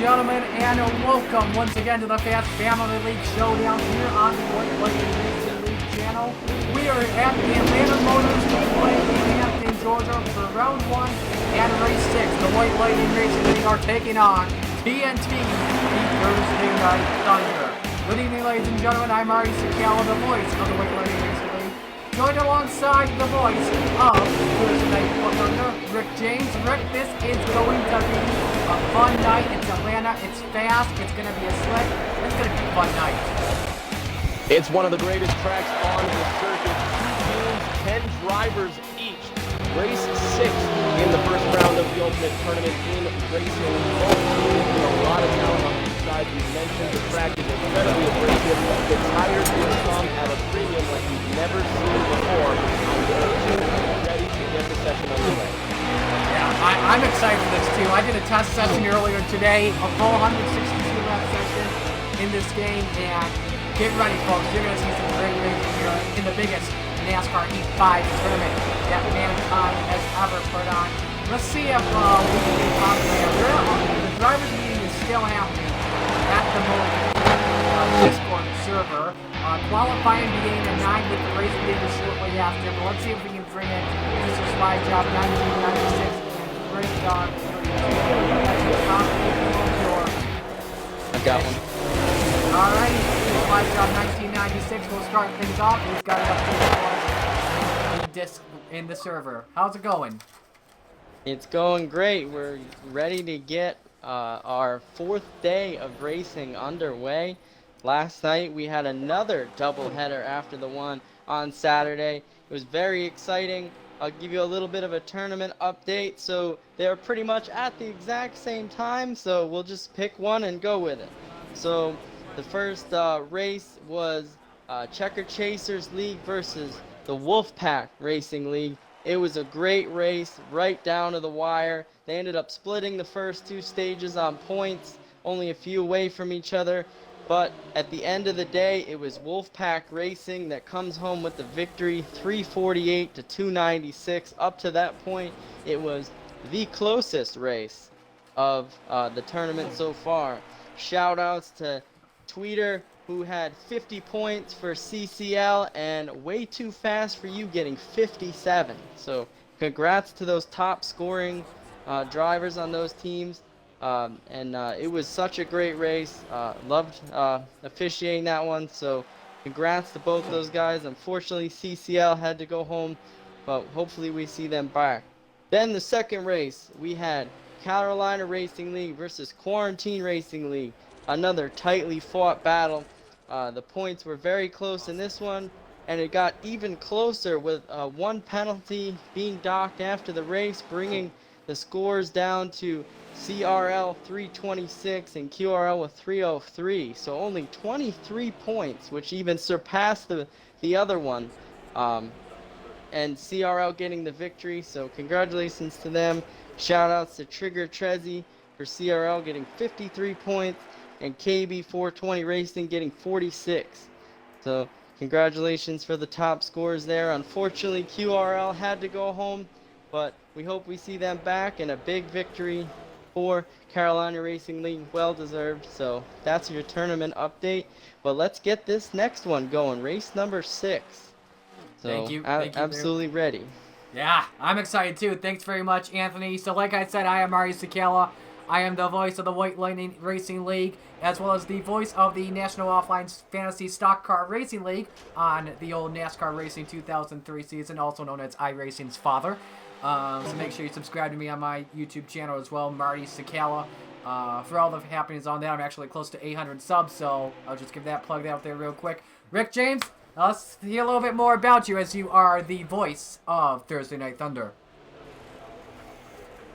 gentlemen, and welcome once again to the Fast Family League Showdown here on the White Lightning Racing League channel. We are at the Atlanta Motors Speedway in Hampton, Georgia for round 1 and race 6. The White Lightning Racing League are taking on TNT, the Thursday Night Thunder. Good evening, ladies and gentlemen. I'm Marty Sakala, the voice of the White Lightning Racing League. Joined alongside the voice of Thursday Night Thunder, Rick James. Rick, this is going to be a fun night. It's Atlanta. It's fast. It's going to be a slick. It's going to be a fun night. It's one of the greatest tracks on the circuit. 2 teams, 10 drivers each. Race 6 in the first round of the Ultimate Tournament in racing. Both teams with a lot of talent on each side. We mentioned the track is incredibly abrasive. The tires will come at a premium like we've never seen before. I'm ready to get the session underway. Yeah, I'm excited for this too. I did a test session earlier today, a full 162 lap session in this game, and get ready, folks. You're going to see some great racing here in the biggest NASCAR E5 tournament that mankind has ever put on. Let's see if we can get on there. The drivers meeting is still happening at the moment. Discord server. Qualifying beginning at 9 with the race beginning shortly after. But let's see if we can bring in Mr. Slide Job 1996 and Great Dog 32. I got one. Alrighty, Slide Job 1996. We'll start things off. We've got an update in the server. How's it going? It's going great. We're ready to get our 4th day of racing underway. Last night we had another doubleheader after the one on Saturday. It was very exciting. I'll give you a little bit of a tournament update. So they're pretty much at the exact same time, so we'll just pick one and go with it. So the first race was Checker Chasers League versus the Wolfpack Racing League. It was a great race, right down to the wire. They ended up splitting the first 2 stages on points, only a few away from each other. But at the end of the day, it was Wolfpack Racing that comes home with the victory, 348 to 296. Up to that point, it was the closest race of the tournament so far. Shout outs to Tweeter, who had 50 points for CCL, and Way Too Fast for You getting 57. So congrats to those top scoring drivers on those teams. It was such a great race. Loved officiating that one. So congrats to both those guys. Unfortunately, CCL had to go home, but hopefully we see them back. Then the second race, we had Carolina Racing League versus Quarantine Racing League. Another tightly fought battle. The points were very close in this one, and it got even closer with one penalty being docked after the race, bringing the scores down to CRL 326 and QRL with 303. So only 23 points, which even surpassed the other one. And CRL getting the victory, so congratulations to them. Shout outs to Trigger Trezzy for CRL getting 53 points, and KB420 Racing getting 46. So congratulations for the top scores there. Unfortunately, QRL had to go home, but we hope we see them back, and a big victory for Carolina Racing League, well deserved. So that's your tournament update. But let's get this next one going, race number 6. So Thank you. Absolutely ready. Yeah, I'm excited too. Thanks very much, Anthony. So like I said, I am Marty Sakala. I am the voice of the White Lightning Racing League, as well as the voice of the National Offline Fantasy Stock Car Racing League on the old NASCAR Racing 2003 season, also known as iRacing's father. So make sure you subscribe to me on my YouTube channel as well, Marty Sakala. For all the happenings on that, I'm actually close to 800 subs, so I'll just give that plug out there real quick. Rick James, let's hear a little bit more about you, as you are the voice of Thursday Night Thunder.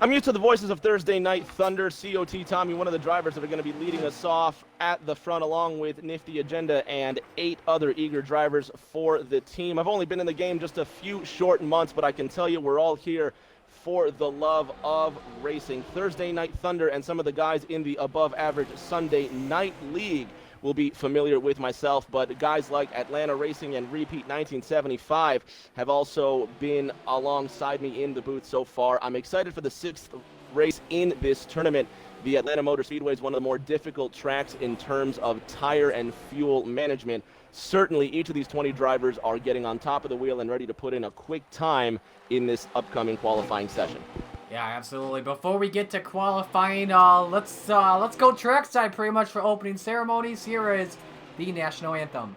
I'm used to the voices of Thursday Night Thunder. COT Tommy, one of the drivers that are going to be leading us off at the front, along with Nifty Agenda and 8 other eager drivers for the team. I've only been in the game just a few short months, but I can tell you we're all here for the love of racing. Thursday Night Thunder and some of the guys in the above average Sunday Night League will be familiar with myself, but guys like Atlanta Racing and Repeat 1975 have also been alongside me in the booth so far. I'm excited for the 6th race in this tournament. the Atlanta Motor Speedway is one of the more difficult tracks in terms of tire and fuel management. Certainly, each of these 20 drivers are getting on top of the wheel and ready to put in a quick time in this upcoming qualifying session. Yeah, absolutely. Before we get to qualifying, let's go trackside pretty much for opening ceremonies. Here is the national anthem.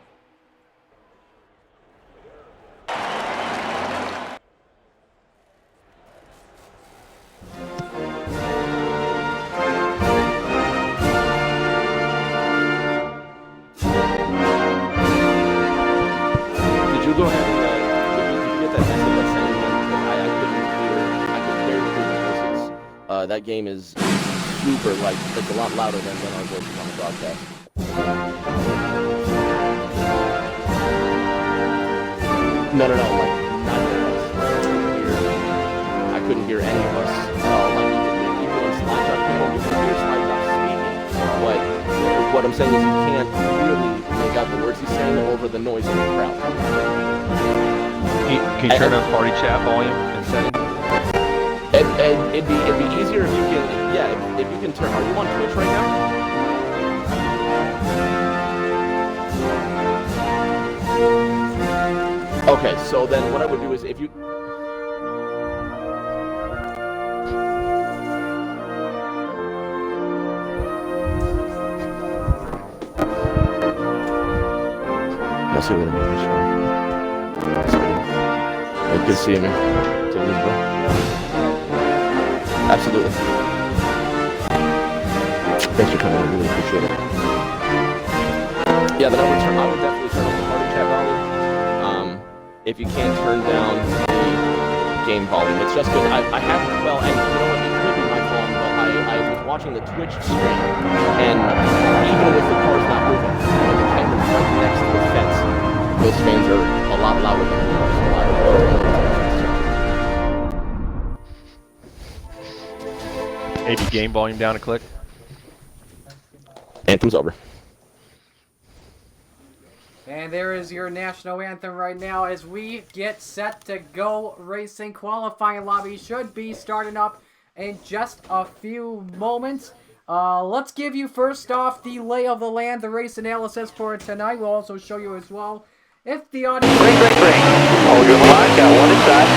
Did you go ahead and did you get that message that saying I couldn't barely hear the voices. That game is super it's a lot louder than our voices on the broadcast. No, like neither of us. I couldn't hear any of us. Even in Slide people, you can hear Slide speaking. But what I'm saying is you can't really make out the words he's saying over the noise of the crowd. Can you turn on party chat volume and settings? It'd be easier if you can, if you can turn. Are you on Twitch right now? Okay, so then what I would do is if you. Let's see what I'm doing. Good to see you, man. Absolutely. Thanks for coming. I really appreciate it. Yeah, then I would definitely turn on the party chat volume. If you can't turn down the game volume, it's just because I have, well, and you know what, it could be my phone, but I was watching the Twitch stream, and even with the cars not moving, the camera's right next to the fence. Those fans are a lot louder than the cars. Maybe game volume down a click. Anthem's over. And there is your national anthem right now as we get set to go racing. Qualifying lobby should be starting up in just a few moments. Let's give you first off the lay of the land, the race analysis for tonight. We'll also show you as well if the audience... Ring. All good line, got one inside.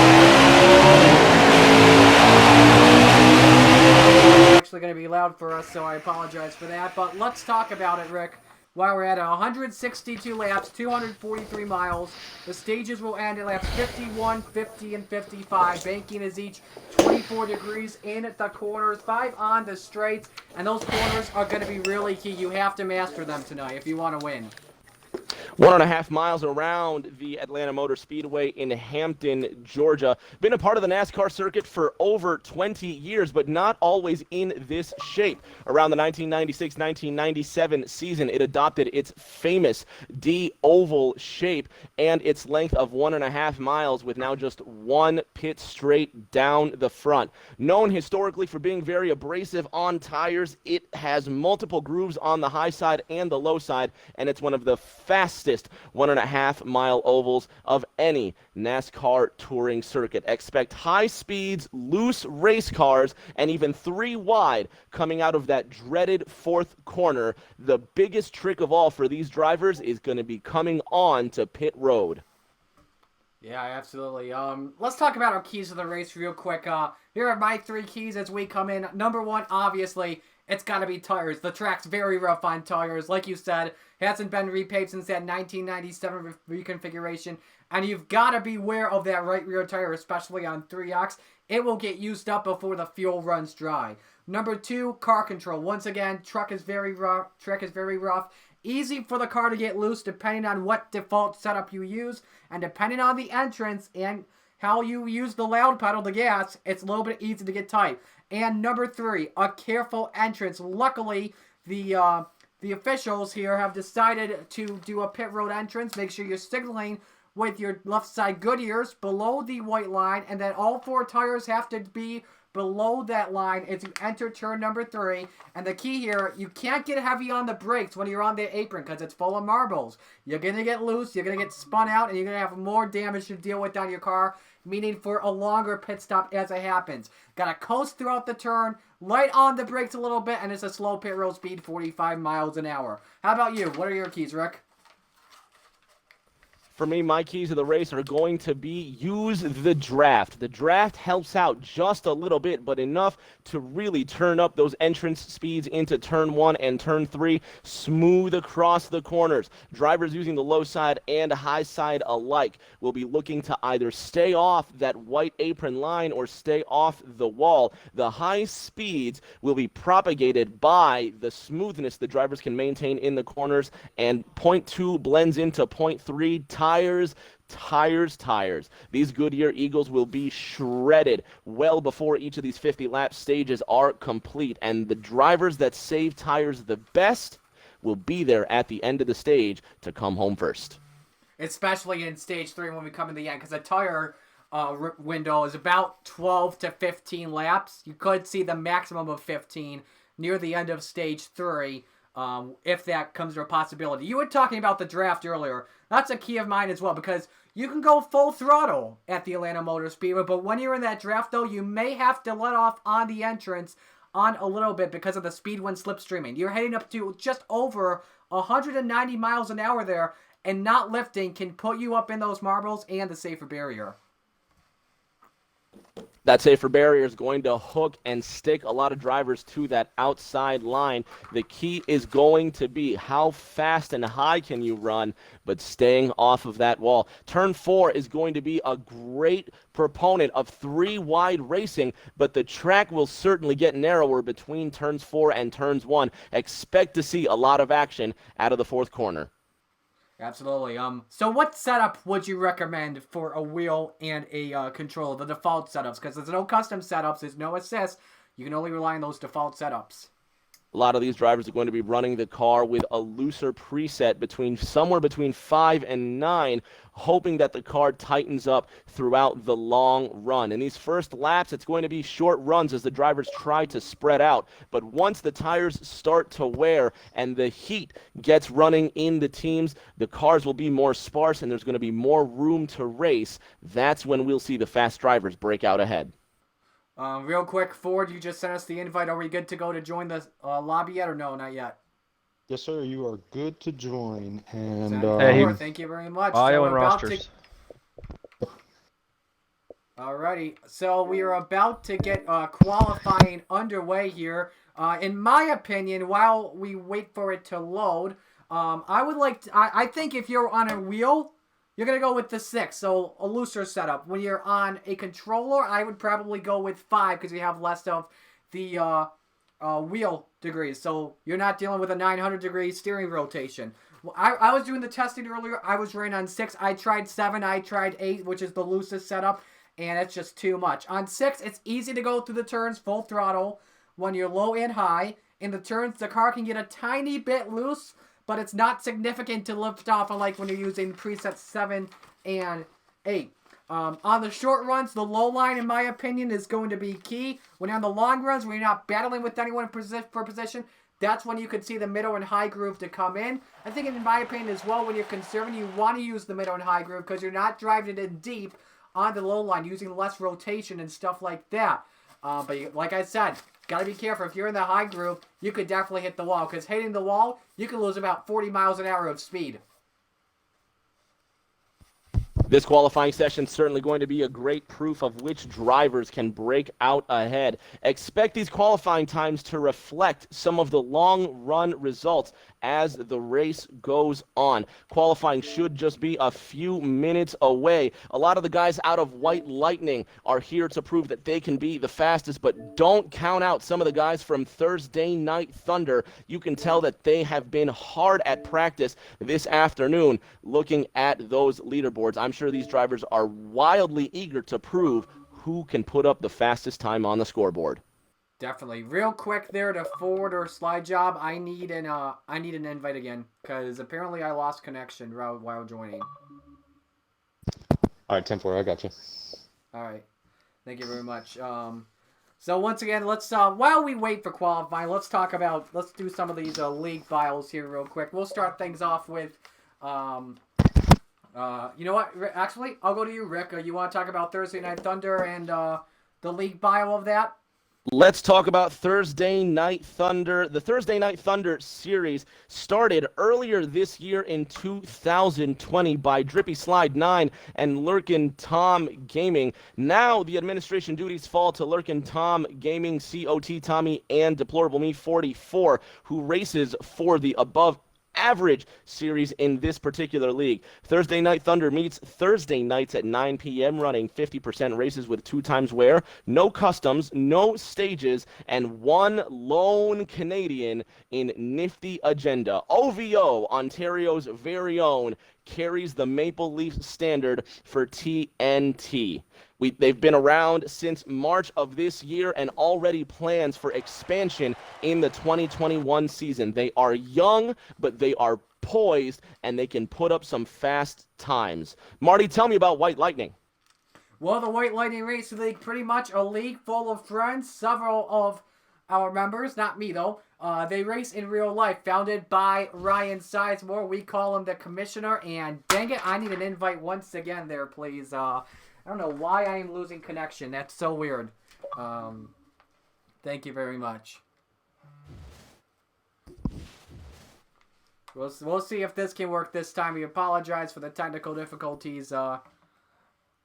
Actually going to be loud for us, so I apologize for that. But let's talk about it, Rick. While we're at 162 laps, 243 miles, the stages will end at laps 51, 50, and 55. Banking is each 24 degrees in the corners, 5 on the straights, and those corners are going to be really key. You have to master them tonight if you want to win. 1.5 miles around the Atlanta Motor Speedway in Hampton, Georgia. Been a part of the NASCAR circuit for over 20 years, but not always in this shape. Around the 1996-1997 season, it adopted its famous D-oval shape and its length of 1.5 miles with now just one pit straight down the front. Known historically for being very abrasive on tires, it has multiple grooves on the high side and the low side, and it's one of the fastest 1.5 mile ovals of any NASCAR touring circuit. Expect high speeds, loose race cars, and even 3 wide coming out of that dreaded fourth corner. The biggest trick of all for these drivers is going to be coming on to pit road. Yeah, absolutely. Let's talk about our keys to the race real quick. Here are my 3 keys as we come in. Number 1, obviously, it's got to be tires. The track's very rough on tires. Like you said, hasn't been repaved since that 1997 reconfiguration. And you've got to beware of that right rear tire, especially on 3X. It will get used up before the fuel runs dry. Number 2, car control. Once again, track is very rough. Easy for the car to get loose depending on what default setup you use. And depending on the entrance and how you use the loud pedal, the gas, it's a little bit easy to get tight. And number 3, a careful entrance. Luckily, the officials here have decided to do a pit road entrance. Make sure you're signaling with your left side Goodyears below the white line, and then all 4 tires have to be below that line as you enter turn number 3. And the key here, you can't get heavy on the brakes when you're on the apron because it's full of marbles. You're going to get loose, you're going to get spun out, and you're going to have more damage to deal with on your car, meaning for a longer pit stop as it happens. Got to coast throughout the turn, light on the brakes a little bit, and it's a slow pit road speed, 45 miles an hour. How about you? What are your keys, Rick? For me, my keys of the race are going to be use the draft. The draft helps out just a little bit, but enough to really turn up those entrance speeds into turn 1 and turn 3, smooth across the corners. Drivers using the low side and high side alike will be looking to either stay off that white apron line or stay off the wall. The high speeds will be propagated by the smoothness the drivers can maintain in the corners, and point 2 blends into point 3. Tires. These Goodyear Eagles will be shredded well before each of these 50-lap stages are complete, and the drivers that save tires the best will be there at the end of the stage to come home first. Especially in stage 3 when we come in the end, because the tire window is about 12 to 15 laps. You could see the maximum of 15 near the end of stage 3. If that comes to a possibility. You were talking about the draft earlier. That's a key of mine as well, because you can go full throttle at the Atlanta Motor Speedway, but when you're in that draft, though, you may have to let off on the entrance on a little bit because of the speed when slipstreaming. You're heading up to just over 190 miles an hour there, and not lifting can put you up in those marbles and the safer barrier. That safer barrier is going to hook and stick a lot of drivers to that outside line. The key is going to be how fast and high can you run, but staying off of that wall. Turn 4 is going to be a great proponent of 3-wide racing, but the track will certainly get narrower between turns 4 and turns 1. Expect to see a lot of action out of the 4th corner. Absolutely. So what setup would you recommend for a wheel and a controller, the default setups? Because there's no custom setups, there's no assist. You can only rely on those default setups. A lot of these drivers are going to be running the car with a looser preset somewhere between 5 and 9, hoping that the car tightens up throughout the long run. In these first laps, it's going to be short runs as the drivers try to spread out. But once the tires start to wear and the heat gets running in the teams, the cars will be more sparse and there's going to be more room to race. That's when we'll see the fast drivers break out ahead. Real quick, Ford, you just sent us the invite. Are we good to go to join the lobby yet, or no, not yet? Yes, sir. You are good to join. And Hey, thank you very much. bio So and rosters. Alrighty, so we are about to get qualifying underway here. In my opinion, while we wait for it to load, I think if you're on a wheel, you're going to go with the 6, so a looser setup. When you're on a controller, I would probably go with 5 because you have less of the wheel degrees. So you're not dealing with a 900-degree steering rotation. Well, I was doing the testing earlier. I was running on 6. I tried 7. I tried 8, which is the loosest setup, and it's just too much. On 6, it's easy to go through the turns full throttle when you're low and high. In the turns, the car can get a tiny bit loose, but it's not significant to lift off, unlike when you're using presets 7 and 8. On the short runs, the low line, in my opinion, is going to be key. When you're on the long runs, when you're not battling with anyone for position, that's when you could see the middle and high groove to come in. I think, in my opinion, as well, when you're conserving, you want to use the middle and high groove because you're not driving it in deep on the low line, using less rotation and stuff like that. But like I said, got to be careful. If you're in the high groove, you could definitely hit the wall. Because hitting the wall, you can lose about 40 miles an hour of speed. This qualifying session is certainly going to be a great proof of which drivers can break out ahead. Expect these qualifying times to reflect some of the long-run results as the race goes on. Qualifying should just be a few minutes away. A lot of the guys out of White Lightning are here to prove that they can be the fastest, but don't count out some of the guys from Thursday Night Thunder. You can tell that they have been hard at practice this afternoon looking at those leaderboards. I'm sure these drivers are wildly eager to prove who can put up the fastest time on the scoreboard. Definitely. Real quick there to forward or slide job, I need an invite again because apparently I lost connection while joining. all right, 10-4, I got you. All right. Thank you very much. So once again, let's while we wait for qualifying, let's do some of these league files here real quick. We'll start things off with, you know what? Actually, I'll go to you, Rick. You want to talk about Thursday Night Thunder and the league bio of that? Let's talk about Thursday Night Thunder. The Thursday Night Thunder series started earlier this year in 2020 by Drippy Slide 9 and Lurkin Tom Gaming. Now the administration duties fall to Lurkin Tom Gaming, COT Tommy, and Deplorable Me 44, who races for the above average series in this particular league. Thursday Night Thunder meets Thursday nights at 9 p.m. running 50% races with 2 times wear, no customs, no stages, and one lone Canadian in Nifty Agenda. OVO, Ontario's very own, carries the Maple Leaf standard for TNT. They've been around since March of this year and already plans for expansion in the 2021 season. They are young, but they are poised, and they can put up some fast times. Marty, tell me about White Lightning. Well, the White Lightning Racing League, pretty much a league full of friends. Several of our members, not me though, they race in real life. Founded by Ryan Sizemore. We call him the commissioner, and dang it, I need an invite once again there, please. I don't know why I am losing connection. That's so weird. Thank you very much. We'll see if this can work this time. We apologize for the technical difficulties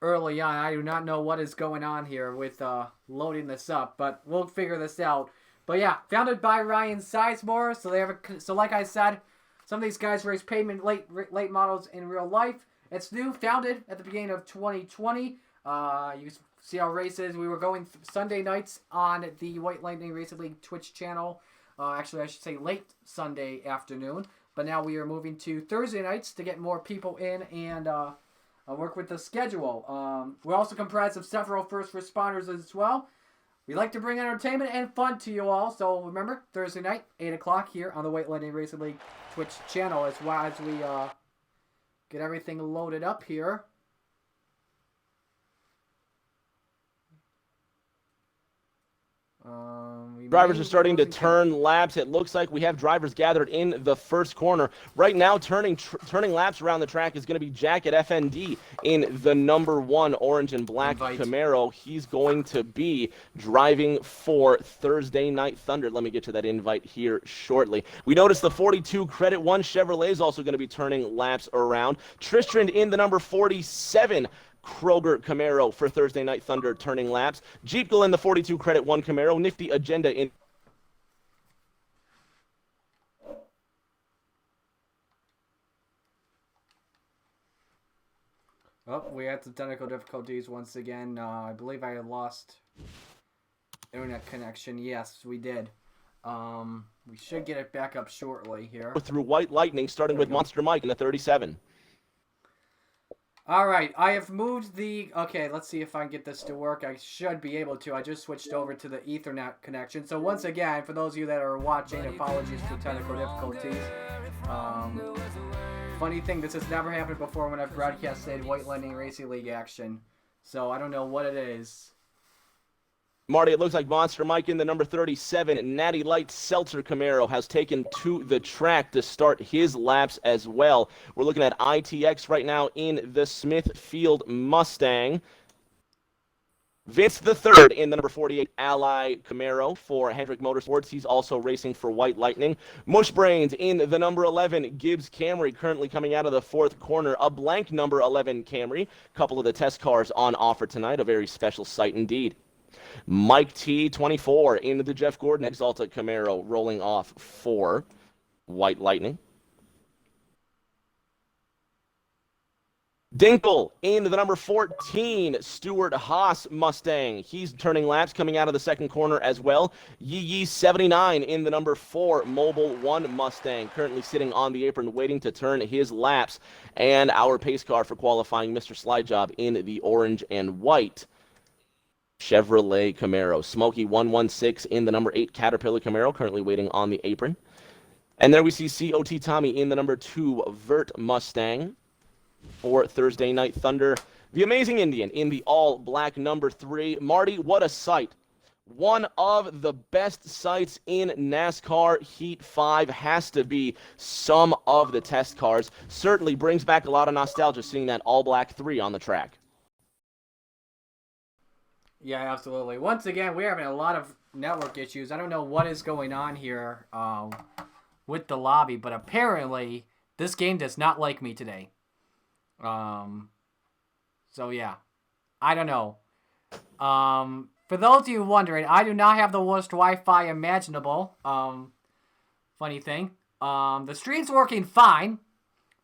early on. I do not know what is going on here with loading this up, but we'll figure this out. But yeah, founded by Ryan Sizemore. So like I said, some of these guys race pavement late models in real life. It's new, founded at the beginning of 2020. You can see our races. We were going Sunday nights on the White Lightning Racing League Twitch channel. Actually, I should say late Sunday afternoon. But now we are moving to Thursday nights to get more people in and work with the schedule. We're also comprised of several first responders as well. We like to bring entertainment and fun to you all. So remember, Thursday night, 8 o'clock here on the White Lightning Racing League Twitch channel as well as we get everything loaded up here. Drivers are starting to turn laps. It looks like we have drivers gathered in the first corner. Right now, turning laps around the track is going to be Jack at FND in the number 1 orange and black Camaro. He's going to be driving for Thursday Night Thunder. Let me get to that invite here shortly. We noticed the 42 Credit 1 Chevrolet is also going to be turning laps around. Tristram in the number 47 Kroger Camaro for Thursday Night Thunder turning laps. Jeepkel in the 42 Credit 1 Camaro. Nifty Agenda in. Oh, we had some technical difficulties once again. I believe I had lost internet connection. Yes, we did. We should get it back up shortly here. Through White Lightning, starting with Monster Mike in the 37. Alright, I have moved the... Okay, let's see if I can get this to work. I should be able to. I just switched over to the Ethernet connection. So once again, for those of you that are watching, apologies for technical difficulties. Funny thing, this has never happened before when I've broadcasted White Lightning Racing League action. So I don't know what it is. Marty, it looks like Monster Mike in the number 37 Natty Light Seltzer Camaro has taken to the track to start his laps as well. We're looking at ITX right now in the Smithfield Mustang. Vince the Third in the number 48 Ally Camaro for Hendrick Motorsports. He's also racing for White Lightning. Mushbrains in the number 11 Gibbs Camry, currently coming out of the 4th corner. A blank number 11 Camry. Couple of the test cars on offer tonight. A very special sight indeed. Mike T, 24, into the Jeff Gordon Exalta Camaro, rolling off for White Lightning. Dinkle into the number 14 Stuart Haas Mustang. He's turning laps coming out of the 2nd corner as well. Yee 79 in the number 4 Mobile 1 Mustang, currently sitting on the apron waiting to turn his laps. And our pace car for qualifying, Mr. Slidejob in the orange and white Chevrolet Camaro. Smokey 116 in the number 8 Caterpillar Camaro, currently waiting on the apron. And there we see COT Tommy in the number 2 Vert Mustang for Thursday Night Thunder. The Amazing Indian in the all-black number 3. Marty, what a sight. One of the best sights in NASCAR Heat 5 has to be some of the test cars. Certainly brings back a lot of nostalgia seeing that all-black 3 on the track. Yeah, absolutely. Once again, we're having a lot of network issues. I don't know what is going on here with the lobby, but apparently this game does not like me today. So yeah, I don't know. For those of you wondering, I do not have the worst Wi-Fi imaginable. Funny thing. The stream's working fine.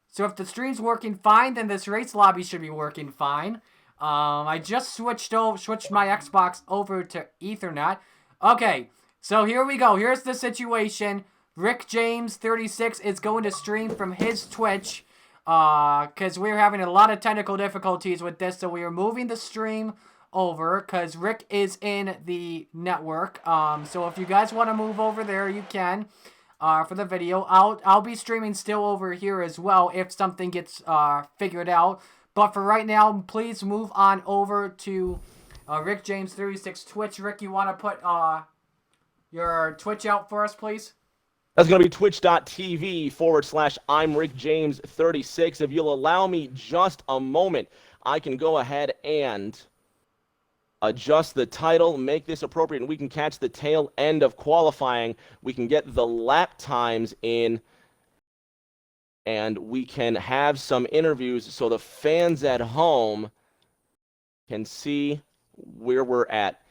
So if the stream's working fine, then this race lobby should be working fine. I just switched my Xbox over to Ethernet. Okay, so here we go. Here's the situation. Rick James 36 is going to stream from his Twitch. Because we're having a lot of technical difficulties with this, so we are moving the stream over because Rick is in the network. So if you guys want to move over there, you can. For the video, I'll be streaming still over here as well if something gets figured out. But for right now, please move on over to Rick James 36 Twitch. Rick, you want to put your Twitch out for us, please? That's going to be twitch.tv/I'm Rick James 36. If you'll allow me just a moment, I can go ahead and adjust the title, make this appropriate, and we can catch the tail end of qualifying. We can get the lap times in, and we can have some interviews so the fans at home can see where we're at.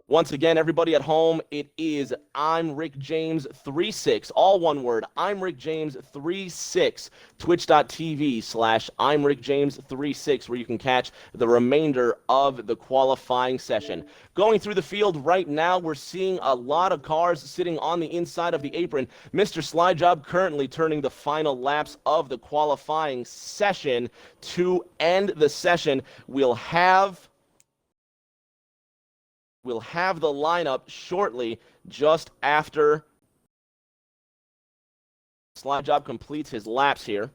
Once again, everybody at home, it is I'm Rick James 36, all one word, I'm Rick James 36, twitch.tv/I'm Rick James 36, where you can catch the remainder of the qualifying session. Going through the field right now, we're seeing a lot of cars sitting on the inside of the apron. Mr. Slyjob currently turning the final laps of the qualifying session. To end the session, we'll have the lineup shortly, just after Slyjob completes his laps here.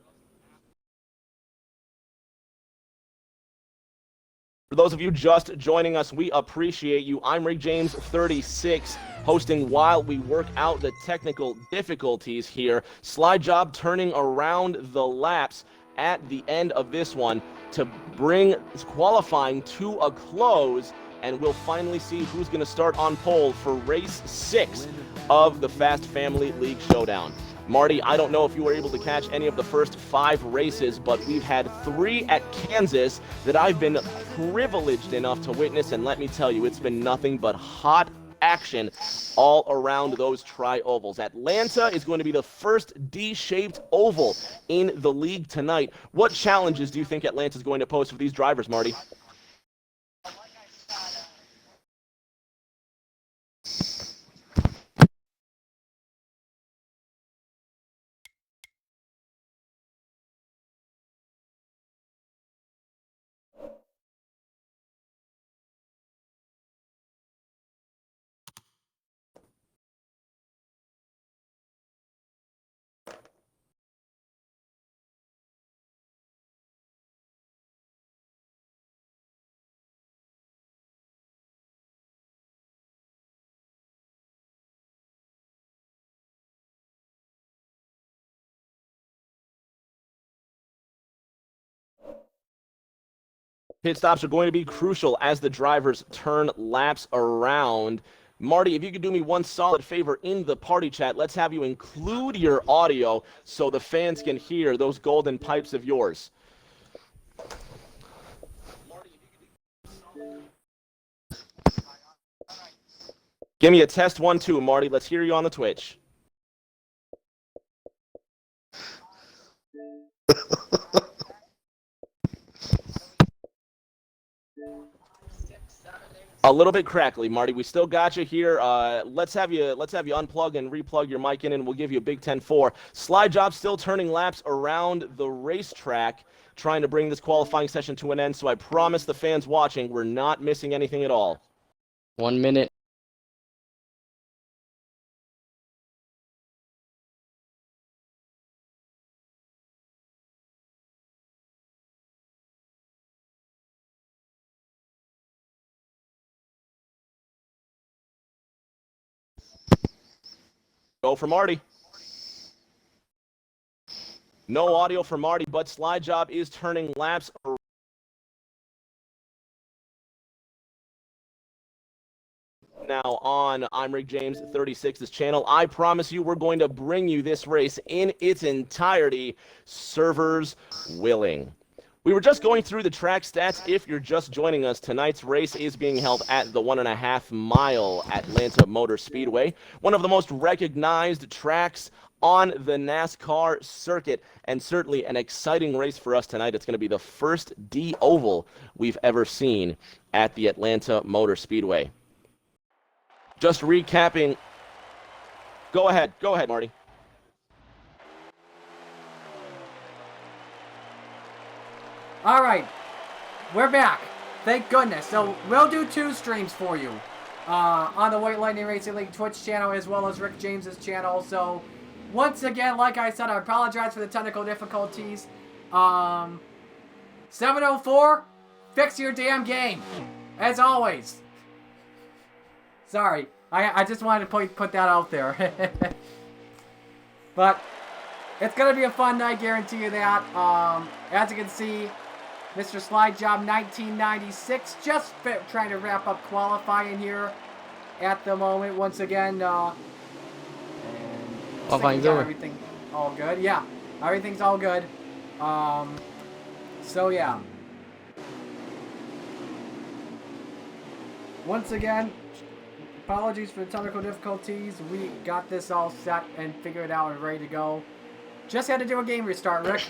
For those of you just joining us, we appreciate you. I'm Rick James 36, hosting while we work out the technical difficulties here. Slyjob turning around the laps at the end of this one to bring qualifying to a close, and we'll finally see who's going to start on pole for race 6 of the Fast Family League Showdown. Marty, I don't know if you were able to catch any of the first 5 races, but we've had 3 at Kansas that I've been privileged enough to witness, and let me tell you, it's been nothing but hot action all around those tri-ovals. Atlanta is going to be the first D-shaped oval in the league tonight. What challenges do you think Atlanta is going to pose for these drivers, Marty? Pit stops are going to be crucial as the drivers turn laps around. Marty, if you could do me one solid favor in the party chat, let's have you include your audio so the fans can hear those golden pipes of yours. Give me a test 1, 2, Marty. Let's hear you on the Twitch. A little bit crackly, Marty. We still got you here. Let's have you unplug and replug your mic in, and we'll give you a Big 10-4. Slyjob still turning laps around the racetrack, trying to bring this qualifying session to an end. So I promise the fans watching, we're not missing anything at all. 1 minute. Go for Marty. No audio for Marty, but Slide Job is turning laps. Now on I'm Rick James 36's channel. I promise you we're going to bring you this race in its entirety, servers willing. We were just going through the track stats. If you're just joining us, tonight's race is being held at the 1.5 mile Atlanta Motor Speedway, one of the most recognized tracks on the NASCAR circuit, and certainly an exciting race for us tonight. It's going to be the first D-Oval we've ever seen at the Atlanta Motor Speedway. Just recapping. Go ahead, Marty. All right, we're back. Thank goodness. So we'll do 2 streams for you on the White Lightning Racing League Twitch channel as well as Rick James's channel. So once again, like I said, I apologize for the technical difficulties. 704, fix your damn game, as always. Sorry, I just wanted to put that out there. But it's going to be a fun night, guarantee you that. As you can see, Mr. Slide Job 1996 just trying to wrap up qualifying here at the moment. Once again, everything all good. Yeah, everything's all good. So yeah. Once again, apologies for the technical difficulties. We got this all set and figured out and ready to go. Just had to do a game restart, Rick.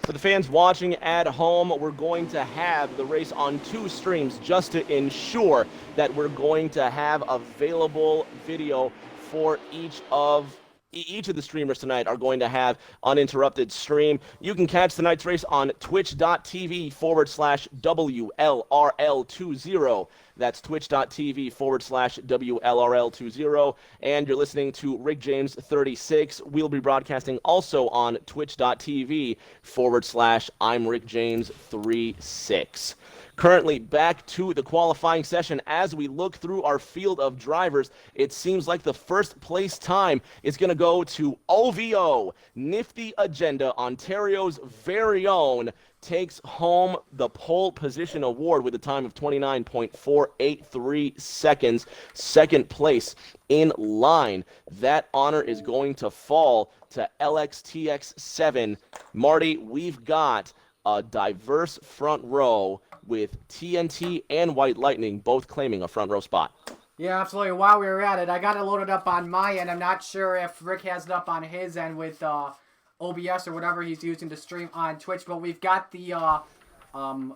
For the fans watching at home, we're going to have the race on 2 streams just to ensure that we're going to have available video for each of the streamers tonight are going to have uninterrupted stream. You can catch tonight's race on twitch.tv/WLRL20. That's twitch.tv/WLRL20. And you're listening to Rick James 36. We'll be broadcasting also on twitch.tv/I'm Rick James 36. Currently back to the qualifying session. As we look through our field of drivers, it seems like the first place time is going to go to OVO. Nifty Agenda, Ontario's very own, takes home the pole position award with a time of 29.483 seconds. Second place in line. That honor is going to fall to LXTX7. Marty, we've got a diverse front row with TNT and White Lightning both claiming a front row spot. Yeah, absolutely. While we were at it, I got it loaded up on my end. I'm not sure if Rick has it up on his end with OBS or whatever he's using to stream on Twitch, but we've got the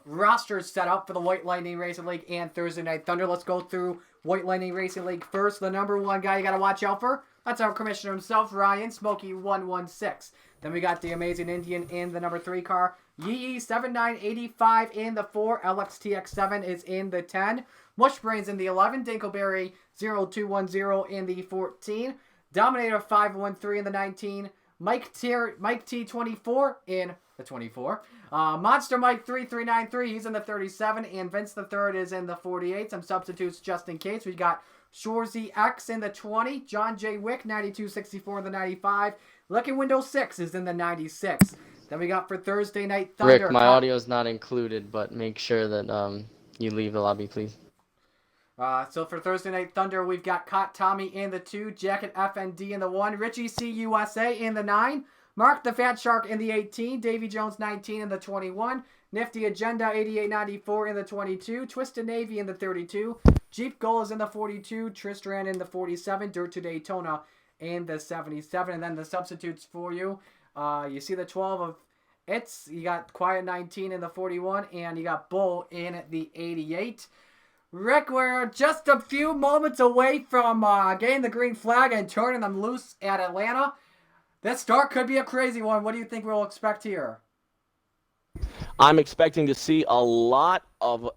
rosters set up for the White Lightning Racing League and Thursday Night Thunder. Let's go through White Lightning Racing League first. The number 1 guy you got to watch out for, that's our commissioner himself, Ryan Smokey116. Then we got the Amazing Indian in the number 3 car. Yee 7985 in the 4. LXTX7 is in the 10. Mushbrains in the 11. Dinkleberry 0210 in the 14. Dominator 513 in the 19. Mike T24 in the 24. Monster Mike 3393, he's in the 37. And Vince the Third is in the 48. Some substitutes just in case. We got Shorzy X in the 20. John J. Wick 9264 in the 95. Lucky Window 6 is in the 96. Then we got for Thursday Night Thunder. Rick, my audio is not included, but make sure that you leave the lobby, please. So for Thursday Night Thunder, we've got Cot Tommy in the 2, Jacket FND in the 1, Richie C USA in the 9, Mark the Fat Shark in the 18, Davy Jones 19 in the 21, Nifty Agenda 8894 in the 22, Twisted Navy in the 32, Jeep Goal is in the 42, Tristran in the 47, Dirt to Daytona in the 77, and then the substitutes for you. You see the 12 of It's, you got Quiet 19 in the 41, and you got Bull in the 88. Rick, we're just a few moments away from getting the green flag and turning them loose at Atlanta. This start could be a crazy one. What do you think we'll expect here? I'm expecting to see a lot of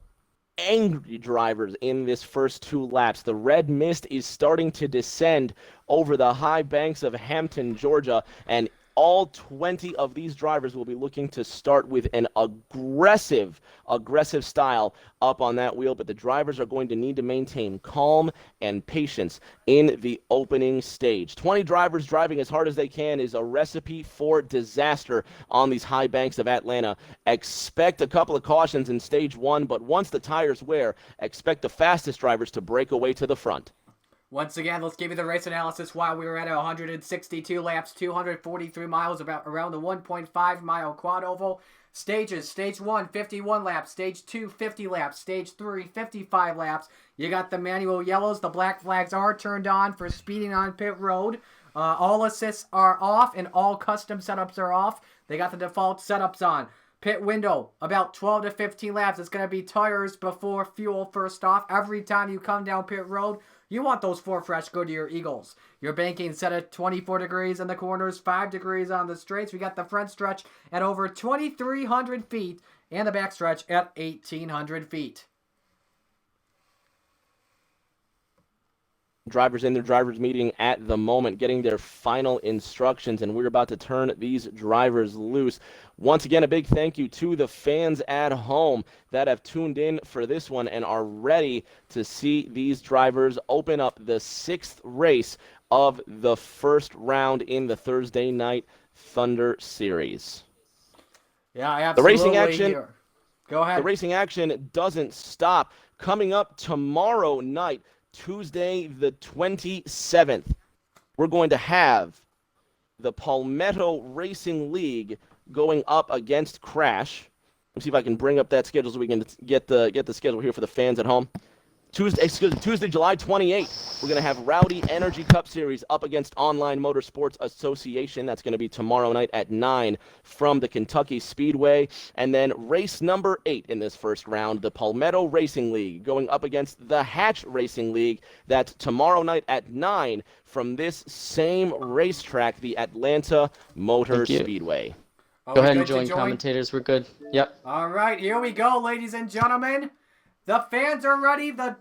angry drivers in this first 2 laps. The red mist is starting to descend over the high banks of Hampton, Georgia, and All 20 of these drivers will be looking to start with an aggressive style up on that wheel, but the drivers are going to need to maintain calm and patience in the opening stage. 20 drivers driving as hard as they can is a recipe for disaster on these high banks of Atlanta. Expect a couple of cautions in stage 1, but once the tires wear, expect the fastest drivers to break away to the front. Once again, let's give you the race analysis while we were at 162 laps, 243 miles, around the 1.5 mile quad oval. Stages, stage 1, 51 laps, stage 2, 50 laps, stage 3, 55 laps. You got the manual yellows, the black flags are turned on for speeding on pit road. All assists are off and all custom setups are off. They got the default setups on. Pit window, about 12 to 15 laps. It's going to be tires before fuel first off. Every time you come down pit road, you want those 4 fresh Goodyear Eagles. Your banking set at 24 degrees in the corners, 5 degrees on the straights. We got the front stretch at over 2,300 feet and the back stretch at 1,800 feet. Drivers in their drivers meeting at the moment, getting their final instructions, and we're about to turn these drivers loose. Once again, a big thank you to the fans at home that have tuned in for this one and are ready to see these drivers open up the 6th race of the first round in the Thursday Night Thunder Series. Yeah, absolutely. The racing action. Go ahead. The racing action doesn't stop. Coming up tomorrow night, Tuesday the 27th, we're going to have the Palmetto Racing League going up against Crash. Let me see if I can bring up that schedule so we can get the schedule here for the fans at home. Tuesday, July 28th, we're going to have Rowdy Energy Cup Series up against Online Motorsports Association. That's going to be tomorrow night at 9 from the Kentucky Speedway. And then race number 8 in this first round, the Palmetto Racing League going up against the Hatch Racing League. That's tomorrow night at 9 from this same racetrack, the Atlanta Motor Speedway. Go ahead and join commentators. We're good. Yep. All right, here we go, ladies and gentlemen. The fans are ready, the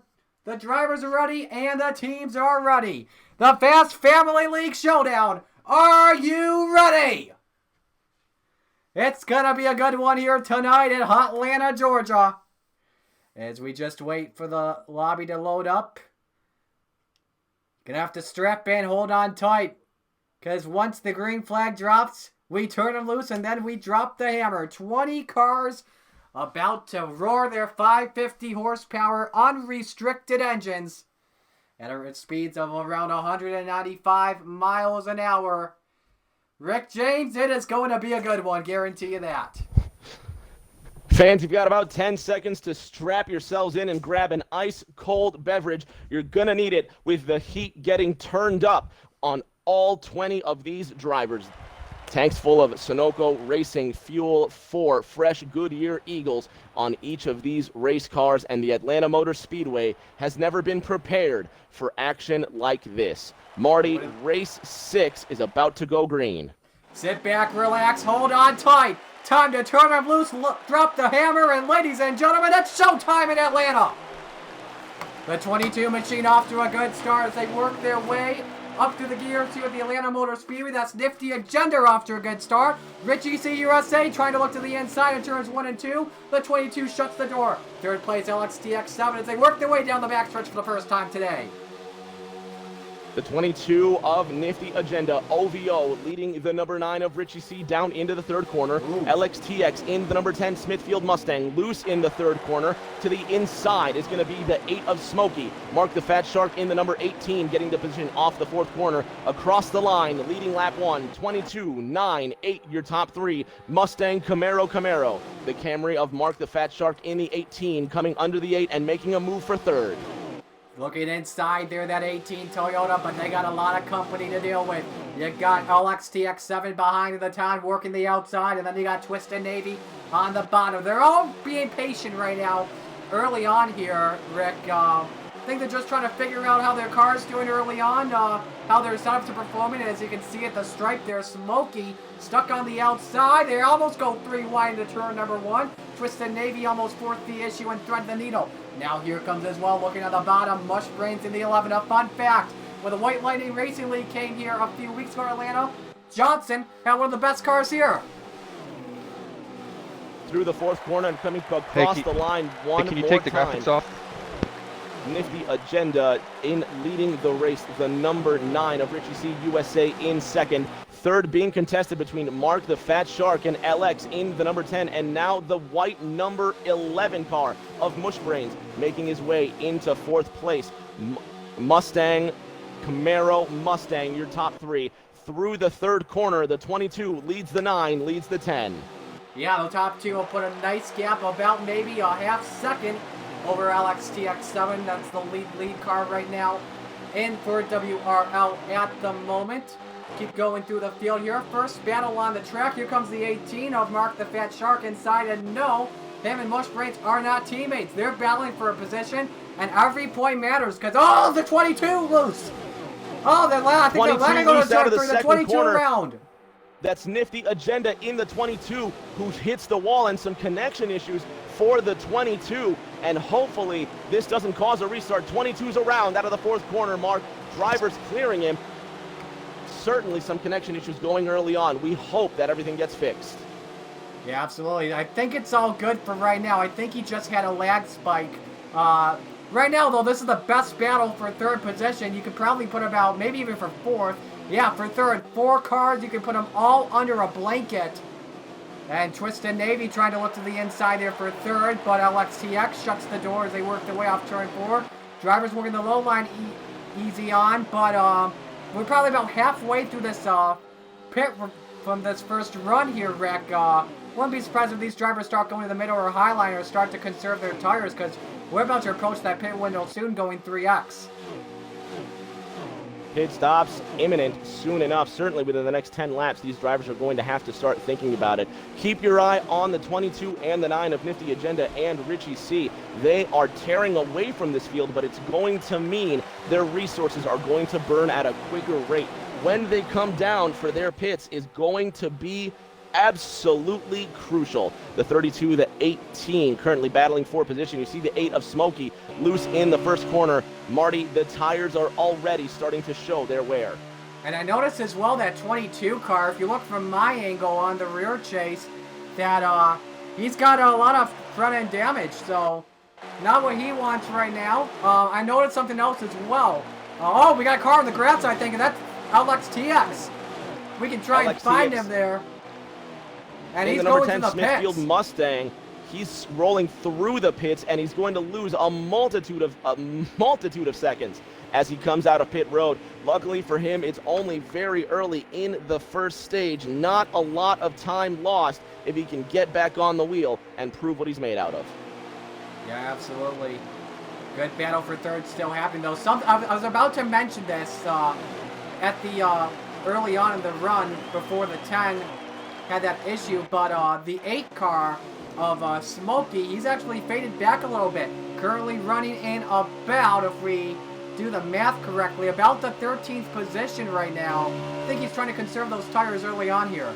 drivers are ready, and the teams are ready. The Fast Family League Showdown. Are you ready? It's going to be a good one here tonight in Atlanta, Georgia. As we just wait for the lobby to load up. Gonna have to strap in, hold on tight. Because once the green flag drops, we turn them loose and then we drop the hammer. 20 cars about to roar their 550 horsepower unrestricted engines at speeds of around 195 miles an hour. Rick James, it is going to be a good one, guarantee you that. Fans, you've got about 10 seconds to strap yourselves in and grab an ice-cold beverage. You're going to need it with the heat getting turned up on all 20 of these drivers. Tanks full of Sunoco Racing fuel for fresh Goodyear Eagles on each of these race cars, and the Atlanta Motor Speedway has never been prepared for action like this. Marty, race 6 is about to go green. Sit back, relax, hold on tight. Time to turn them loose, drop the hammer, and ladies and gentlemen, it's showtime in Atlanta. The 22 machine off to a good start as they work their way up through the gears here at the Atlanta Motor Speedway. That's Nifty Agenda off to a good start. Rich EC USA trying to look to the inside in turns 1 and 2. The 22 shuts the door. Third place LXTX7 as they work their way down the backstretch for the first time today. The 22 of Nifty Agenda, OVO, leading the number 9 of Richie C down into the third corner. Ooh. LXTX in the number 10 Smithfield Mustang, loose in the third corner. To the inside is going to be the 8 of Smokey. Mark the Fat Shark in the number 18, getting the position off the fourth corner. Across the line, leading lap 1, 22, 9, 8, your top 3. Mustang, Camaro. The Camry of Mark the Fat Shark in the 18, coming under the 8 and making a move for third. Looking inside there, that 18 Toyota, but they got a lot of company to deal with. You got LXTX7 behind the town working the outside, and then you got Twisted Navy on the bottom. They're all being patient right now early on here, Rick. I think they're just trying to figure out how their car's doing early on, how their setups are performing. And as you can see at the stripe there, Smokey stuck on the outside. They almost go 3 wide into turn number 1. Twisted Navy almost forced the issue and threaded the needle. Now here comes as well, looking at the bottom, Mush Brains in the 11. A fun fact, when the White Lightning Racing League came here a few weeks ago in Atlanta, Johnson had one of the best cars here. Through the fourth corner and coming across the line one Can you more take the time. graphics off? Nifty Agenda in leading the race, the number 9 of Richie C USA in second. Third being contested between Mark the Fat Shark and LX in the number 10, and now the white number 11 car of Mushbrains making his way into fourth place. Mustang, Camaro, Mustang, your top 3. Through the third corner, the 22 leads the 9, leads the 10. Yeah, the top 2 will put a nice gap, about maybe a half second over LXTX7. That's the lead car right now in for WRL at the moment. Keep going through the field here. First battle on the track. Here comes the 18 of Mark the Fat Shark inside. And no, him and Mushbrains are not teammates. They're battling for a position, and every point matters because, oh, the 22 loose. Oh, I think they're letting go to start through the 22 round. That's Nifty Agenda in the 22, who hits the wall, and some connection issues for the 22. And hopefully this doesn't cause a restart. 22's around out of the fourth corner. Mark, drivers clearing him. Certainly some connection issues going early on. We hope that everything gets fixed. Yeah, absolutely. I think it's all good for right now. I think he just had a lag spike. Right now, though, this is the best battle for third position. You could probably put about, maybe even for fourth. Yeah, for third, 4 cars, you can put them all under a blanket. And Twisted Navy trying to look to the inside there for third, but LXTX shuts the door as they work their way off turn 4. Drivers working the low line easy on, but we're probably about halfway through this pit from this first run here, Rick. Wouldn't be surprised if these drivers start going to the middle or high line or start to conserve their tires, because we're about to approach that pit window soon, going 3X. Pit stops imminent soon enough. Certainly within the next 10 laps, these drivers are going to have to start thinking about it. Keep your eye on the 22 and the 9 of Nifty Agenda and Richie C. They are tearing away from this field, but it's going to mean their resources are going to burn at a quicker rate. When they come down for their pits is going to be absolutely crucial. The 32, the 18 currently battling for position. You see the 8 of Smokey loose in the first corner. Marty, the tires are already starting to show their wear. And I noticed as well that 22 car, if you look from my angle on the rear chase, that he's got a lot of front end damage, so not what he wants right now. I noticed something else as well. Oh, we got a car on the grass, I think, and that's LXTX. We can try and find him there. And in he's the number going 10 to the Smithfield pits. Mustang, he's rolling through the pits, and he's going to lose a multitude of seconds as he comes out of pit road. Luckily for him, it's only very early in the first stage. Not a lot of time lost if he can get back on the wheel and prove what he's made out of. Yeah, absolutely. Good battle for third still happening, though. I was about to mention this at the early on in the run before the 10 had that issue, but the 8 car of Smokey, he's actually faded back a little bit. Currently running in about, if we do the math correctly, about the 13th position right now. I think he's trying to conserve those tires early on here.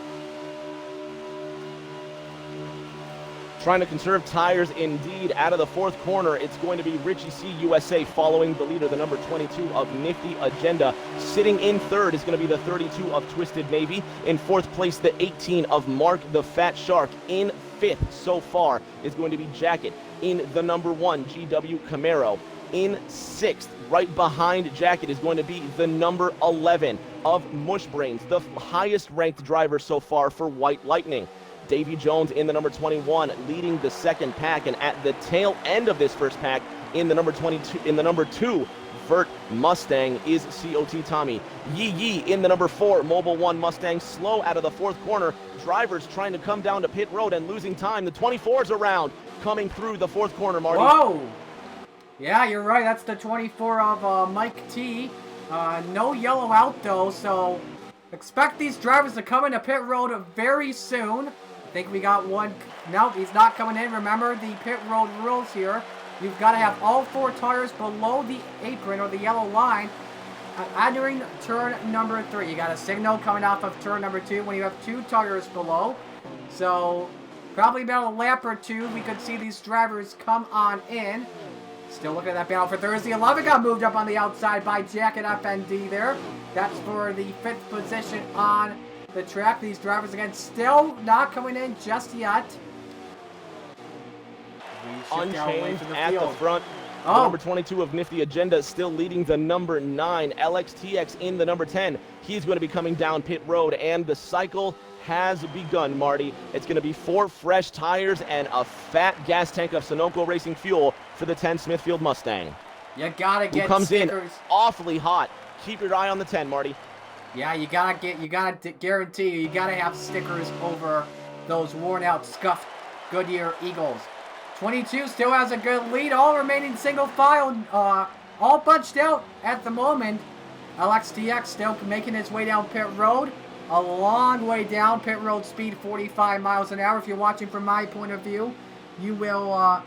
Trying to conserve tires indeed. Out of the fourth corner, it's going to be Richie C USA following the leader, the number 22 of Nifty Agenda. Sitting in third is going to be the 32 of Twisted Navy. In fourth place, the 18 of Mark the Fat Shark. In fifth so far is going to be Jacket. In the number 1, GW Camaro. In sixth, right behind Jacket, is going to be the number 11 of Mushbrains, the highest ranked driver so far for White Lightning. Davy Jones in the number 21, leading the second pack, and at the tail end of this first pack, in the number 22, in the number 2 Vert Mustang is COT Tommy. Yee Yee in the number 4 Mobile 1 Mustang, slow out of the fourth corner. Drivers trying to come down to pit road and losing time. The 24's around, coming through the fourth corner, Marty. Whoa! Yeah, you're right. That's the 24 of Mike T. No yellow out, though, so expect these drivers to come into pit road very soon. I think we got one. Nope, he's not coming in. Remember the pit road rules here. You've got to have all 4 tires below the apron or the yellow line entering turn number 3. You got a signal coming off of turn number 2 when you have 2 tires below. So probably about a lap or 2, we could see these drivers come on in. Still looking at that battle for Thursday. 11 got moved up on the outside by Jacket FND there. That's for the 5th position on the track. These drivers, again, still not coming in just yet. Unchanged at the field. front. The number 22 of Nifty Agenda still leading the number 9. LXTX in the number 10. He's going to be coming down pit road, and the cycle has begun, Marty. It's going to be 4 fresh tires and a fat gas tank of Sunoco Racing fuel for the 10 Smithfield Mustang. You gotta get who comes stickers. in awfully hot. Keep your eye on the 10, Marty. Yeah, you gotta guarantee you gotta have stickers over those worn out, scuffed Goodyear Eagles. 22 still has a good lead, all remaining single file, all bunched out at the moment. LXTX still making its way down pit road, a long way down. Pit road speed 45 miles an hour. If you're watching from my point of view, you will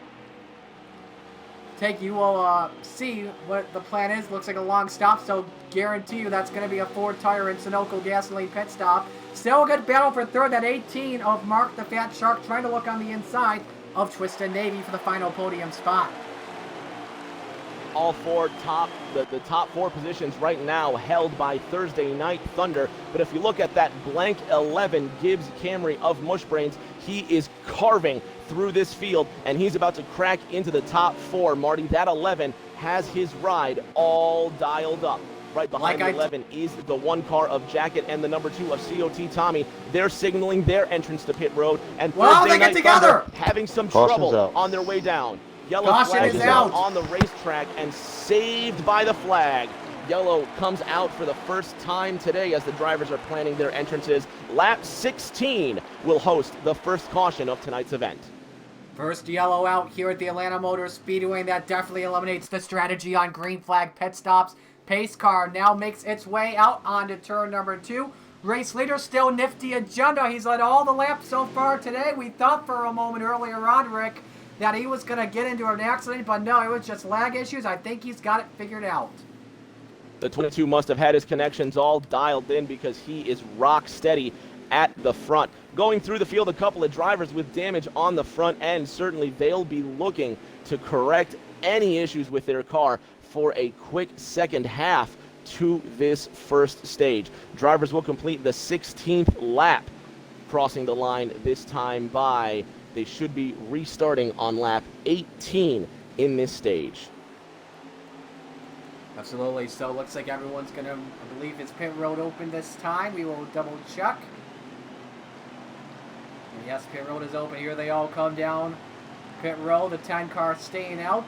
see what the plan is. Looks like a long stop, so guarantee you that's going to be a 4-tire and Sunoco gasoline pit stop. Still a good battle for third at 18 of Mark the Fat Shark, trying to look on the inside of Twisted Navy for the final podium spot. All four the top 4 positions right now held by Thursday Night Thunder. But if you look at that blank 11 Gibbs Camry of Mushbrains, he is carving through this field, and he's about to crack into the top 4. Marty, that 11 has his ride all dialed up. Right behind the 11 is the 1 car of Jacket and the number 2 of COT Tommy. They're signaling their entrance to pit road, and Thursday Night Thunder having some trouble on their way down. Yellow flag is out on the racetrack and saved by the flag. Yellow comes out for the first time today as the drivers are planning their entrances. Lap 16 will host the first caution of tonight's event. First yellow out here at the Atlanta Motor Speedway, and that definitely eliminates the strategy on green flag pit stops. Pace car now makes its way out onto turn number 2. Race leader still Nifty Agenda. He's led all the laps so far today. We thought for a moment earlier on, Rick, that he was going to get into an accident, but no, it was just lag issues. I think he's got it figured out. The 22 must have had his connections all dialed in because he is rock steady at the front. Going through the field, a couple of drivers with damage on the front end. Certainly they'll be looking to correct any issues with their car for a quick second half to this first stage. Drivers will complete the 16th lap, crossing the line this time by. They should be restarting on lap 18 in this stage. Absolutely. So it looks like everyone's going to, I believe it's pit road open this time. We will double check. And yes, pit road is open. Here they all come down pit road. The 10 car staying out.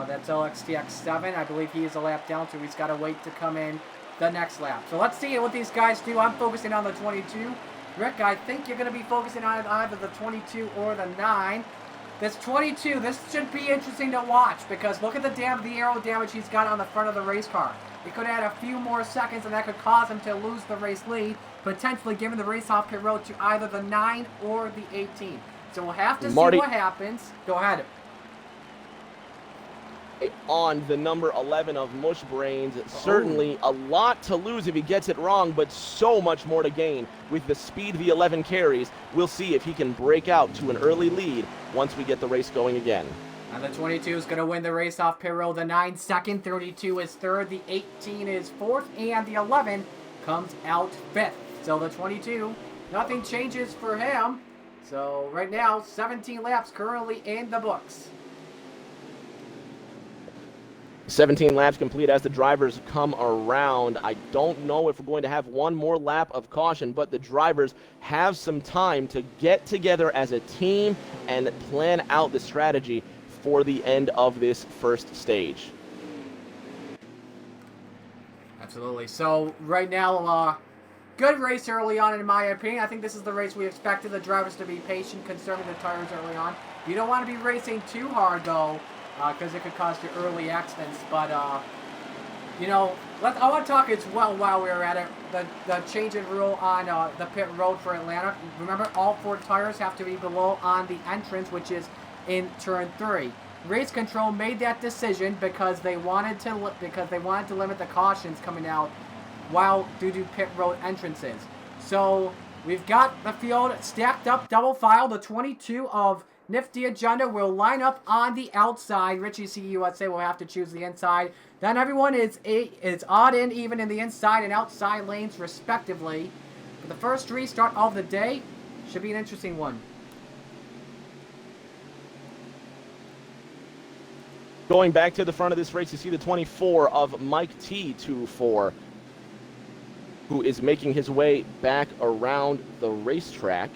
That's LXTX7. I believe he is a lap down, so he's got to wait to come in the next lap. So let's see what these guys do. I'm focusing on the 22. Rick, I think you're going to be focusing on either the 22 or the 9. This 22, this should be interesting to watch because look at the aero damage he's got on the front of the race car. He could add a few more seconds, and that could cause him to lose the race lead, potentially giving the race off pit road to either the 9 or the 18. So we'll have to see what happens. Go ahead. On the number 11 of Mushbrains, certainly a lot to lose if he gets it wrong, but so much more to gain with the speed the 11 carries. We'll see if he can break out to an early lead once we get the race going again. And the 22 is going to win the race off pit road. The 9 second, 32 is third, the 18 is fourth, and the 11 comes out fifth. So the 22, nothing changes for him. So right now, 17 laps currently in the books. 17 laps complete as the drivers come around. I don't know if we're going to have one more lap of caution, but the drivers have some time to get together as a team and plan out the strategy for the end of this first stage. Absolutely. So right now, good race early on in my opinion. I think this is the race we expected the drivers to be patient, conserving the tires early on. You don't want to be racing too hard though, because it could cause you early accidents. But, you know, I want to talk as well while we're at it. The change in rule on the pit road for Atlanta. Remember, all 4 tires have to be below on the entrance, which is in turn 3. Race control made that decision because they wanted to limit the cautions coming out while due to pit road entrances. So we've got the field stacked up, double file. The 22 of Nifty Agenda will line up on the outside. Richie CUSA will have to choose the inside. Then everyone is odd and even in the inside and outside lanes respectively. for the first restart of the day. Should be an interesting one. Going back to the front of this race, you see the 24 of Mike T24, who is making his way back around the racetrack.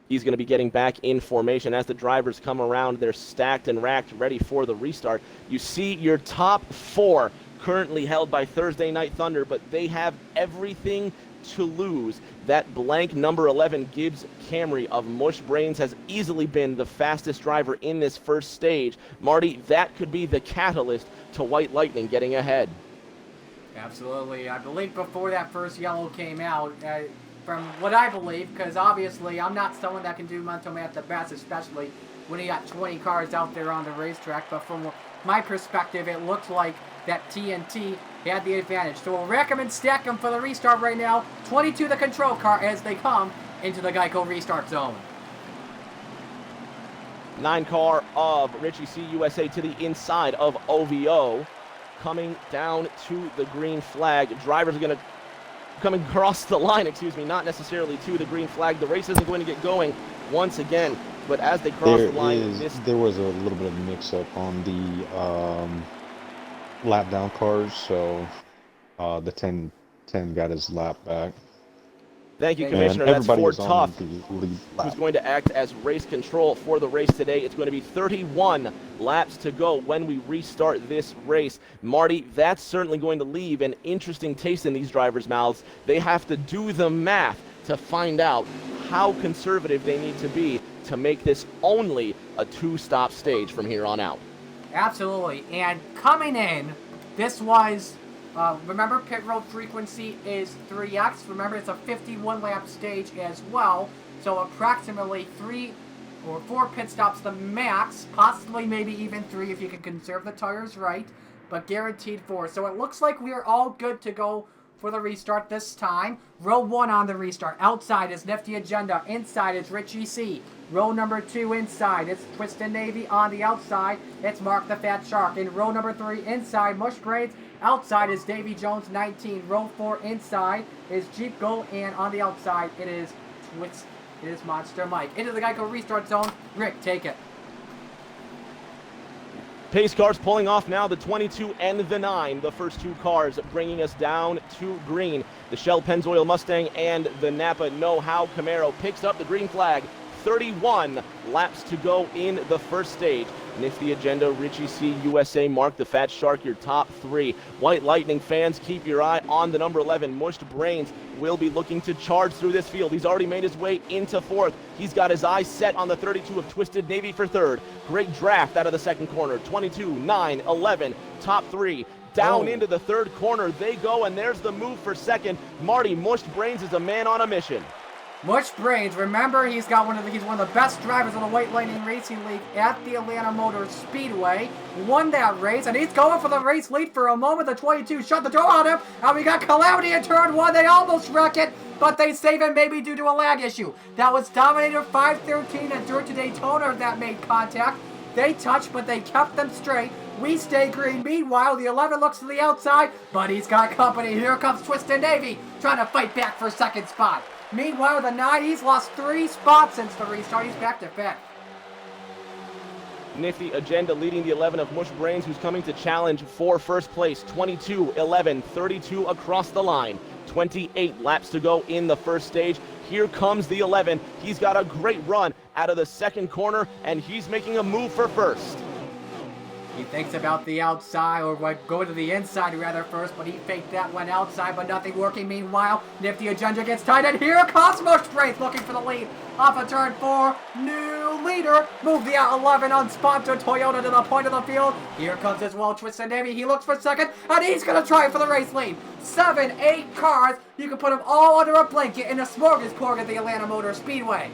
He's going to be getting back in formation. As the drivers come around, they're stacked and racked, ready for the restart. You see your top 4 currently held by Thursday Night Thunder, but they have everything to lose. That blank number 11 Gibbs Camry of Mush Brains has easily been the fastest driver in this first stage. Marty, that could be the catalyst to White Lightning getting ahead. Absolutely. I believe before that first yellow came out, from what I believe, because obviously I'm not someone that can do mental math the best, especially when you got 20 cars out there on the racetrack, but from my perspective, it looks like that TNT had the advantage. So we'll rack them and stack them for the restart right now. 22 the control car as they come into the Geico restart zone. 9 car of Richie C USA to the inside of OVO. Coming down to the green flag. Drivers are going to come across the line, not necessarily to the green flag. The race isn't going to get going once again, but as they cross the line, there was a little bit of mix-up on the lap down cars, so the 10 got his lap back. Thank you, Commissioner. That's Ford Tough, who's going to act as race control for the race today. It's going to be 31 laps to go when we restart this race. Marty, that's certainly going to leave an interesting taste in these drivers' mouths. They have to do the math to find out how conservative they need to be to make this only a 2-stop stage from here on out. Absolutely. And coming in, this was... remember, pit road frequency is 3x. Remember, it's a 51-lap stage as well. So approximately 3 or 4 pit stops the max. Possibly maybe even 3 if you can conserve the tires right. But guaranteed 4. So it looks like we are all good to go for the restart this time. Row 1 on the restart. Outside is Nifty Agenda. Inside is Richie C. Row number 2 inside, it's Twisted Navy. On the outside, it's Mark the Fat Shark. In row number 3 inside, Mush Braids. Outside is Davy Jones 19. Row 4 inside is Jeep Gold. And on the outside, it is Monster Mike. Into the Geico restart zone. Rick, take it. Pace cars pulling off now, the 22 and the 9, the first 2 cars bringing us down to green. The Shell Pennzoil Mustang and the Napa Know-How Camaro picks up the green flag. 31 laps to go in the first stage. Nifty Agenda, Richie C USA, Mark the Fat Shark, your top 3. White Lightning fans, keep your eye on the number 11. Mushed Brains will be looking to charge through this field. He's already made his way into 4th. He's got his eyes set on the 32 of Twisted Navy for 3rd. Great draft out of the 2nd corner. 22, 9, 11, top 3. Down into the 3rd corner they go, and there's the move for 2nd. Marty, Mushed Brains is a man on a mission. Mush Brains, remember he's one of the best drivers in the White Lightning Racing League at the Atlanta Motor Speedway. Won that race, and he's going for the race lead for a moment. The 22 shut the door on him, and we got Calamity in turn 1. They almost wreck it, but they save it maybe due to a lag issue. That was Dominator 513 and Dirt to Daytona that made contact. They touched, but they kept them straight. We stay green. Meanwhile, the 11 looks to the outside, but he's got company. Here comes Twisted Navy, trying to fight back for 2nd spot. Meanwhile, the 9, he's lost 3 spots since the restart. He's back to 5th. Nifty Agenda leading the 11 of Mush Brains, who's coming to challenge for first place. 22, 11, 32 across the line. 28 laps to go in the first stage. Here comes the 11. He's got a great run out of the 2nd corner, and he's making a move for 1st. He thinks about the outside, or go to the inside rather first, but he faked that one outside, but nothing working. Meanwhile, Nifty Agenda gets tight, and here comes Mush Brains looking for the lead. Off of turn 4, new leader. Move the 11 unsponsored Toyota to the point of the field. Here comes as well Twisted Navy. He looks for 2nd, and he's going to try for the race lead. 7, 8 cars. You can put them all under a blanket in a smorgasbord at the Atlanta Motor Speedway.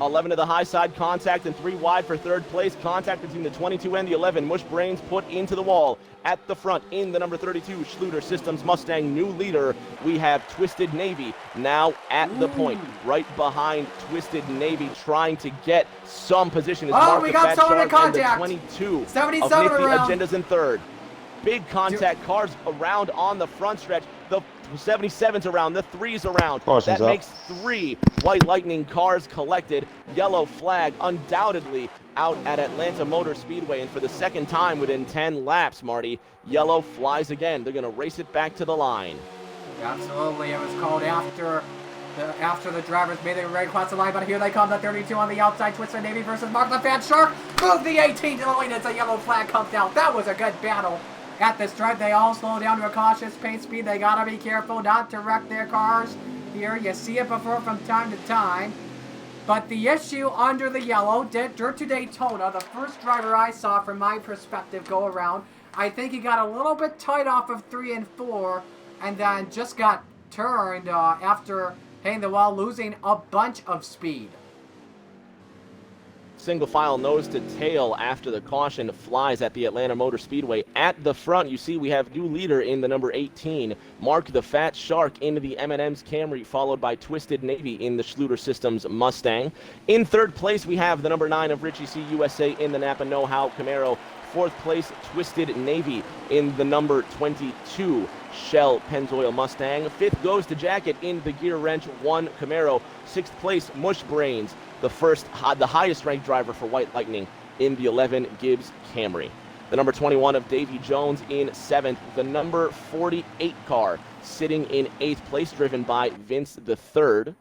11 to the high side, contact, and 3 wide for 3rd place. Contact between the 22 and the 11. Mush Brains put into the wall. At the front, in the number 32, Schluter Systems Mustang, new leader. We have Twisted Navy now at the point. Right behind Twisted Navy, trying to get some position. Is Mark we got someone in contact. 22 77 of Nifty around. Agenda's in 3rd. Big contact cars around on the front stretch. The 77's around, the 3's around. Caution's That up. makes 3 White Lightning cars collected. Yellow flag undoubtedly out at Atlanta Motor Speedway, and for the second time within 10 laps, Marty, yellow flies again. They're going to race it back to the line. Absolutely, it was called after the drivers made their way across the line, but here they come, the 32 on the outside, Twisted Navy versus Mark the Fat Shark. Move the 18 to the lead as a yellow flag comes out. That was a good battle at this drive. They all slow down to a cautious pace speed. They gotta be careful not to wreck their cars here. You see it before from time to time. But the issue under the yellow, Dirt to Daytona, the first driver I saw from my perspective go around, I think he got a little bit tight off of 3 and 4, and then just got turned after hitting the wall, losing a bunch of speed. Single file nose to tail after the caution flies at the Atlanta Motor Speedway. At the front, you see we have new leader in the number 18, Mark the Fat Shark in the M&M's Camry, followed by Twisted Navy in the Schluter Systems Mustang. In third place, we have the number 9 of Richie C. USA in the Napa Know-How Camaro. Fourth place, Twisted Navy in the number 22 Shell Pennzoil Mustang. Fifth goes to Jacket in the Gear Wrench 1 Camaro. Sixth place, Mush Brains, the highest ranked driver for White Lightning in the 11 Gibbs Camry. The number 21 of Davy Jones in 7th. The number 48 car sitting in 8th place, driven by Vince the Third.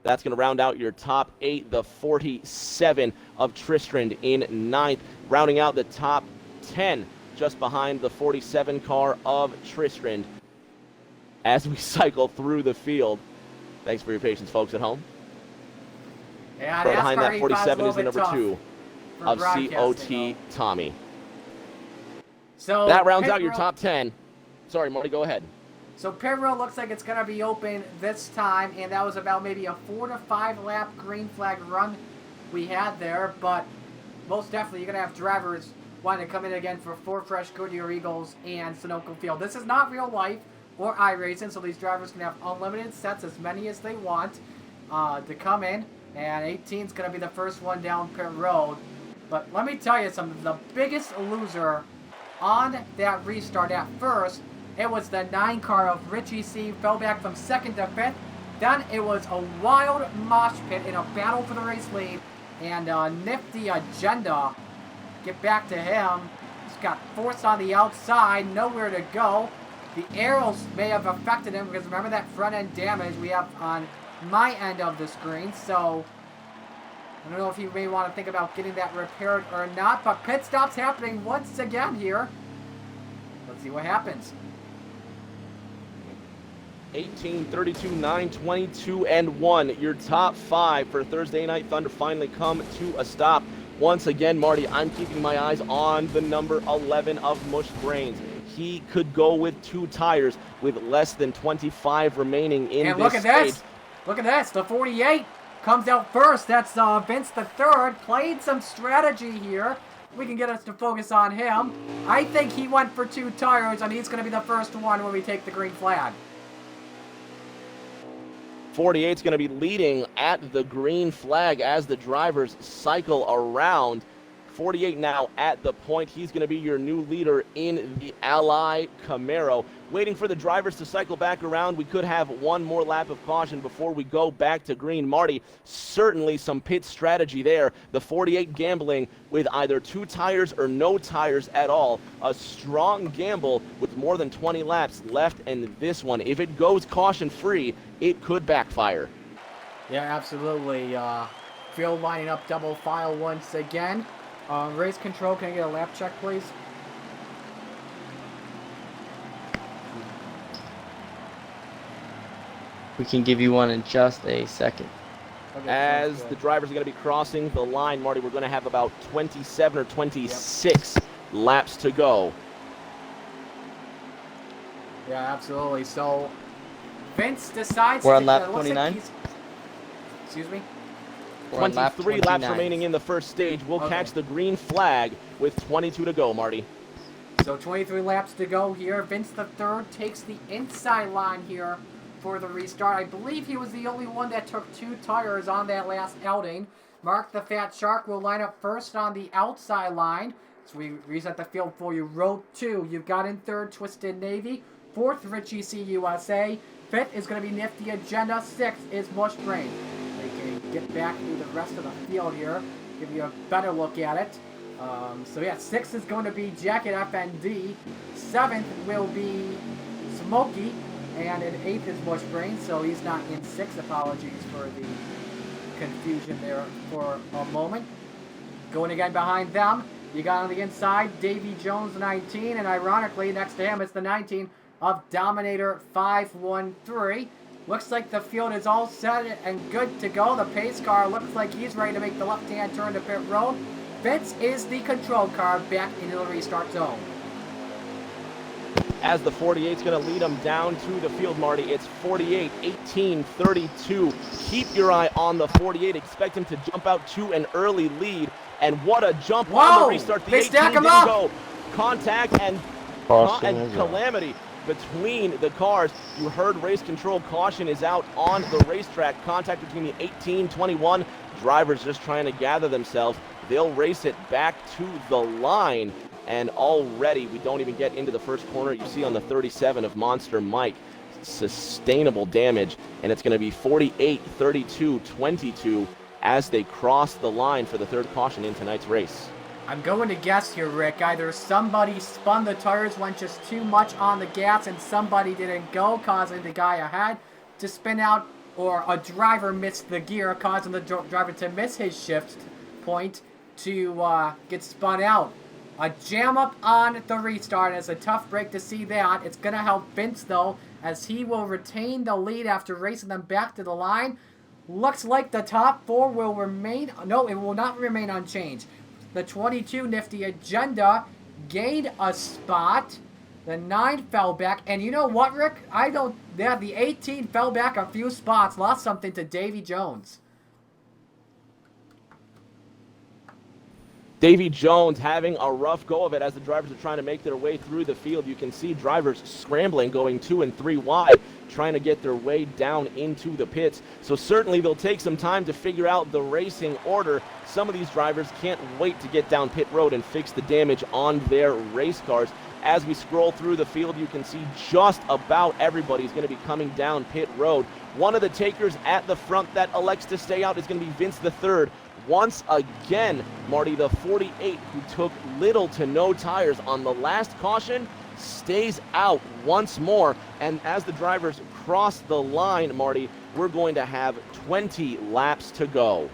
That's going to round out your top 8. The 47 of Tristrand in 9th. Rounding out the top 10, just behind the 47 car of Tristrand. As we cycle through the field. Thanks for your patience, folks at home. Yeah, Right behind that 47 is the number 2 of COT Tommy. So that rounds out your top 10. Sorry, Marty, go ahead. So pit road looks like it's going to be open this time, and that was about maybe a 4 to 5 lap green flag run we had there, but most definitely you're going to have drivers wanting to come in again for 4 fresh Goodyear Eagles and Sunoco Field. This is not real life or iRacing, so these drivers can have unlimited sets, as many as they want, to come in, and 18 is going to be the first one down pit road. But let me tell you something, the biggest loser on that restart at first, it was the 9 car of Richie C. Fell back from 2nd to 5th. Then it was a wild mosh pit in a battle for the race lead. And Nifty Agenda, get back to him. He's got forced on the outside, nowhere to go. The arrows may have affected him because remember that front end damage we have on my end of the screen. So I don't know if you may want to think about getting that repaired or not. But pit stop's happening once again here. Let's see what happens. 18, 32, 9, 22, and 1. Your top 5 for Thursday Night Thunder finally come to a stop. Once again, Marty, I'm keeping my eyes on the number 11 of Mush Brains. He could go with 2 tires with less than 25 remaining in this look at stage. this. Look at this. The 48 comes out first. That's Vince the Third. Played some strategy here. We can get us to focus on him. I think he went for 2 tires, and he's going to be the first one when we take the green flag. 48 is going to be leading at the green flag as the drivers cycle around. 48 now at the point. He's going to be your new leader in the Ally Camaro. Waiting for the drivers to cycle back around. We could have one more lap of caution before we go back to green. Marty, certainly some pit strategy there. The 48 gambling with either 2 tires or no tires at all. A strong gamble with more than 20 laps left in this one. If it goes caution-free, it could backfire. Yeah, absolutely. Field lining up double file once again. Race control, can I get a lap check, please? We can give you one in just a second. Okay, As the drivers are going to be crossing the line, Marty, we're going to have about 27 or 26 laps to go. Yeah, absolutely. So, Vince decides We're on to... lap looks like 29? he's- Excuse me? We're on lap 23 laps 29. remaining in the first stage. We'll Okay. catch the green flag with 22 to go, Marty. So 23 laps to go here. Vince the Third takes the inside line here for the restart. I believe he was the only one that took 2 tires on that last outing. Mark the Fat Shark will line up first on the outside line. So we reset the field for you. Row 2, you've got in third Twisted Navy. Fourth, Richie C USA. Fifth is going to be Nifty Agenda. Sixth is Bush Brain. We can get back to the rest of the field here, give you a better look at it. So yeah, sixth is going to be Jacket FND. Seventh will be Smokey. And in eighth is Bush Brain, so he's not in sixth. Apologies for the confusion there for a moment. Going again behind them, you got on the inside Davy Jones 19, and ironically next to him is the 19 of Dominator 513. Looks like the field is all set and good to go. The pace car looks like he's ready to make the left-hand turn to pit road. Vince is the control car back into the restart zone. As the 48's going to lead them down to the field, Marty. It's 48, 18, 32. Keep your eye on the 48. Expect him to jump out to an early lead. And what a jump on the restart. The 18 didn't go. Contact and calamity between the cars. You heard race control. Caution is out on the racetrack. Contact between the 18, 21. Drivers just trying to gather themselves. They'll race it back to the line. And already, we don't even get into the first corner. You see on the 37 of Monster Mike, sustainable damage. And it's going to be 48, 32, 22 as they cross the line for the third caution in tonight's race. I'm going to guess here, Rick. Either somebody spun the tires, went just too much on the gas, and somebody didn't go, causing the guy ahead to spin out, or a driver missed the gear, causing the driver to miss his shift point to get spun out. A jam up on the restart. It's a tough break to see that. It's going to help Vince, though, as he will retain the lead after racing them back to the line. Looks like the top four will remain... No, it will not remain unchanged. The 22 Nifty Agenda gained a spot. The 9 fell back. And you know what, Rick? The 18 fell back a few spots. Lost something to Davy Jones. Davy Jones having a rough go of it as the drivers are trying to make their way through the field. You can see drivers scrambling, going 2 and 3 wide, trying to get their way down into the pits. So certainly they'll take some time to figure out the racing order. Some of these drivers can't wait to get down pit road and fix the damage on their race cars. As we scroll through the field, you can see just about everybody's going to be coming down pit road. One of the takers at the front that elects to stay out is going to be Vince the Third. Once again, Marty, the 48, who took little to no tires on the last caution, stays out once more. And as the drivers cross the line, Marty, we're going to have 20 laps to go.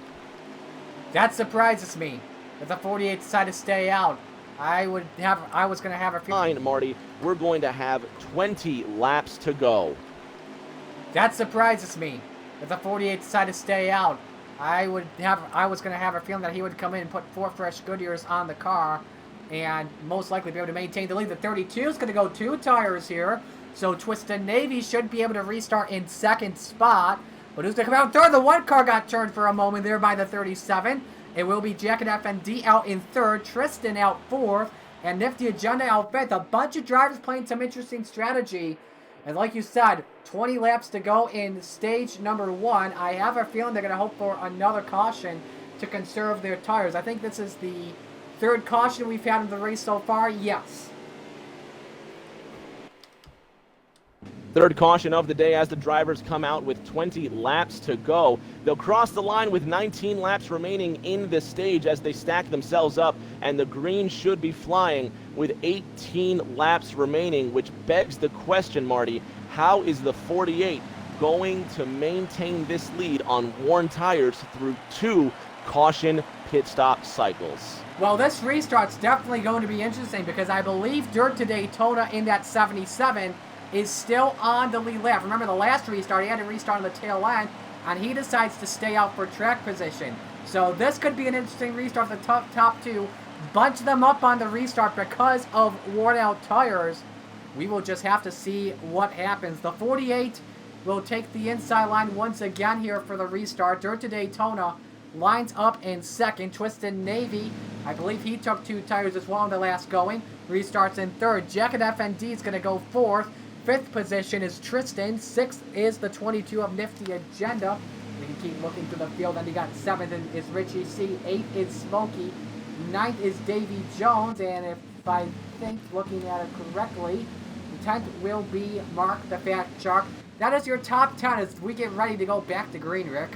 That surprises me, that the 48 decided to stay out. I was going to have a few... Marty, we're going to have 20 laps to go. That surprises me, that the 48 decided to stay out. I was going to have a feeling that he would come in and put 4 fresh Goodyears on the car and most likely be able to maintain the lead. The 32 is going to go 2 tires here, so Twisted Navy should be able to restart in second spot. But who's going to come out third? The 1 car got turned for a moment there by the 37. It will be Jacket FND out in third, Tristan out fourth, and Nifty Agenda out fifth. A bunch of drivers playing some interesting strategy. And like you said, 20 laps to go in stage number 1. I have a feeling they're going to hope for another caution to conserve their tires. I think this is the 3rd caution we've had in the race so far. Yes. 3rd caution of the day as the drivers come out with 20 laps to go. They'll cross the line with 19 laps remaining in the stage as they stack themselves up, and the green should be flying with 18 laps remaining, which begs the question, Marty, how is the 48 going to maintain this lead on worn tires through 2 caution pit stop cycles? Well, this restart's definitely going to be interesting because I believe Dirt to Daytona in that 77 is still on the lead lap. Remember the last restart, he had to restart on the tail end, and he decides to stay out for track position. So this could be an interesting restart for the top 2. Bunch them up on the restart because of worn out tires. We will just have to see what happens. The 48 will take the inside line once again here for the restart. Dirt to Daytona lines up in second. Twisted Navy, I believe he took 2 tires as well in the last going. Restarts in third. Jacket FND is going to go fourth. 5th position is Tristan. 6th is the 22 of Nifty Agenda. We can keep looking through the field. And he got 7th is Richie C. 8th is Smokey. 9th is Davy Jones. And if I think, looking at it correctly, 10th will be Mark the Fat Shark. That is your top 10 as we get ready to go back to green, Rick.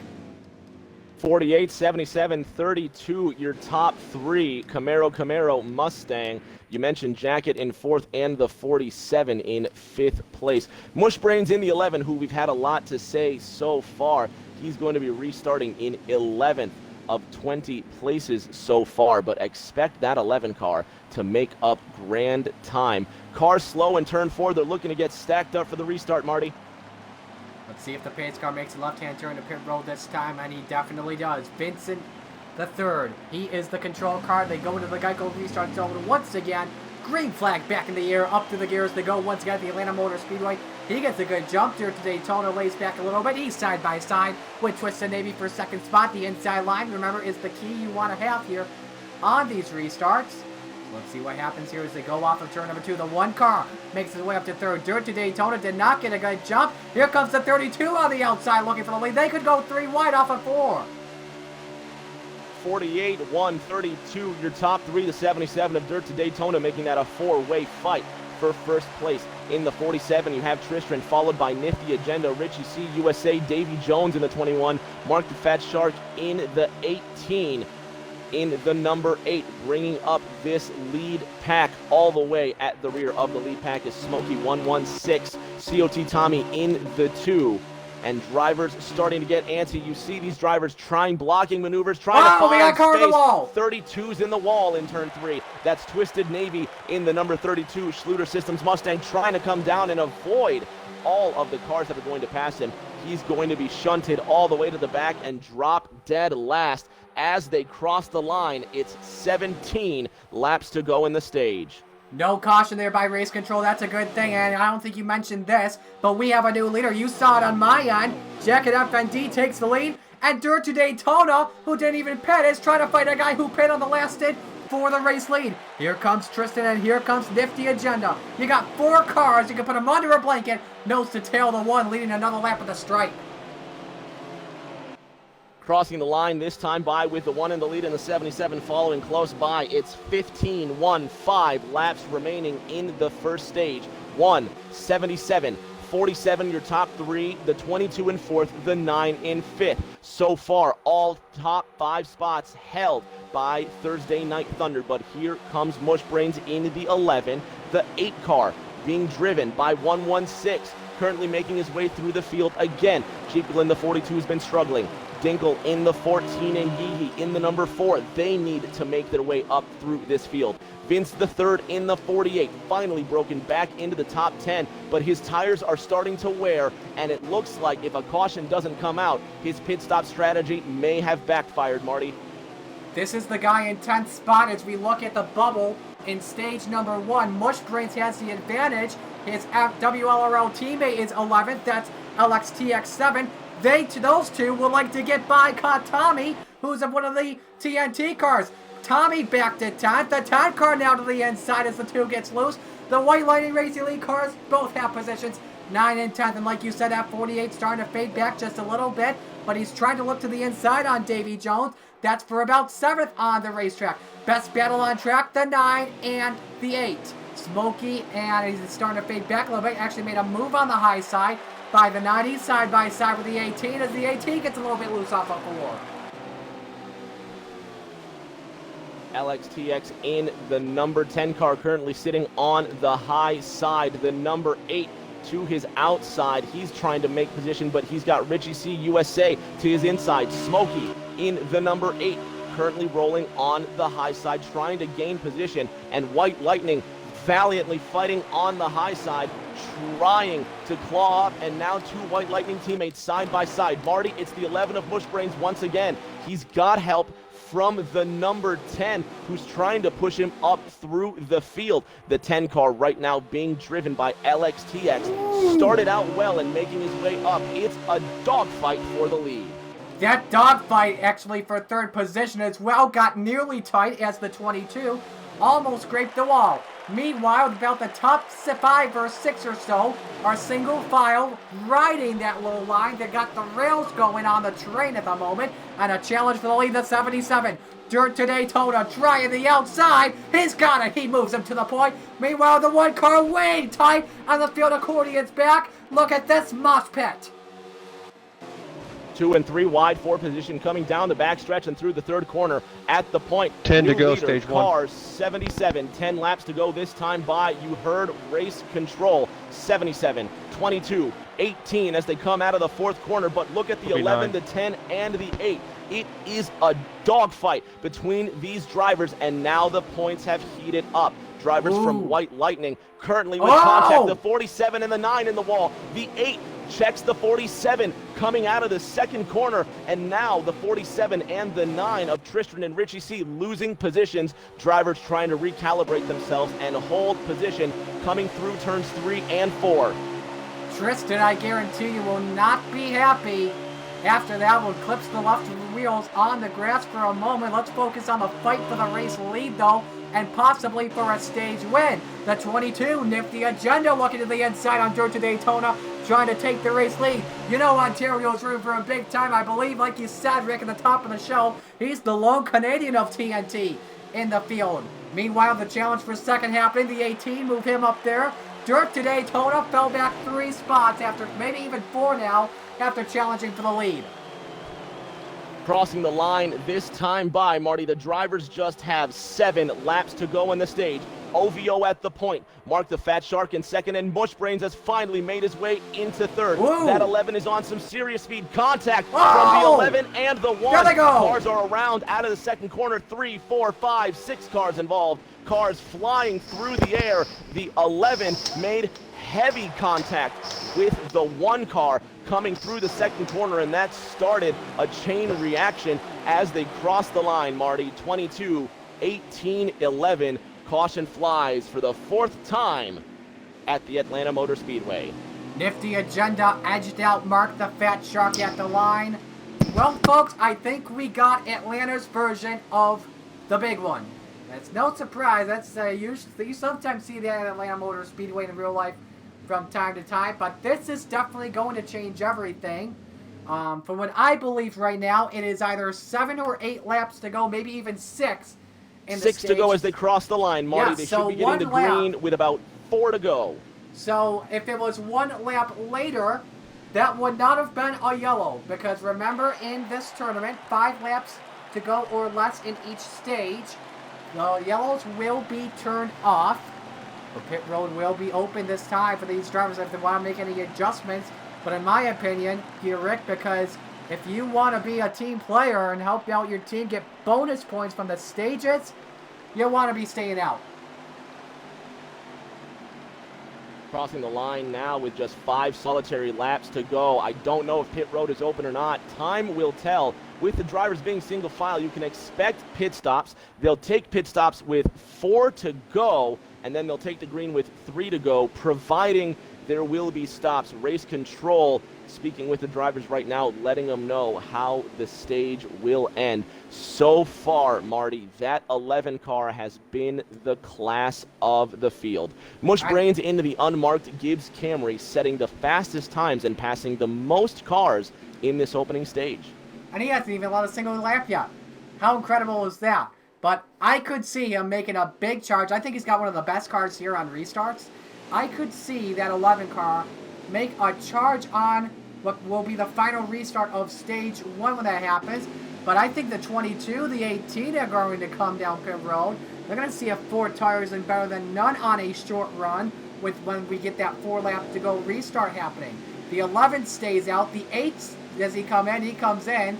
48, 77, 32, your top three. Camaro, Mustang. You mentioned Jacket in 4th and the 47 in 5th place. Mushbrains in the 11, who we've had a lot to say so far. He's going to be restarting in 11th of 20 places so far, but expect that 11 car to make up grand time. Cars slow in turn 4. They're looking to get stacked up for the restart, Marty. Let's see if the pace car makes a left-hand turn to pit road this time, and he definitely does. Vincent the third. He is the control car. They go into the Geico restart zone once again. Green flag back in the air, up to the gears they go once again at the Atlanta Motor Speedway. He gets a good jump here today. Daytona lays back a little bit. He's side by side with Twisted Navy for second spot. The inside line, remember, is the key you want to have here on these restarts. Let's see what happens here as they go off of turn number 2. The one car makes its way up to third. Dirt to Daytona did not get a good jump. Here comes the 32 on the outside looking for the lead. They could go 3 wide off of 4. 48, 132, your top three. The 77 of Dirt to Daytona making that a 4-way fight for first place. In the 47, you have Tristan, followed by Nifty Agenda, Richie C, USA, Davy Jones in the 21, Mark the Fat Shark in the 18. In the number 8, bringing up this lead pack all the way at the rear of the lead pack is Smokey 116, COT Tommy in the 2, and drivers starting to get antsy. You see these drivers trying blocking maneuvers, trying to find we got car in the space. wall. 32's in the wall in turn 3. That's Twisted Navy in the number 32, Schluter Systems Mustang trying to come down and avoid all of the cars that are going to pass him. He's going to be shunted all the way to the back and drop dead last. As they cross the line, it's 17 laps to go in the stage. No caution there by race control. That's a good thing, and I don't think you mentioned this, but we have a new leader. You saw it on my end. Jacket FND takes the lead, and Dirt to Daytona, who didn't even pit, is trying to fight a guy who pit on the last stint for the race lead. Here comes Tristan, and here comes Nifty Agenda. You got 4 cars. You can put them under a blanket. Nose to tail, the one leading another lap with a stripe. Crossing the line this time by with the 1 in the lead and the 77 following close by. It's 15-1-5 laps remaining in the first stage. 1, 77, 47 your top 3, the 22 in 4th, the 9 in 5th. So far, all top 5 spots held by Thursday Night Thunder, but here comes Mushbrains in the 11, the 8 car being driven by 116, currently making his way through the field again. Jekyll in the 42 has been struggling. Dinkle in the 14 and Yeehee in the number 4. They need to make their way up through this field. Vince the third in the 48, finally broken back into the top 10, but his tires are starting to wear, and it looks like if a caution doesn't come out, his pit stop strategy may have backfired, Marty. This is the guy in 10th spot as we look at the bubble in stage number 1. Mushbrains has the advantage. His WLRL teammate is 11th. That's LXTX7. Those two would like to get by Tommy, who's one of the TNT cars. Tommy back to 10th. The 10 car now to the inside as the 2 gets loose. The White Lightning Racing League cars both have positions 9 and 10th. And like you said, that 48 starting to fade back just a little bit. But he's trying to look to the inside on Davy Jones. That's for about 7th on the racetrack. Best battle on track, the 9 and the 8. Smokey, and he's starting to fade back a little bit. Actually made a move on the high side by the 90, side by side with the 18 as the 18 gets a little bit loose off of 4. LXTX in the number 10 car, currently sitting on the high side. The number 8 to his outside. He's trying to make position, but he's got Richie C USA to his inside. Smokey in the number 8, currently rolling on the high side, trying to gain position. And White Lightning valiantly fighting on the high side, trying to claw up, and now 2 White Lightning teammates side by side. Marty, it's the 11 of Mushbrains once again. He's got help from the number 10, who's trying to push him up through the field. The 10 car right now being driven by LXTX. Started out well and making his way up. It's a dogfight for the lead. That dogfight actually for 3rd position as well got nearly tight as the 22 almost scraped the wall. Meanwhile, about the top 5 or 6 or so are single file riding that low line. They got the rails going on the train at the moment, and a challenge for the lead, the 77. Dirt to Daytona, trying the outside. He's got it. He moves him to the point. Meanwhile, the one car way tight on the field accordion's back. Look at this mosh pit. 2 and 3 wide, 4 position coming down the backstretch and through the third corner at the point. 10 to New go, leader, stage one. Cars 77, 10 laps to go this time by. You heard race control. 77, 22, 18 as they come out of the fourth corner. But look at the 11, the 10, and the 8. It is a dogfight between these drivers, and now the points have heated up. Drivers from White Lightning currently with contact. The 47 and the 9 in the wall. The 8 checks the 47 coming out of the second corner, and now the 47 and the 9 of Tristan and Richie C losing positions. Drivers trying to recalibrate themselves and hold position coming through turns 3 and 4. Tristan, I guarantee you, will not be happy. After that one, clips the left wheels on the grass for a moment. Let's focus on the fight for the race lead, though, and possibly for a stage win. The 22, Nifty Agenda, looking to the inside on Dirt to Daytona, trying to take the race lead. You know Ontario's room for a big time, I believe, like you said, Rick, at the top of the show. He's the lone Canadian of TNT in the field. Meanwhile, the challenge for second happening. The 18, move him up there. Dirt to Daytona fell back 3 spots after, maybe even 4 now, after challenging for the lead. Crossing the line this time by, Marty. The drivers just have 7 laps to go in the stage. OVO at the point. Mark the Fat Shark in second, and Bushbrains has finally made his way into third. Ooh. That 11 is on some serious speed. Contact from the 11 and the 1. There they go. Cars are around out of the second corner. 3, 4, 5, 6 cars involved. Cars flying through the air. The 11 made heavy contact with the 1 car coming through the second corner, and that started a chain reaction as they crossed the line, Marty. 22, 18, 11. Caution flies for the 4th time at the Atlanta Motor Speedway. Nifty Agenda edged out Mark the Fat Shark at the line. Well, folks, I think we got Atlanta's version of the big one. That's no surprise. That's you sometimes see that at Atlanta Motor Speedway in real life from time to time, but this is definitely going to change everything. From what I believe right now, it is either 7 or 8 laps to go, maybe even 6. 6 to go as they cross the line, Marty. Yeah, they so should be getting the green with about 4 to go. So if it was 1 lap later, that would not have been a yellow, because remember, in this tournament, 5 laps to go or less in each stage, the yellows will be turned off. The pit road will be open this time for these drivers if they want to make any adjustments. But in my opinion, here, Rick, because if you want to be a team player and help out your team get bonus points from the stages, you want to be staying out. Crossing the line now with just 5 solitary laps to go. I don't know if pit road is open or not. Time will tell. With the drivers being single file, you can expect pit stops. They'll take pit stops with 4 to go, and then they'll take the green with 3 to go, providing there will be stops. Race control speaking with the drivers right now, letting them know how the stage will end. So far, Marty, that 11 car has been the class of the field. Mushbrains into the unmarked Gibbs Camry, setting the fastest times and passing the most cars in this opening stage. And he hasn't even let a single lap yet. How incredible is that? But I could see him making a big charge. I think he's got one of the best cars here on restarts. I could see that 11 car make a charge on what will be the final restart of stage 1 when that happens. But I think the 22, the 18 are going to come down pit road. They're going to see a 4 tires and better than none on a short run with when we get that 4 lap to go restart happening. The 11 stays out. The 8, does he come in? He comes in.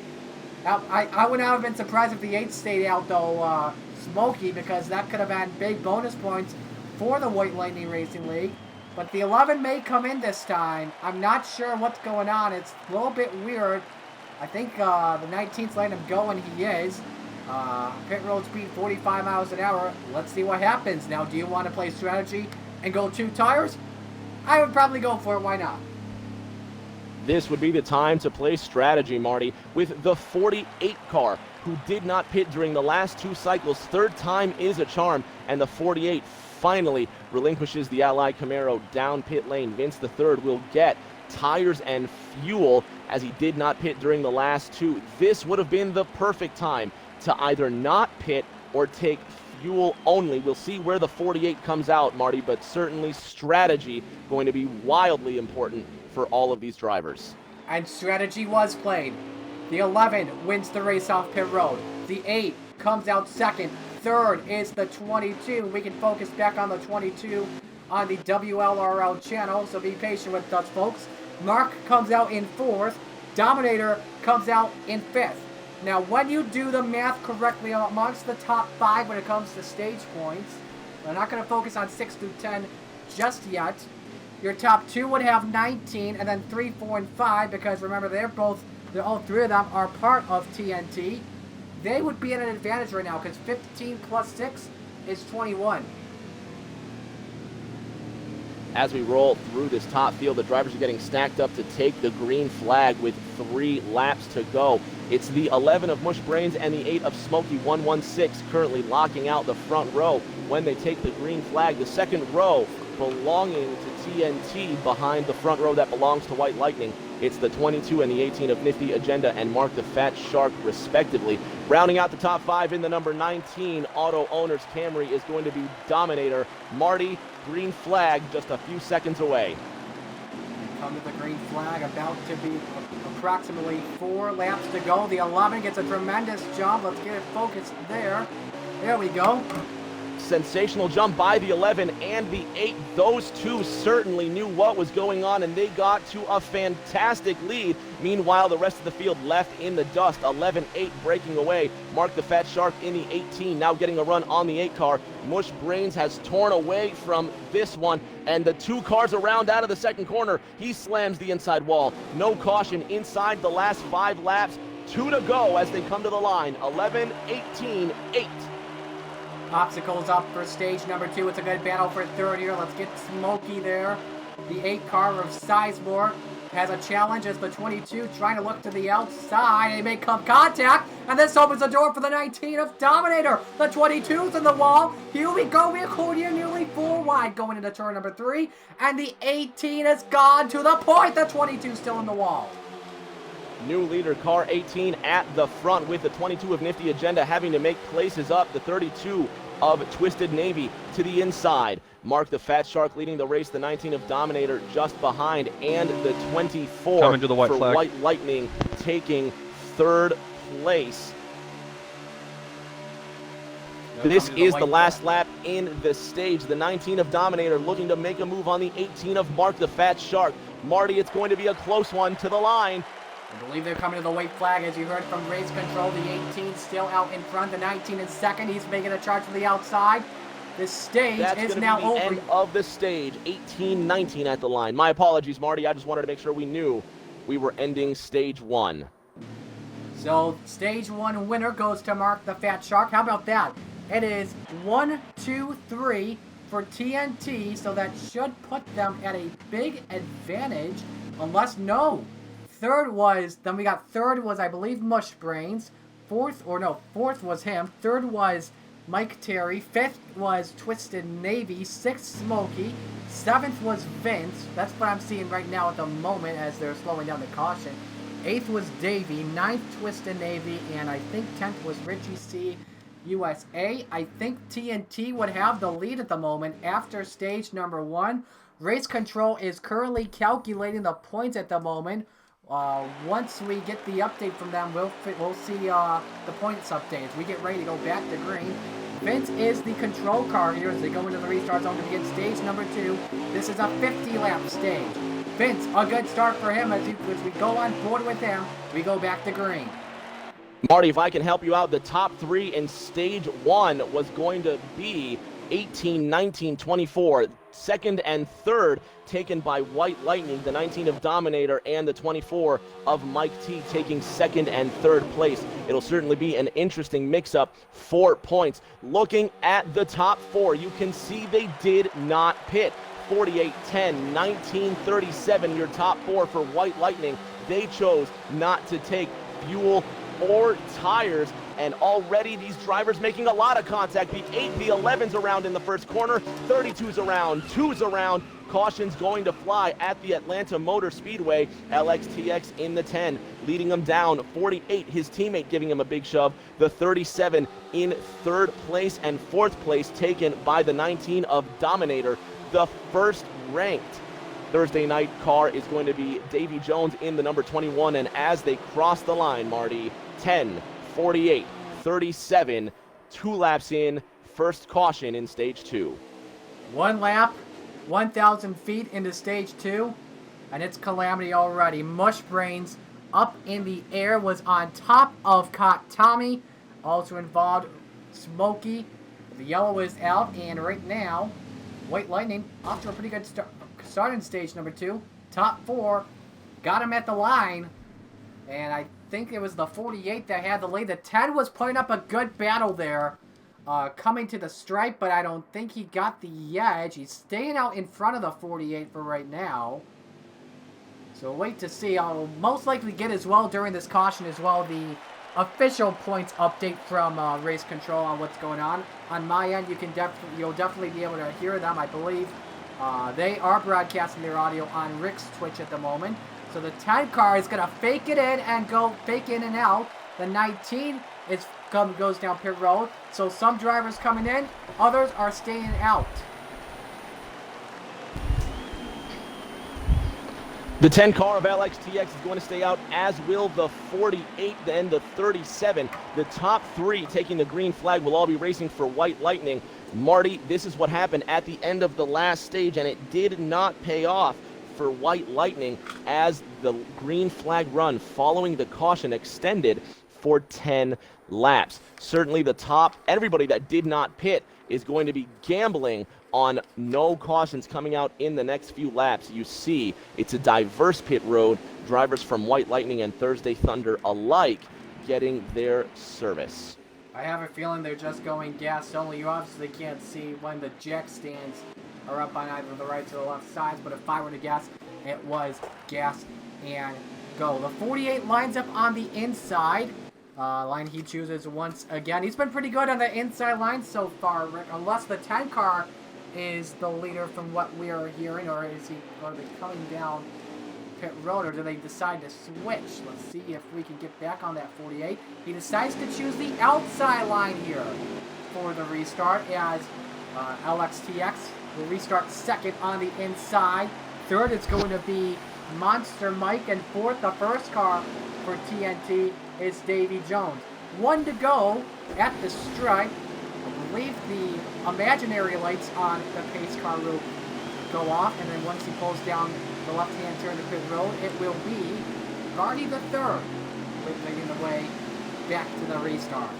Now, I would not have been surprised if the 8 stayed out, though, Smokey, because that could have had big bonus points for the White Lightning Racing League. But the 11 may come in this time. I'm not sure what's going on. It's a little bit weird. I think the 19th's letting him go, and he is. Pit road speed 45 miles an hour. Let's see what happens. Now, do you want to play strategy and go 2 tires? I would probably go for it. Why not? This would be the time to play strategy, Marty, with the 48 car who did not pit during the last 2 cycles. Third time is a charm, and the 48 finally relinquishes the Ally Camaro down pit lane. Vince the third will get tires and fuel as he did not pit during the last 2. This would have been the perfect time to either not pit or take fuel only. We'll see where the 48 comes out, Marty, but certainly strategy going to be wildly important for all of these drivers. And strategy was played. The 11 wins the race off pit road. The 8 comes out second. Third is the 22. We can focus back on the 22 on the WLRL channel, so be patient with us, folks. Mark comes out in 4th. Dominator comes out in 5th. Now, when you do the math correctly amongst the top 5 when it comes to stage points, we're not going to focus on 6 through 10 just yet. Your top 2 would have 19, and then 3, 4, and 5, because remember, all 3 of them are part of TNT. They would be at an advantage right now, because 15 plus 6 is 21. As we roll through this top field, the drivers are getting stacked up to take the green flag with 3 laps to go. It's the 11 of Mush Brains and the 8 of Smokey 116 currently locking out the front row when they take the green flag. The second row belonging to TNT behind the front row that belongs to White Lightning. It's the 22 and the 18 of Nifty Agenda and Mark the Fat Shark, respectively. Rounding out the top 5 in the number 19 Auto Owners Camry is going to be Dominator. Marty, green flag just a few seconds away. Come to the green flag, about to be approximately 4 laps to go. The 11 gets a tremendous jump. Let's get it focused there. There we go. Sensational jump by the 11 and the 8. Those 2 certainly knew what was going on, and they got to a fantastic lead. Meanwhile, the rest of the field left in the dust. 11-8 breaking away. Mark the Fat Shark in the 18, now getting a run on the 8 car. Mush Brains has torn away from this one, and the 2 cars around out of the second corner. He slams the inside wall. No caution inside the last 5 laps. 2 to go as they come to the line. 11, 18, 8. Obstacles up for stage number 2. It's a good battle for third here. Let's get Smokey there. The 8 car of Sizemore has a challenge as the 22 trying to look to the outside. They make contact, and this opens the door for the 19 of Dominator. The 22's in the wall. Here we go. We're Cordia nearly 4 wide going into turn number 3, and the 18 has gone to the point. The 22 still in the wall. New leader, car 18 at the front with the 22 of Nifty Agenda having to make places up. The 32 of Twisted Navy to the inside. Mark the Fat Shark leading the race. The 19 of Dominator just behind. And the 24 coming to the white for flag. White Lightning taking 3rd place. This is the last lap in the stage. The 19 of Dominator looking to make a move on the 18 of Mark the Fat Shark. Marty, it's going to be a close one to the line. I believe they're coming to the white flag, as you heard from race control. The 18 still out in front. The 19 in second. He's making a charge to the outside. The stage is now over. End of the stage. 18-19 at the line. My apologies, Marty. I just wanted to make sure we knew we were ending stage 1. So stage 1 winner goes to Mark the Fat Shark. How about that? It is 1, 2, 3 for TNT. So that should put them at a big advantage. Unless no. Third was, I believe, Mush Brains. Fourth was him. Third was Mike Terry. 5th was Twisted Navy. 6th, Smokey. 7th was Vince. That's what I'm seeing right now at the moment as they're slowing down the caution. 8th was Davey. 9th, Twisted Navy. And I think 10th was Richie C. USA. I think TNT would have the lead at the moment after stage number 1. Race control is currently calculating the points at the moment. Once we get the update from them, we'll see the points update. As we get ready to go back to green. Vince is the control car here as they go into the restart zone to begin stage number 2. This is a 50-lap stage. Vince, a good start for him as we go on board with him. We go back to green. Marty, if I can help you out, the top 3 in stage 1 was going to be 18, 19, 24. Second and third taken by White Lightning, the 19 of Dominator, and the 24 of Mike T taking second and third place. It'll certainly be an interesting mix-up for points. Looking at the top 4, you can see they did not pit. 48, 10, 19, 37, your top 4 for White Lightning. They chose not to take fuel or tires and already these drivers making a lot of contact. The 8, the 11's around in the first corner, 32's around, 2's around. Caution's going to fly at the Atlanta Motor Speedway. LXTX in the 10, leading him down. 48, his teammate giving him a big shove. The 37 in third place, and fourth place taken by the 19 of Dominator, the first ranked Thursday night car is going to be Davy Jones in the number 21, and as they cross the line, Marty, 10, 48, 37, 2 laps in, first caution in stage 2. 1 lap, 1,000 feet into stage 2, and it's calamity already. Mush Brains up in the air was on top of Cot Tommy, also involved Smokey. The yellow is out, and right now, White Lightning off to a pretty good start in stage number 2. Top 4, got him at the line, and I think it was the 48 that had the lead. The 10 was putting up a good battle there, coming to the stripe, but I don't think he got the edge. He's staying out in front of the 48 for right now. So wait to see. I'll most likely get as well during this caution as well the official points update from Race Control on what's going on. On my end, you'll definitely be able to hear them, I believe. They are broadcasting their audio on Rick's Twitch at the moment. So the 10 car is going to fake it in and go fake in and out. The 19 goes down pit road. So some drivers coming in, others are staying out. The 10 car of LXTX is going to stay out, as will the 48 and the 37. The top 3 taking the green flag will all be racing for White Lightning. Marty, this is what happened at the end of the last stage, and it did not pay off for White Lightning as the green flag run following the caution extended for 10 laps. Certainly the top, everybody that did not pit is going to be gambling on no cautions coming out in the next few laps. You see, it's a diverse pit road. Drivers from White Lightning and Thursday Thunder alike getting their service. I have a feeling they're just going gas only. You obviously can't see when the jack stands are up on either the right or the left sides, but if I were to guess, it was gas and go. The 48 lines up on the inside. Line he chooses once again. He's been pretty good on the inside line so far, Rick, unless the 10 car is the leader from what we are hearing, or are they coming down pit road, or do they decide to switch? Let's see if we can get back on that 48. He decides to choose the outside line here for the restart, as LXTX will restart second on the inside. Third, it's going to be Monster Mike, and fourth, the first car for TNT is Davy Jones. 1 to go at the stripe. I believe the imaginary lights on the pace car will go off, and then once he pulls down the left-hand turn to pit road, it will be Gardy the third, making the way back to the restart.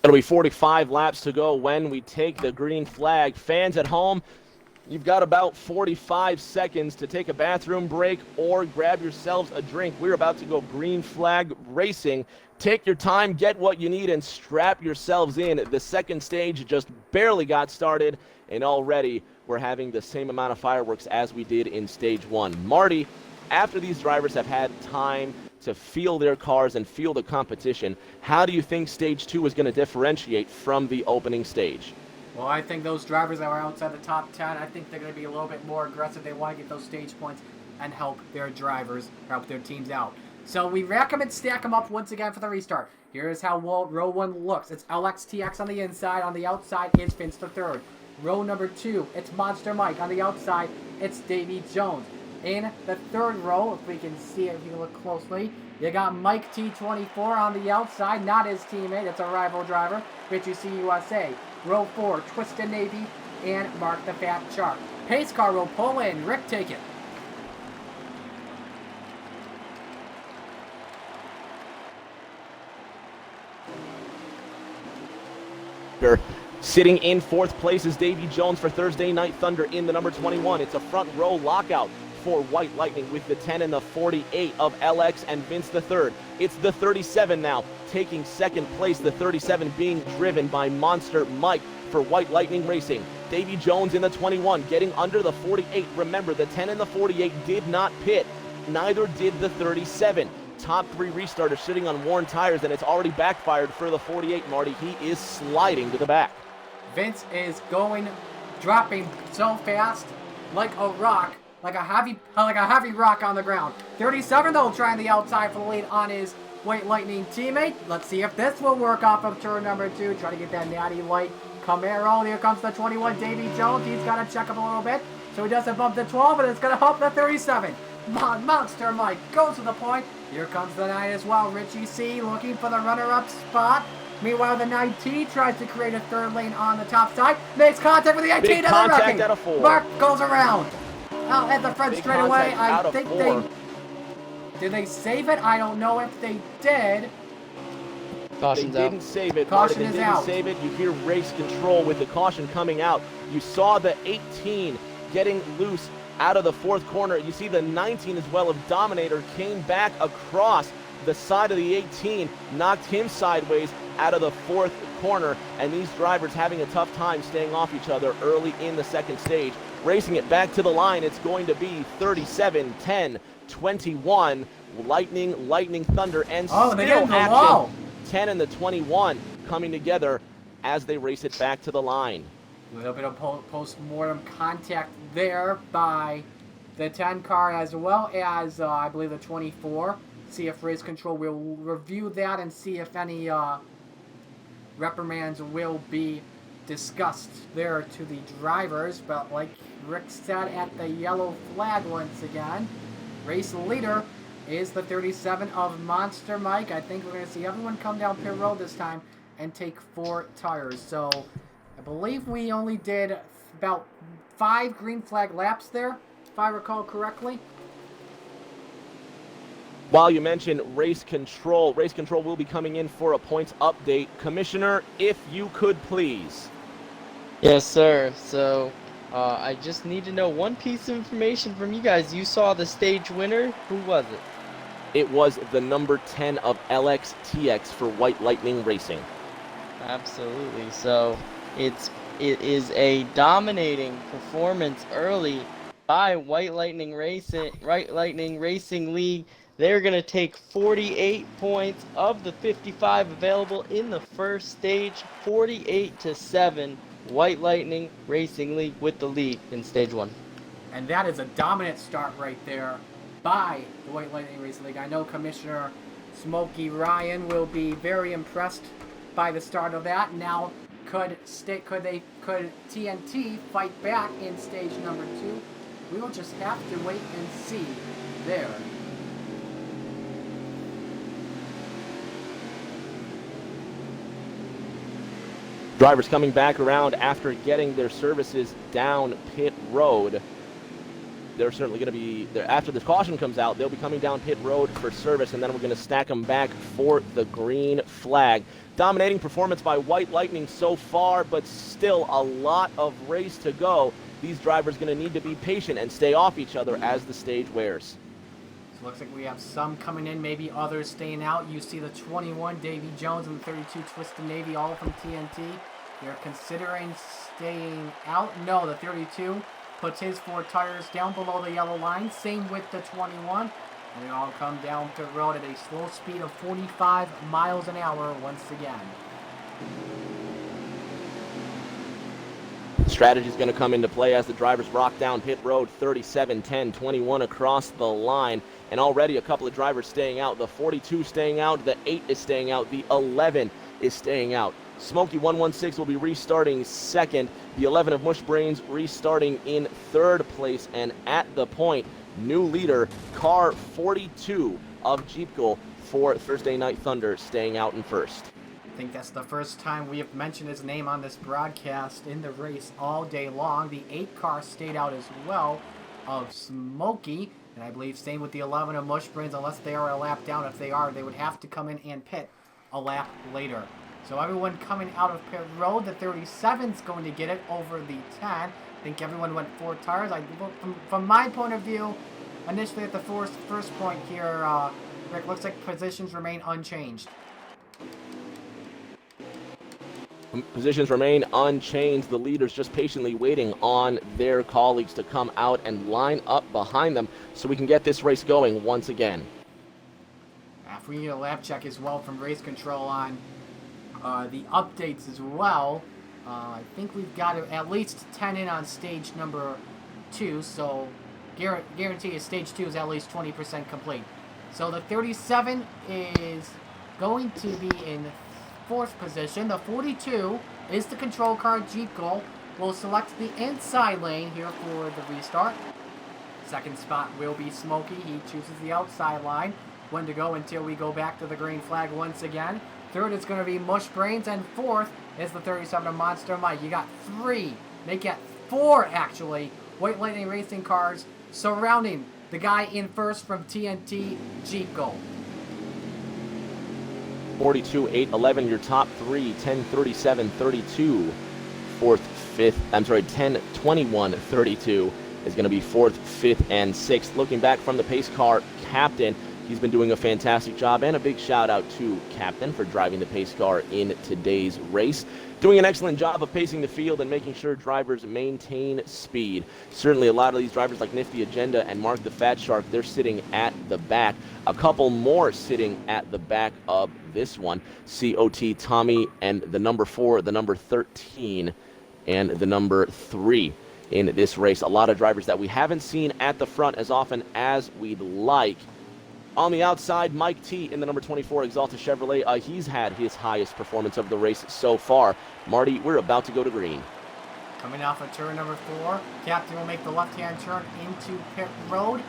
It'll be 45 laps to go when we take the green flag. Fans at home, you've got about 45 seconds to take a bathroom break or grab yourselves a drink. We're about to go green flag racing. Take your time, get what you need, and strap yourselves in. The second stage just barely got started, and already we're having the same amount of fireworks as we did in stage 1. Marty, after these drivers have had time to feel their cars and feel the competition, how do you think stage 2 is going to differentiate from the opening stage? Well, I think those drivers that were outside the top 10, I think they're going to be a little bit more aggressive. They want to get those stage points and help their drivers, help their teams out. So we rack them and stack them up once again for the restart. Here's how row 1 looks. It's LXTX on the inside. On the outside, it's Vince the third. Row number 2, it's Monster Mike. On the outside, it's Davy Jones. In the third row, if we can see it, if you can look closely, you got Mike T24 on the outside, not his teammate. It's a rival driver, Richie C USA. Row 4, Twisted Navy and Mark the Fat Shark. Pace car will pull in. Rick, take it. Sitting in fourth place is Davy Jones for Thursday Night Thunder in the number 21. It's a front row lockout for White Lightning with the 10 and the 48 of LX and Vince the third. It's the 37 now taking second place, the 37 being driven by Monster Mike for White Lightning Racing. Davy Jones in the 21 getting under the 48. Remember, the 10 and the 48 did not pit. Neither did the 37. top 3 restarters sitting on worn tires, and it's already backfired for the 48, Marty. He is sliding to the back. Vince is dropping so fast, like a rock, like a heavy rock on the ground. 37 though, trying the outside for the lead on his White Lightning teammate. Let's see if this will work off of turn number 2. Trying to get that natty light Camaro. Here comes the 21, Davy Jones. He's got to check up a little bit, so he doesn't bump the 12, but it's going to help the 37. Monster Mike goes to the point. Here comes the 9 as well. Richie C looking for the runner-up spot. Meanwhile, the 19 tries to create a third lane on the top side. Makes contact with the 18 Big and the contact wrecking. out of 4. Mark goes around. Out at the front Big straightaway. contact I out of think 4. Did they save it? I don't know if they did. Caution's They out. didn't save it. Caution Marty, is they didn't out. save it. You hear race control with the caution coming out. You saw the 18 getting loose out of the 4th corner. You see the 19 as well of Dominator came back across the side of the 18, knocked him sideways out of the 4th corner, and these drivers having a tough time staying off each other early in the 2nd stage. Racing it back to the line, it's going to be 37, 10, 21, Lightning, Thunder, and Oh, still they get in the action. wall. 10 and the 21 coming together as they race it back to the line. A little bit of post-mortem contact there by the 10 car as well as, I believe, the 24. See if race control will review that and see if any reprimands will be discussed there to the drivers. But like Rick said, at the yellow flag once again, race leader is the 37 of Monster Mike. I think we're going to see everyone come down pit road this time and take 4 tires. So I believe we only did about 5 green flag laps there, if I recall correctly. While you mentioned race control will be coming in for a points update. Commissioner, if you could please. Yes, sir. So, I just need to know one piece of information from you guys. You saw the stage winner. Who was it? It was the number 10 of LXTX for White Lightning Racing. Absolutely. So, it is a dominating performance early by White Lightning Racing League. They're going to take 48 points of the 55 available in the first stage, 48-7. White Lightning Racing League with the lead in stage 1. And that is a dominant start right there by the White Lightning Racing League. I know Commissioner Smokey Ryan will be very impressed by the start of that. Now, could TNT fight back in stage number 2? We will just have to wait and see there. Drivers coming back around after getting their services down pit road. They're certainly going to be there after this caution comes out. They'll be coming down pit road for service, and then we're going to stack them back for the green flag. Dominating performance by White Lightning so far, but still a lot of race to go. These drivers going to need to be patient and stay off each other as the stage wears. So looks like we have some coming in, maybe others staying out. You see the 21, Davy Jones, and the 32, Twisted Navy, all from TNT. They're considering staying out. No, the 32 puts his 4 tires down below the yellow line. Same with the 21. And they all come down to road at a slow speed of 45 miles an hour once again. Strategy is going to come into play as the drivers rock down pit road. 37, 10, 21 across the line. And already a couple of drivers staying out. The 42 staying out, the 8 is staying out, the 11 is staying out. Smokey 116 will be restarting second. The 11 of Mush Brains restarting in 3rd place. And at the point, new leader, car 42 of Jeepkal for Thursday Night Thunder staying out in 1st. I think that's the first time we have mentioned his name on this broadcast in the race all day long. The 8 car stayed out as well of Smokey. And I believe same with the 11 of Mush Brains, unless they are a lap down. If they are, they would have to come in and pit a lap later. So everyone coming out of pit road, the 37 is going to get it over the 10. I think everyone went 4 tires. From my point of view, initially at the first point here, Rick, looks like positions remain unchanged. Positions remain unchanged. The leaders just patiently waiting on their colleagues to come out and line up behind them so we can get this race going once again. if we need a lap check as well from race control on the updates as well. I think we've got at least 10 in on stage number 2, so guarantee you stage 2 is at least 20% complete. So the 37 is going to be in 4th position. The 42 is the control car, Jeep Goal. We'll select the inside lane here for the restart. Second spot will be Smokey. He chooses the outside line. When to go until we go back to the green flag once again. Third is going to be Mush Brains, and 4th is the 37 of Monster Mike. You got 3, make it 4 actually, White Lightning Racing cars surrounding the guy in 1st from TNT, Jeep Gold. 42, 8, 11, your top 3, 10, 37, 32, 4th, 5th, 10, 21, 32 is going to be 4th, 5th, and 6th. Looking back from the pace car captain, he's been doing a fantastic job, and a big shout out to Captain for driving the pace car in today's race. Doing an excellent job of pacing the field and making sure drivers maintain speed. Certainly a lot of these drivers like Nifty Agenda and Mark the Fat Shark, they're sitting at the back. A couple more sitting at the back of this one. COT Tommy and the number 4, the number 13, and the number 3 in this race. A lot of drivers that we haven't seen at the front as often as we'd like. On the outside, Mike T in the number 24 Exalta Chevrolet. He's had his highest performance of the race so far. Marty, we're about to go to green. Coming off of turn number 4, Captain will make the left-hand turn into pit road.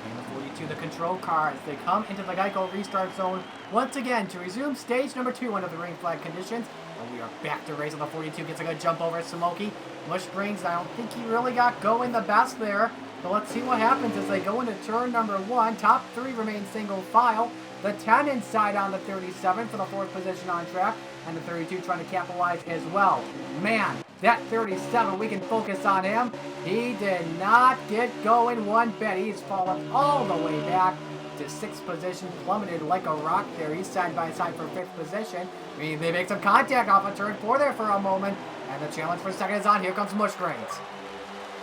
And the 42, the control car, as they come into the Geico restart zone once again to resume stage number 2 under the green flag conditions. And we are back to racing. The 42 gets a good jump over Smokey. Mush Brains, I don't think he really got going the best there. But let's see what happens as they go into turn number 1. Top 3 remain single file. The 10 inside on the 37 for the 4th position on track. And the 32 trying to capitalize as well. Man, that 37, we can focus on him. He did not get going one bit. He's fallen all the way back to 6th position, plummeted like a rock there. He's side by side for 5th position. I mean, they make some contact off of turn 4 there for a moment. And the challenge for 2nd is on. Here comes Mush Brains.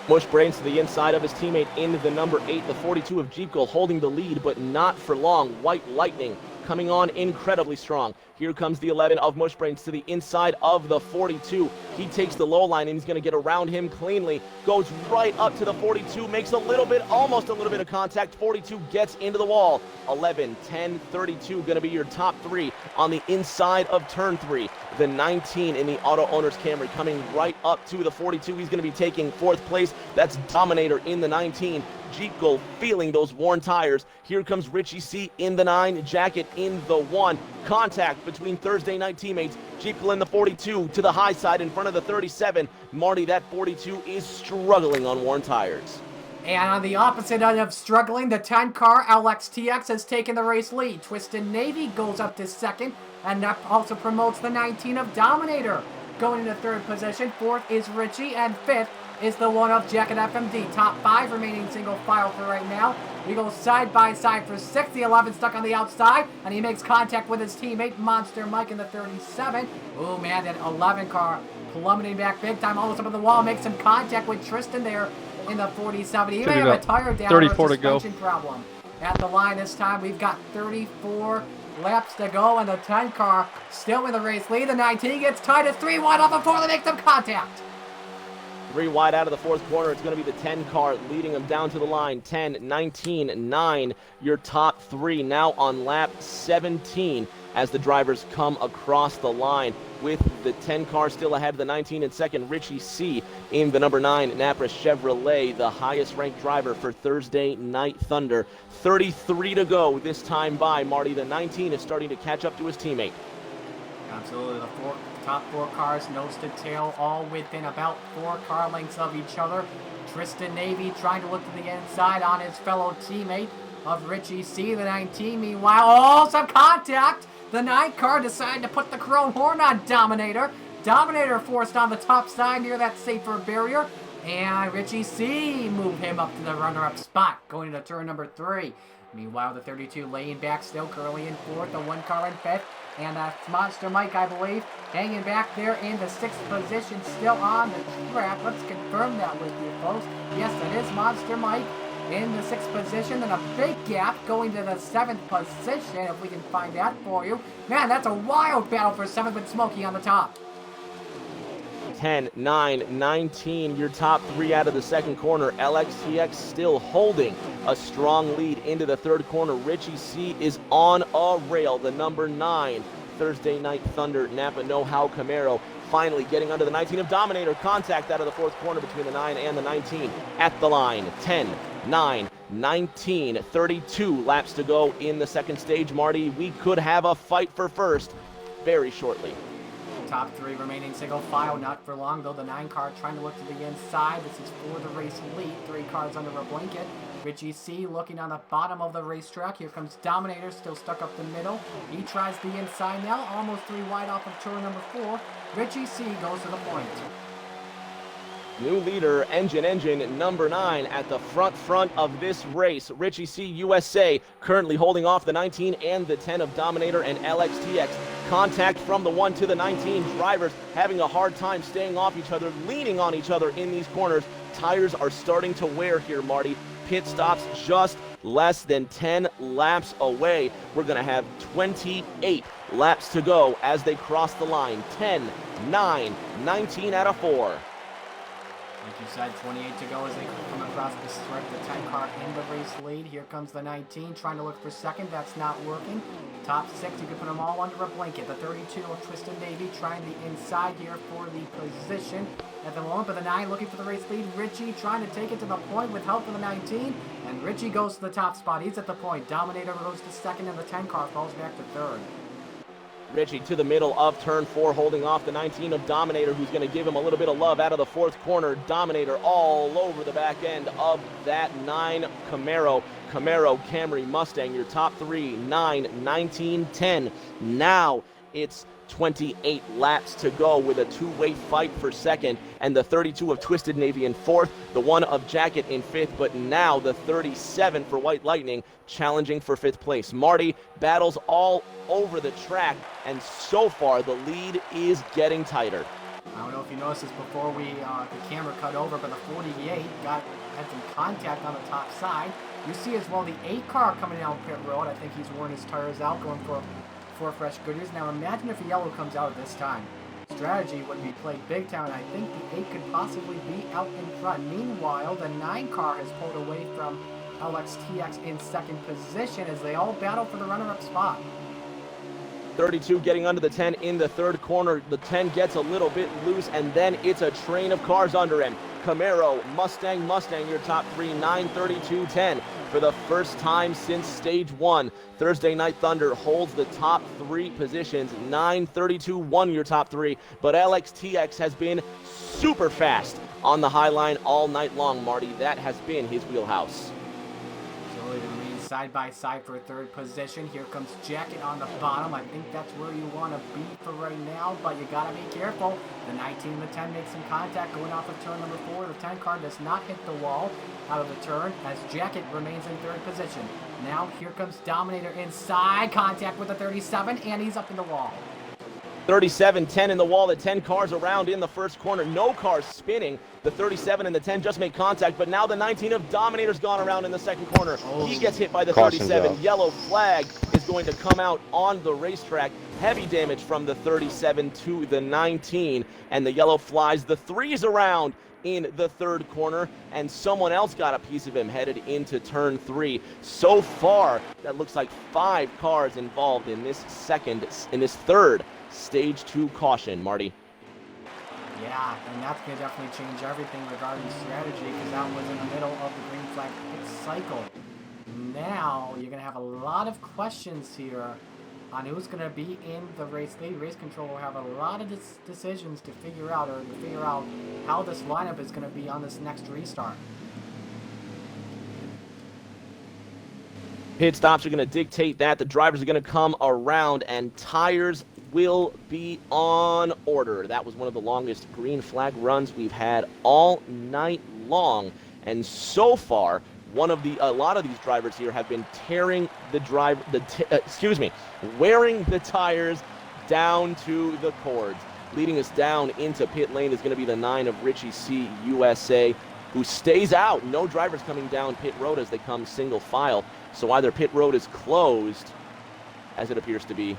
Mush Brains to the inside of his teammate in the number 8, the 42 of Jeep Gold, holding the lead, but not for long. White Lightning coming on incredibly strong. Here comes the 11 of Mush Brains to the inside of the 42. He takes the low line and he's going to get around him cleanly. Goes right up to the 42, makes almost a little bit of contact. 42 gets into the wall. 11, 10, 32 going to be your top 3 on the inside of turn 3. The 19 in the Auto Owners Camry coming right up to the 42. He's going to be taking 4th place. That's Dominator in the 19. Jeep Gold feeling those worn tires. Here comes Richie C in the 9, Jacket in the 1. Contact between Thursday night teammates. Jeep Gold in the 42 to the high side in front of the 37. Marty, that 42 is struggling on worn tires. And on the opposite end of struggling, the 10 car LXTX has taken the race lead. Twisted Navy goes up to 2nd, and that also promotes the 19 of Dominator. Going into 3rd position, 4th is Richie, and 5th is the one of Jacket FMD. Top 5 remaining single file for right now. We go side by side for 6th. The 11 stuck on the outside, and he makes contact with his teammate Monster Mike in the 37. Oh man, that 11 car plummeting back big time, almost up on the wall, makes some contact with Tristan there in the 47. He may have a tire down or a suspension problem. At the line this time, we've got 34 laps to go, and the 10 car still in the race lead. The 19 gets tied at 3 wide off before they make some contact. 3 wide out of the 4th corner. It's going to be the 10 car leading them down to the line. 10, 19, 9, your top 3 now on lap 17 as the drivers come across the line, with the 10 car still ahead of the 19 in 2nd. Richie C in the number 9 Napra Chevrolet, the highest ranked driver for Thursday Night Thunder. 33 to go this time by. Marty, the 19 is starting to catch up to his teammate. Absolutely, the top 4 cars nose to tail, all within about 4 car lengths of each other. Tristan Navy trying to look to the inside on his fellow teammate of Richie C, the 19. Meanwhile, some contact. The 9 car decided to put the chrome horn on Dominator. Dominator forced on the top side near that safer barrier. And Richie C moved him up to the runner-up spot, going into turn number 3. Meanwhile, the 32 laying back still, curly in 4th, the 1 car in 5th. And that's Monster Mike, I believe, hanging back there in the 6th position, still on the track. Let's confirm that with you, folks. Yes, it is Monster Mike. in the 6th position, then a big gap going to the 7th position, if we can find that for you. Man, that's a wild battle for 7th with Smokey on the top. 10, 9, 19, your top three out of the second corner. LXTX still holding a strong lead into the third corner. Richie C is on a rail. The number 9 Thursday Night Thunder Napa Know-How Camaro finally getting under the 19 of Dominator. Contact out of the fourth corner between the 9 and the 19 at the line. 10, 9, 19, 32 laps to go in the second stage, Marty. We could have a fight for first very shortly. Top 3 remaining single file, not for long though. The 9 car trying to look to the inside. This is for the race lead. 3 cars under a blanket. Richie C looking on the bottom of the racetrack. Here comes Dominator, still stuck up the middle. He tries the inside now, almost 3 wide off of turn number 4. Richie C goes to the point. New leader, Engine, number 9 at the front of this race. Richie C USA currently holding off the 19 and the 10 of Dominator and LXTX. Contact from the 1 to the 19. Drivers having a hard time staying off each other, leaning on each other in these corners. Tires are starting to wear here, Marty. Pit stops just less than 10 laps away. We're going to have 28 laps to go as they cross the line. 10, 9, 19 out of 4. Like you said, 28 to go as they come across the stripe. The 10 car in the race lead. Here comes the 19 trying to look for second. That's not working. Top 6, you can put them all under a blanket. The 32 of Tristan Davey trying the inside here for the position at the moment. But the 9 looking for the race lead. Richie trying to take it to the point with help from the 19. And Richie goes to the top spot. He's at the point. Dominator goes to second and the 10 car falls back to third. Richie to the middle of turn 4, holding off the 19 of Dominator, who's going to give him a little bit of love out of the fourth corner. Dominator all over the back end of that 9 Camaro. Camry, Mustang, your top 3, 9, 19, 10. Now it's 28 laps to go with a 2-way fight for second, and the 32 of Twisted Navy in fourth, the 1 of Jacket in fifth, but now the 37 for White Lightning challenging for 5th place. Marty, battles all over the track, and so far the lead is getting tighter. I don't know if you noticed this before the camera cut over, but the 48 had some contact on the top side. You see as well the 8 car coming down pit road. I think he's worn his tires out, going for fresh goodies. Now imagine if a yellow comes out at this time. Strategy would be played big time, and I think the 8 could possibly be out in front. Meanwhile, the 9 car has pulled away from LXTX in second position as they all battle for the runner-up spot. 32 getting under the 10 in the third corner. The 10 gets a little bit loose, and then it's a train of cars under him. Camaro, Mustang, your top 3, 9, 32, 10. For the first time since stage 1, Thursday Night Thunder holds the top 3 positions. 9, 32, 1 your top 3. But LXTX has been super fast on the high line all night long, Marty. That has been his wheelhouse. So they remain side by side for 3rd position. Here comes Jacket on the bottom. I think that's where you want to be for right now, but you got to be careful. The 19 and the 10 make some contact going off of turn number 4. The 10 car does not hit the wall out of the turn as Jacket remains in 3rd position. Now here comes Dominator inside, contact with the 37, and he's up in the wall. 37, 10 in the wall, the 10 cars around in the first corner, no cars spinning. The 37 and the 10 just made contact, but now the 19 of Dominator's gone around in the second corner. He gets hit by the 37. Yellow flag is going to come out on the racetrack. Heavy damage from the 37 to the 19, and the yellow flies the 3s around in the third corner, and someone else got a piece of him headed into turn 3. So far, that looks like 5 cars involved in this third stage 2 caution, Marty. Yeah, and that's going to definitely change everything regarding strategy, because that was in the middle of the green flag pit cycle. Now, you're going to have a lot of questions here on who's going to be in the race lead. Race control will have a lot of decisions to figure out, or to figure out how this lineup is going to be on this next restart. Pit stops are going to dictate that. The drivers are going to come around, and tires will be on order. That was one of the longest green flag runs we've had all night long, and so far, a lot of these drivers here have been wearing the tires down to the cords. Leading us down into pit lane is going to be the 9 of Richie C USA. who stays out. No drivers coming down pit road as they come single file. So either pit road is closed, as it appears to be,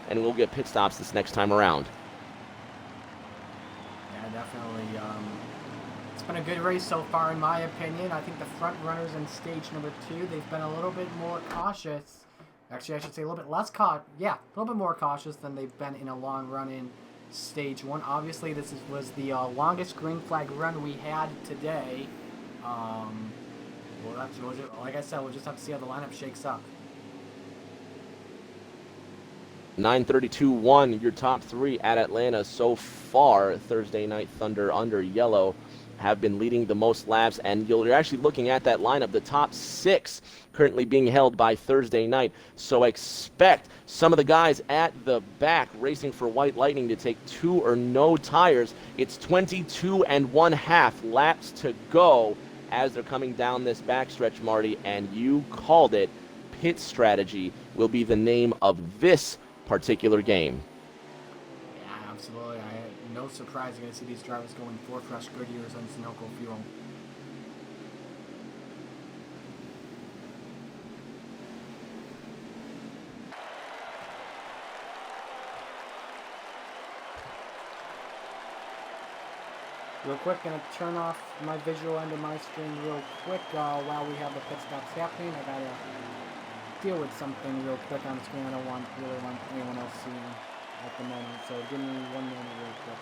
and we'll get pit stops this next time around. Yeah, definitely. It's been a good race so far, in my opinion. I think the front runners in stage number 2, they've been a little bit more cautious. Actually, I should say a little bit less a little bit more cautious than they've been in a long run in stage 1. Obviously, was the longest green flag run we had today. Like I said, we'll just have to see how the lineup shakes up. 9:32.1, your top 3 at Atlanta so far. Thursday Night Thunder under yellow have been leading the most laps, and you're actually looking at that lineup. The top 6 currently being held by Thursday Night, so expect some of the guys at the back racing for White Lightning to take 2 or no tires. It's 22 1/2 laps to go as they're coming down this backstretch, Marty, and you called it. Pit strategy will be the name of this particular game. Yeah, absolutely. No surprise you're going to see these drivers going 4 fresh Goodyears on Sunoco fuel. Real quick, going to turn off my visual end of my screen real quick while we have the pit stops happening. I got to deal with something real quick on the screen. I don't really want anyone else seeing at the moment, so give me 1 minute real quick.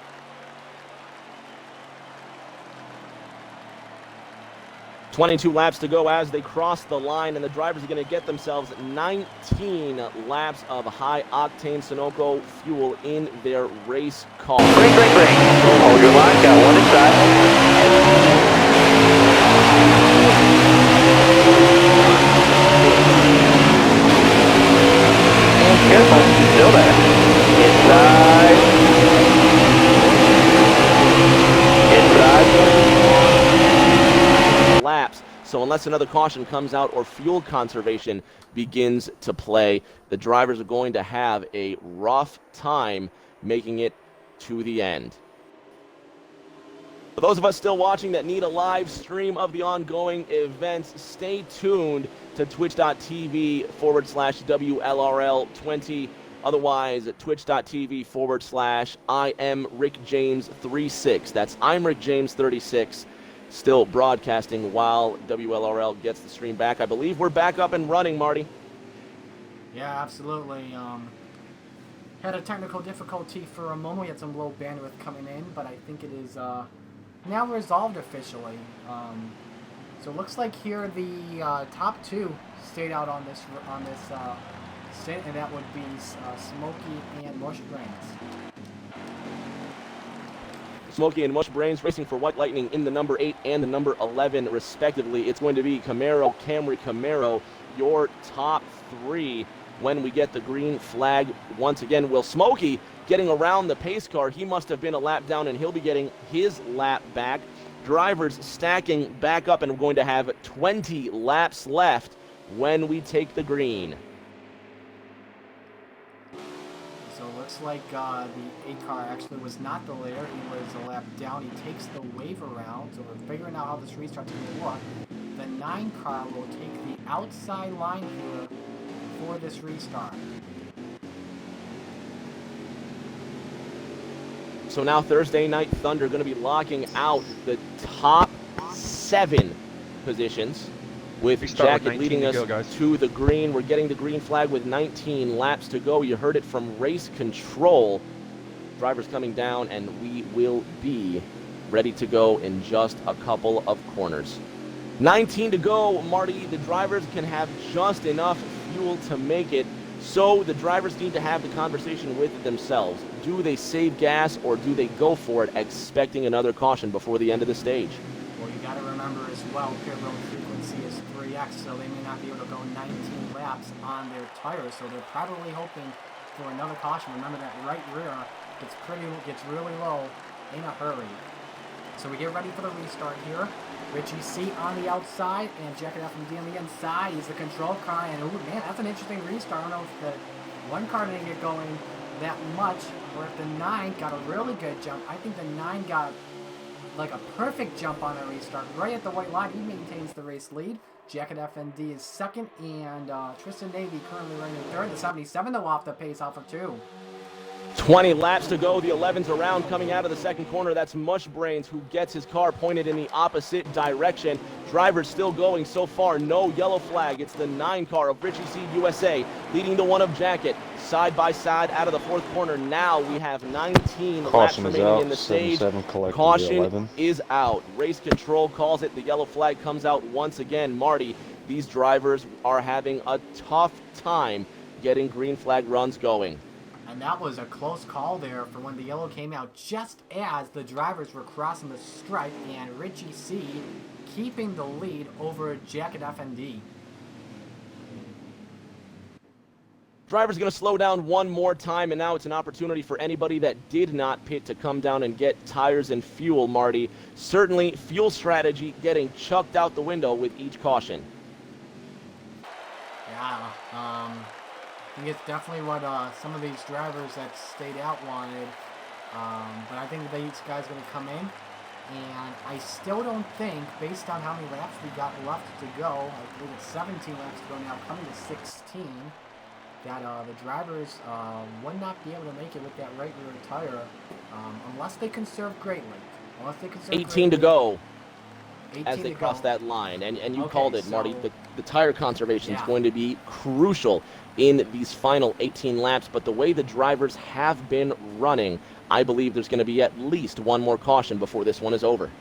"22 laps to go as they cross the line, and the drivers are going to get themselves 19 laps of high-octane Sunoco fuel in their race car." Brake. Hold your line, got one inside. Careful, still there. Inside. Laps. So unless another caution comes out or fuel conservation begins to play, the drivers are going to have a rough time making it to the end. For those of us still watching that need a live stream of the ongoing events, stay tuned to twitch.tv/WLRL20. Otherwise, twitch.tv/I am Rick James 36. That's I'm Rick James 36. Still broadcasting while WLRL gets the stream back. I believe we're back up and running, Marty. Yeah, absolutely. Had a technical difficulty for a moment. We had some low bandwidth coming in, but I think it is now resolved officially. So it looks like here the top 2 stayed out on this stint, and that would be Smokey and Mush Brains. Smokey and Mush Brains racing for White Lightning in the number 8 and the number 11, respectively. It's going to be Camry Camaro, your top 3 when we get the green flag once again. Will Smokey getting around the pace car? He must have been a lap down, and he'll be getting his lap back. Drivers stacking back up, and we're going to have 20 laps left when we take the green. So it looks like the 8 car actually was not the leader. He was a lap down. He takes the wave around, so we're figuring out how this restart's going to work. The 9 car will take the outside line here for this restart. So now Thursday Night Thunder going to be locking out the top 7 positions, with Jacket leading us to the green. We're getting the green flag with 19 laps to go. You heard it from race control. Drivers coming down, and we will be ready to go in just a couple of corners. 19 to go, Marty. The drivers can have just enough fuel to make it, so the drivers need to have the conversation with themselves. Do they save gas, or do they go for it, expecting another caution before the end of the stage? Well, you got to remember as well, pit road frequency is 3x, so they may not be able to go 19 laps on their tires, so they're probably hoping for another caution. Remember that right rear gets really low in a hurry. So we get ready for the restart here. Richie C on the outside, and Jacket FMD on the inside. He's the control car, and ooh, man, that's an interesting restart. I don't know if the 1 car didn't get going that much, or if the 9 got a really good jump. I think the 9 got like a perfect jump on the restart. Right at the white line, he maintains the race lead. Jacket FND is second, and Tristan Navy currently running third. The 77 though off the pace off of 2. 20 laps to go. The 11's around coming out of the second corner. That's Mushbrains who gets his car pointed in the opposite direction. Drivers still going so far. No yellow flag. It's the 9 car of Richie C USA leading the 1 of Jacket. Side by side out of the 4th corner. Now we have 19 laps remaining in the stage. Caution is out. Race control calls it. The yellow flag comes out once again. Marty, these drivers are having a tough time getting green flag runs going. And that was a close call there for when the yellow came out just as the drivers were crossing the stripe, and Richie C keeping the lead over Jacket FND. Driver's going to slow down one more time, and now it's an opportunity for anybody that did not pit to come down and get tires and fuel, Marty. Certainly, fuel strategy getting chucked out the window with each caution. Yeah, I think it's definitely what some of these drivers that stayed out wanted. But I think these guys are going to come in. And I still don't think, based on how many laps we got left to go, I believe it's 17 laps to go now, coming to 16, that the drivers would not be able to make it with that right rear tire unless they conserve Great Lake. Unless they conserve 18 to go as they cross that line. And you called it, Marty. The tire conservation is going to be crucial in these final 18 laps, but the way the drivers have been running, I believe there's going to be at least one more caution before this one is over.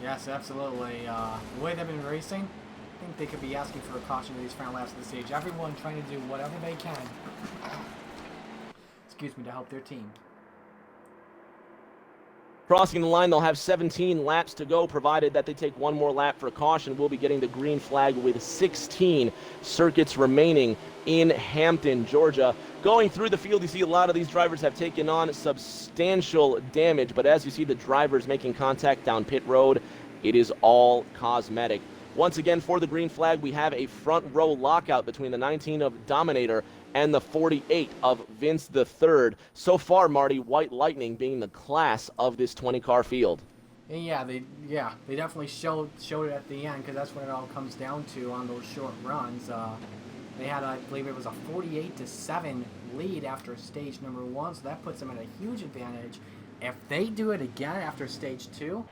Yes, absolutely. The way they've been racing, I think they could be asking for a caution in these final laps of the stage. Everyone trying to do whatever they can, excuse me, to help their team. Crossing the line, they'll have 17 laps to go, provided that they take one more lap for a caution. We'll be getting the green flag with 16 circuits remaining in Hampton, Georgia. Going through the field, you see a lot of these drivers have taken on substantial damage, but as you see the drivers making contact down pit road, it is all cosmetic. Once again, for the green flag, we have a front row lockout between the 19 of Dominator and the 48 of Vince III. So far, Marty, White Lightning being the class of this 20-car field. Yeah, they definitely showed it at the end, because that's what it all comes down to on those short runs. They had, I believe it was a 48-7 lead after stage number 1, so that puts them at a huge advantage. If they do it again after stage 2,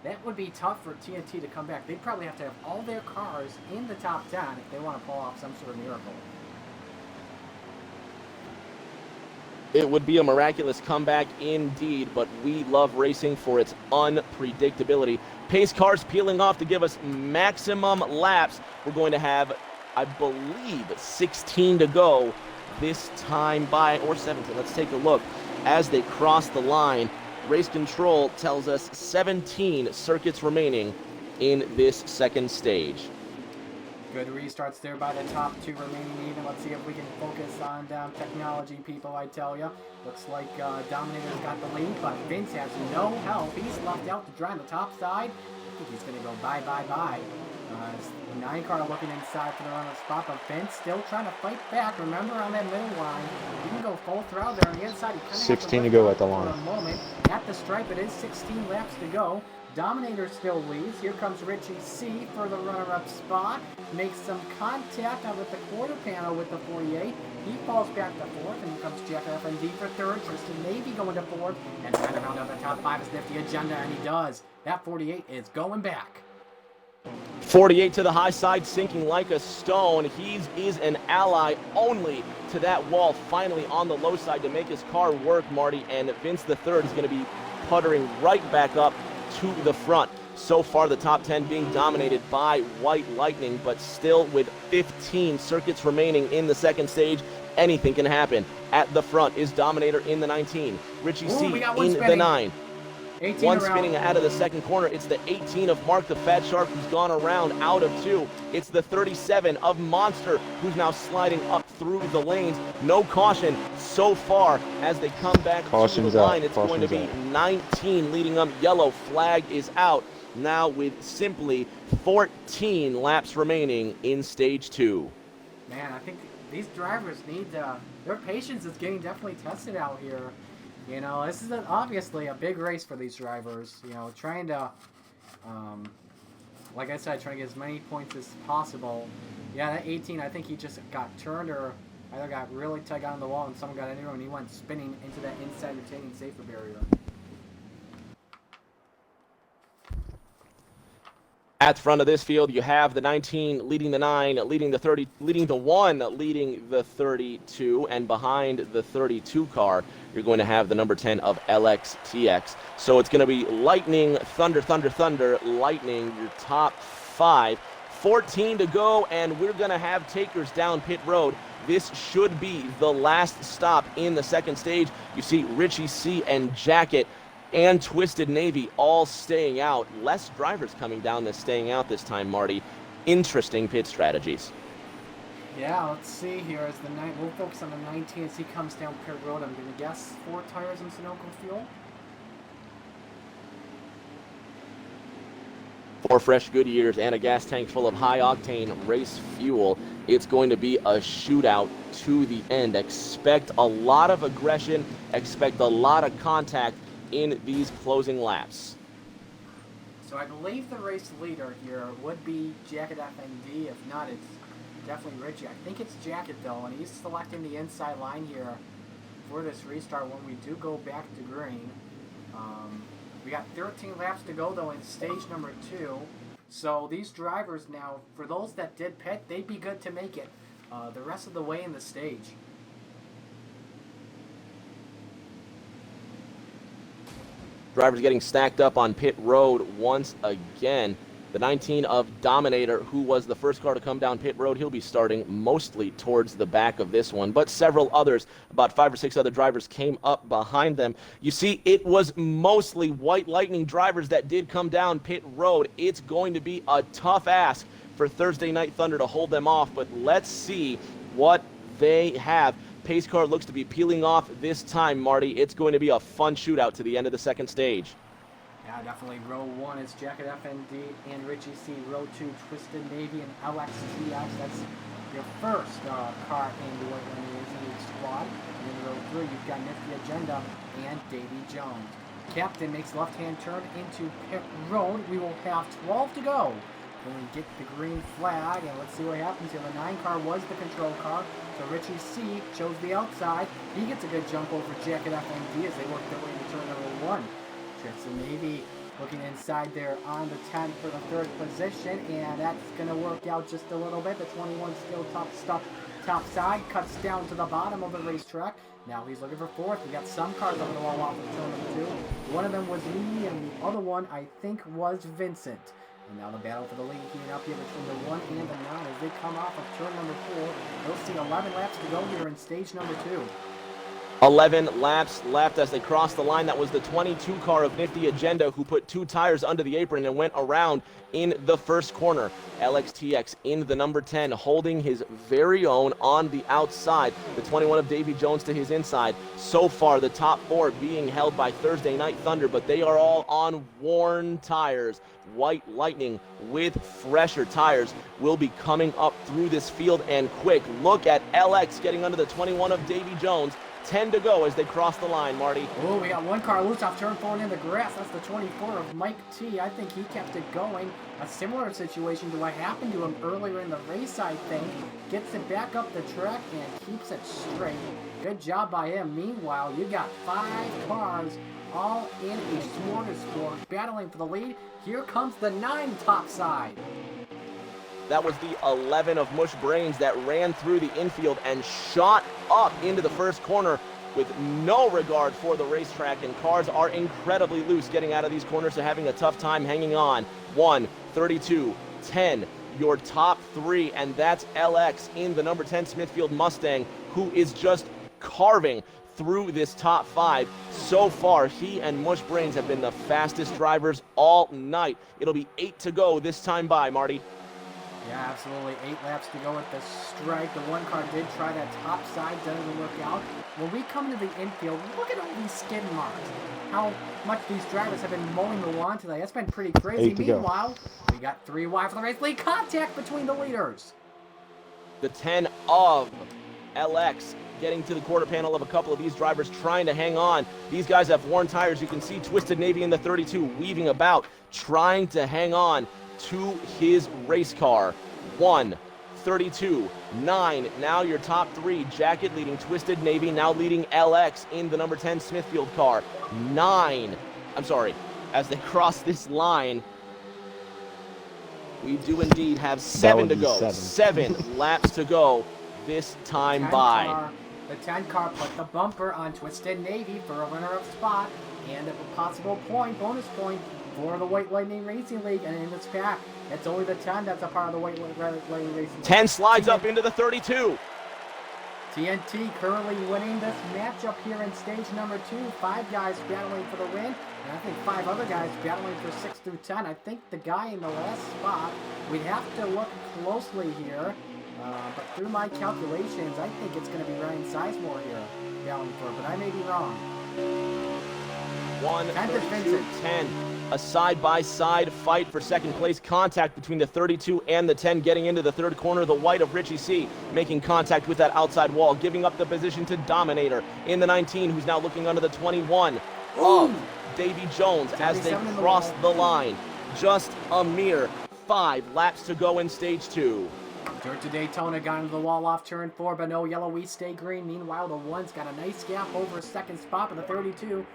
that would be tough for TNT to come back. They'd probably have to have all their cars in the top 10 if they want to pull off some sort of miracle. It would be a miraculous comeback indeed, but we love racing for its unpredictability. Pace cars peeling off to give us maximum laps. We're going to have, I believe, 16 to go this time by, or 17. Let's take a look. As they cross the line, race control tells us 17 circuits remaining in this second stage. Good restarts there by the top 2 remaining even. Let's see if we can focus on technology, people, I tell you. Looks like Dominator's got the lead, but Vince has no help. He's left out to dry on the top side. I think he's going to go bye. The 9 car looking inside for the run of spot, but Vince still trying to fight back. Remember, on that middle line, you can go full throttle there on the inside. 16 to go at the line. For a moment. At the stripe, it is 16 laps to go. Dominator still leads. Here comes Richie C for the runner-up spot. Makes some contact with the quarter panel with the 48. He falls back to 4th, and here comes Jack FND for 3rd. Tristan Navy going to 4th, and right around on the top 5 is Nifty Agenda, and he does. That 48 is going back. 48 to the high side, sinking like a stone. He is an ally only to that wall, finally on the low side to make his car work, Marty, and Vince III is going to be puttering right back up to the front. So far, the top 10 being dominated by White Lightning, but still with 15 circuits remaining in the second stage, anything can happen. At the front is Dominator in the 19, Richie C in the 9. One spinning out of the second corner. It's the 18 of Mark the Fat Shark, who's gone around out of 2. It's the 37 of Monster, who's now sliding up through the lanes. No caution so far as they come back to the line. It's going to be 19 leading them. Yellow flag is out now with simply 14 laps remaining in stage 2. Man, I think these drivers need their patience is getting definitely tested out here. You know, this is obviously a big race for these drivers. You know, trying to, like I said, trying to get as many points as possible. Yeah, that 18, I think he just got turned or either got really tight on the wall and someone got into him and he went spinning into that inside retaining safer barrier. At the front of this field, you have the 19 leading the 9, leading the 30, leading the 1, leading the 32, and behind the 32 car, you're going to have the number 10 of LXTX. So it's going to be Lightning, Thunder, Thunder, Thunder, Lightning, your top 5. 14 to go, and we're going to have takers down pit road. This should be the last stop in the second stage. You see Richie C and Jacket and Twisted Navy all staying out. Less drivers coming down than staying out this time, Marty. Interesting pit strategies. Yeah, let's see here. As the night, we'll focus on the 19 as he comes down pit road. I'm going to guess 4 tires and Sunoco fuel. 4 fresh Goodyears and a gas tank full of high-octane race fuel. It's going to be a shootout to the end. Expect a lot of aggression. Expect a lot of contact in these closing laps. So I believe the race leader here would be Jacket FND. If not, it's definitely Richie. I think it's Jacket though, and he's selecting the inside line here for this restart when we do go back to green. We got 13 laps to go though in stage number 2. So these drivers now, for those that did pit, they'd be good to make it the rest of the way in the stage. Drivers getting stacked up on pit road once again. The 19 of Dominator, who was the first car to come down pit road, he'll be starting mostly towards the back of this one. But several others, about 5 or 6 other drivers, came up behind them. You see, it was mostly White Lightning drivers that did come down pit road. It's going to be a tough ask for Thursday Night Thunder to hold them off, but let's see what they have. Pace car looks to be peeling off this time, Marty. It's going to be a fun shootout to the end of the second stage. Yeah, definitely. Row 1 is Jacket FND and Richie C. Row 2, Twisted Navy and LXTX. That's your first car in the White Lightning Racing League squad. And in row 3, you've got Nifty Agenda and Davy Jones. Captain makes left-hand turn into pit road. We will have 12 to go when we get the green flag, and let's see what happens here. The 9 car was the control car, so Richie C chose the outside. He gets a good jump over Jacket FND as they work their way to turn number 1. Twisted Navy looking inside there on the 10 for the 3rd position, and that's going to work out just a little bit. The 21 still top side, cuts down to the bottom of the racetrack. Now he's looking for 4th. We got some cars on the wall off of turn number 2. One of them was me, and the other one I think was Vincent. And now the battle for the lead heating up here between the 1 and the 9 as they come off of turn number 4. They'll see 11 laps to go here in stage number 2. 11 laps left as they cross the line. That was the 22 car of Nifty Agenda who put 2 tires under the apron and went around in the first corner. LXTX in the number 10 holding his very own on the outside. The 21 of Davy Jones to his inside. So far the top 4 being held by Thursday Night Thunder, but they are all on worn tires. White Lightning with fresher tires will be coming up through this field and quick. Look at LX getting under the 21 of Davy Jones. 10 to go as they cross the line, Marty. Oh, we got 1 car loose off turn 4 and in the grass. That's the 24 of Mike T. I think he kept it going. A similar situation to what happened to him earlier in the race, I think. Gets it back up the track and keeps it straight. Good job by him. Meanwhile, you got 5 cars all in a smorgasbord battling for the lead. Here comes the 9 top side. That was the 11 of Mush Brains that ran through the infield and shot up into the first corner with no regard for the racetrack, and cars are incredibly loose getting out of these corners and having a tough time hanging on. 1, 32, 10, your top 3, and that's LX in the number 10 Smithfield Mustang, who is just carving through this top 5. So far, he and Mush Brains have been the fastest drivers all night. It'll be 8 to go this time by, Marty. Yeah, absolutely. 8 laps to go at the strike. The 1 car did try that top side, doesn't work out. When we come to the infield, look at all these skid marks. How much these drivers have been mowing the lawn today. That's been pretty crazy. Meanwhile, we got 3 wide for the race lead. Contact between the leaders. The 10 of LX getting to the quarter panel of a couple of these drivers trying to hang on. These guys have worn tires. You can see Twisted Navy in the 32 weaving about, trying to hang on to his race car. 1, 32, 9. Now your top 3. Jacket leading Twisted Navy, now leading LX in the number 10 Smithfield car. 9. I'm sorry. As they cross this line, we do indeed have 7 to go. 7 laps to go this time by. The 10 car put the bumper on Twisted Navy for a runner-up spot and a possible bonus point for the White Lightning Racing League. And in this pack, it's only the 10 that's a part of the White Lightning Racing League. 10 slides up into the 32. TNT currently winning this matchup here in stage number 2. 5 guys battling for the win, and I think 5 other guys battling for 6 through 10. I think the guy in the last spot, we'd have to look closely here, but through my calculations, I think it's going to be Ryan Sizemore here battling for, but I may be wrong. 1, 32, 10. A side-by-side fight for second place. Contact between the 32 and the 10 getting into the third corner. The white of Richie C making contact with that outside wall, giving up the position to Dominator in the 19, who's now looking under the 21 of Davy Jones as they cross the line. Just a mere 5 laps to go in stage 2. Dirt to Daytona got into the wall off turn 4, but no yellow, we stay green. Meanwhile, the 1's got a nice gap over a second spot, but the 32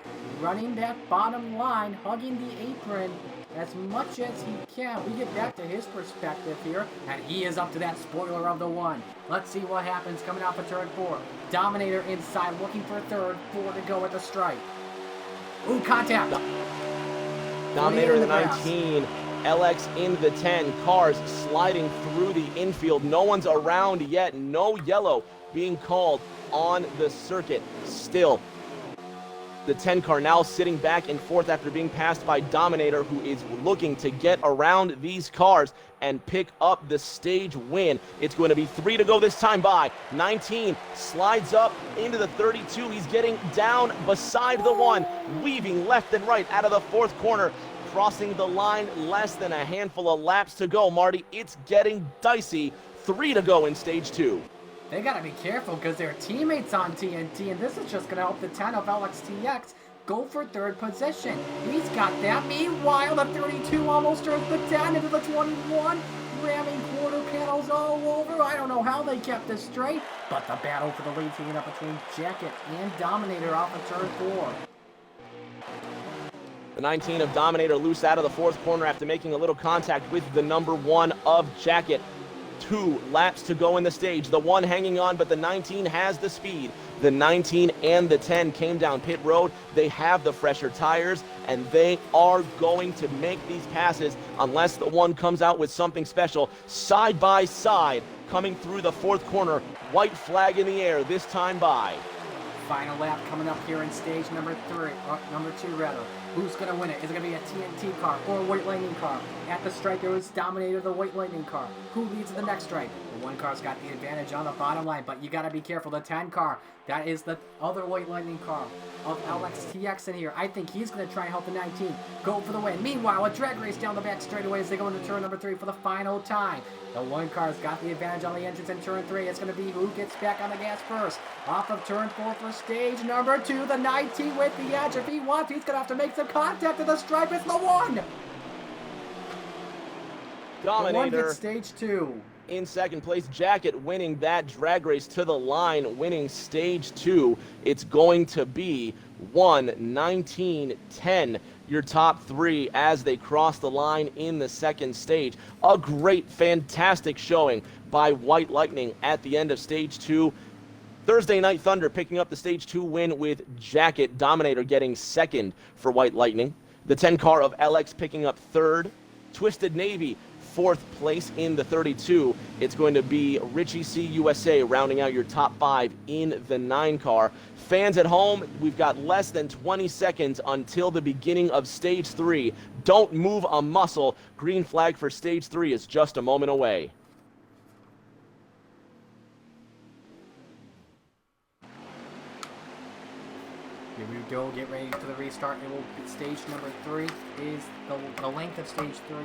running that bottom line, hugging the apron as much as he can. We get back to his perspective here, and he is up to that spoiler of the 1. Let's see what happens coming off of turn 4. Dominator inside, looking for a third, 4 to go at the stripe. Ooh, contact! Dominator in the 19. LX in the 10, cars sliding through the infield. No one's around yet. No yellow being called on the circuit. Still, the 10 car now sitting back in fourth after being passed by Dominator, who is looking to get around these cars and pick up the stage win. It's going to be 3 to go this time by. 19 slides up into the 32. He's getting down beside the 1, weaving left and right out of the fourth corner. Crossing the line, less than a handful of laps to go, Marty. It's getting dicey. 3 to go in stage 2. They gotta be careful because they're teammates on TNT, and this is just gonna help the 10 of LXTX go for third position. He's got that. Meanwhile, the 32 almost turns the 10 into the 21, ramming quarter panels all over. I don't know how they kept this straight, but the battle for the lead heating up between Jacket and Dominator off of turn 4. The 19 of Dominator loose out of the fourth corner after making a little contact with the number 1 of Jacket. 2 laps to go in the stage. The 1 hanging on, but the 19 has the speed. The 19 and the 10 came down pit road. They have the fresher tires, and they are going to make these passes unless the 1 comes out with something special. Side by side, coming through the fourth corner. White flag in the air this time by. Final lap coming up here in stage number 2 rather. Who's going to win it? Is it going to be a TNT car or a White Lightning car? At the stripe, it was Dominator, the White Lightning car. Who leads the next stripe? The 1 car's got the advantage on the bottom line, but you got to be careful. The 10 car, that is the other White Lightning car of LXTX in here. I think he's going to try and help the 19 go for the win. Meanwhile, a drag race down the back straightaway as they go into turn number 3 for the final time. The 1 car's got the advantage on the entrance in turn 3. It's going to be who gets back on the gas first. Off of turn 4 for stage number 2. The 19 with the edge. If he wants, he's going to have to make some contact at the stripe. It's the 1. Dominator. The 1 gets stage 2. In second place, Jacket winning that drag race to the line, winning stage 2. It's going to be 1, 19, 10, your top 3 as they cross the line in the second stage. A great, fantastic showing by White Lightning at the end of stage 2. Thursday Night Thunder picking up the stage 2 win with Jacket. Dominator getting second for White Lightning. The 10 car of LX picking up third. Twisted Navy fourth place in the 32. It's going to be Richie C USA rounding out your top 5 in the 9 car. Fans at home, we've got less than 20 seconds until the beginning of stage 3. Don't move a muscle. Green flag for stage 3 is just a moment away. Here we go, get ready for the restart. It will be stage number 3 is the length of stage 3.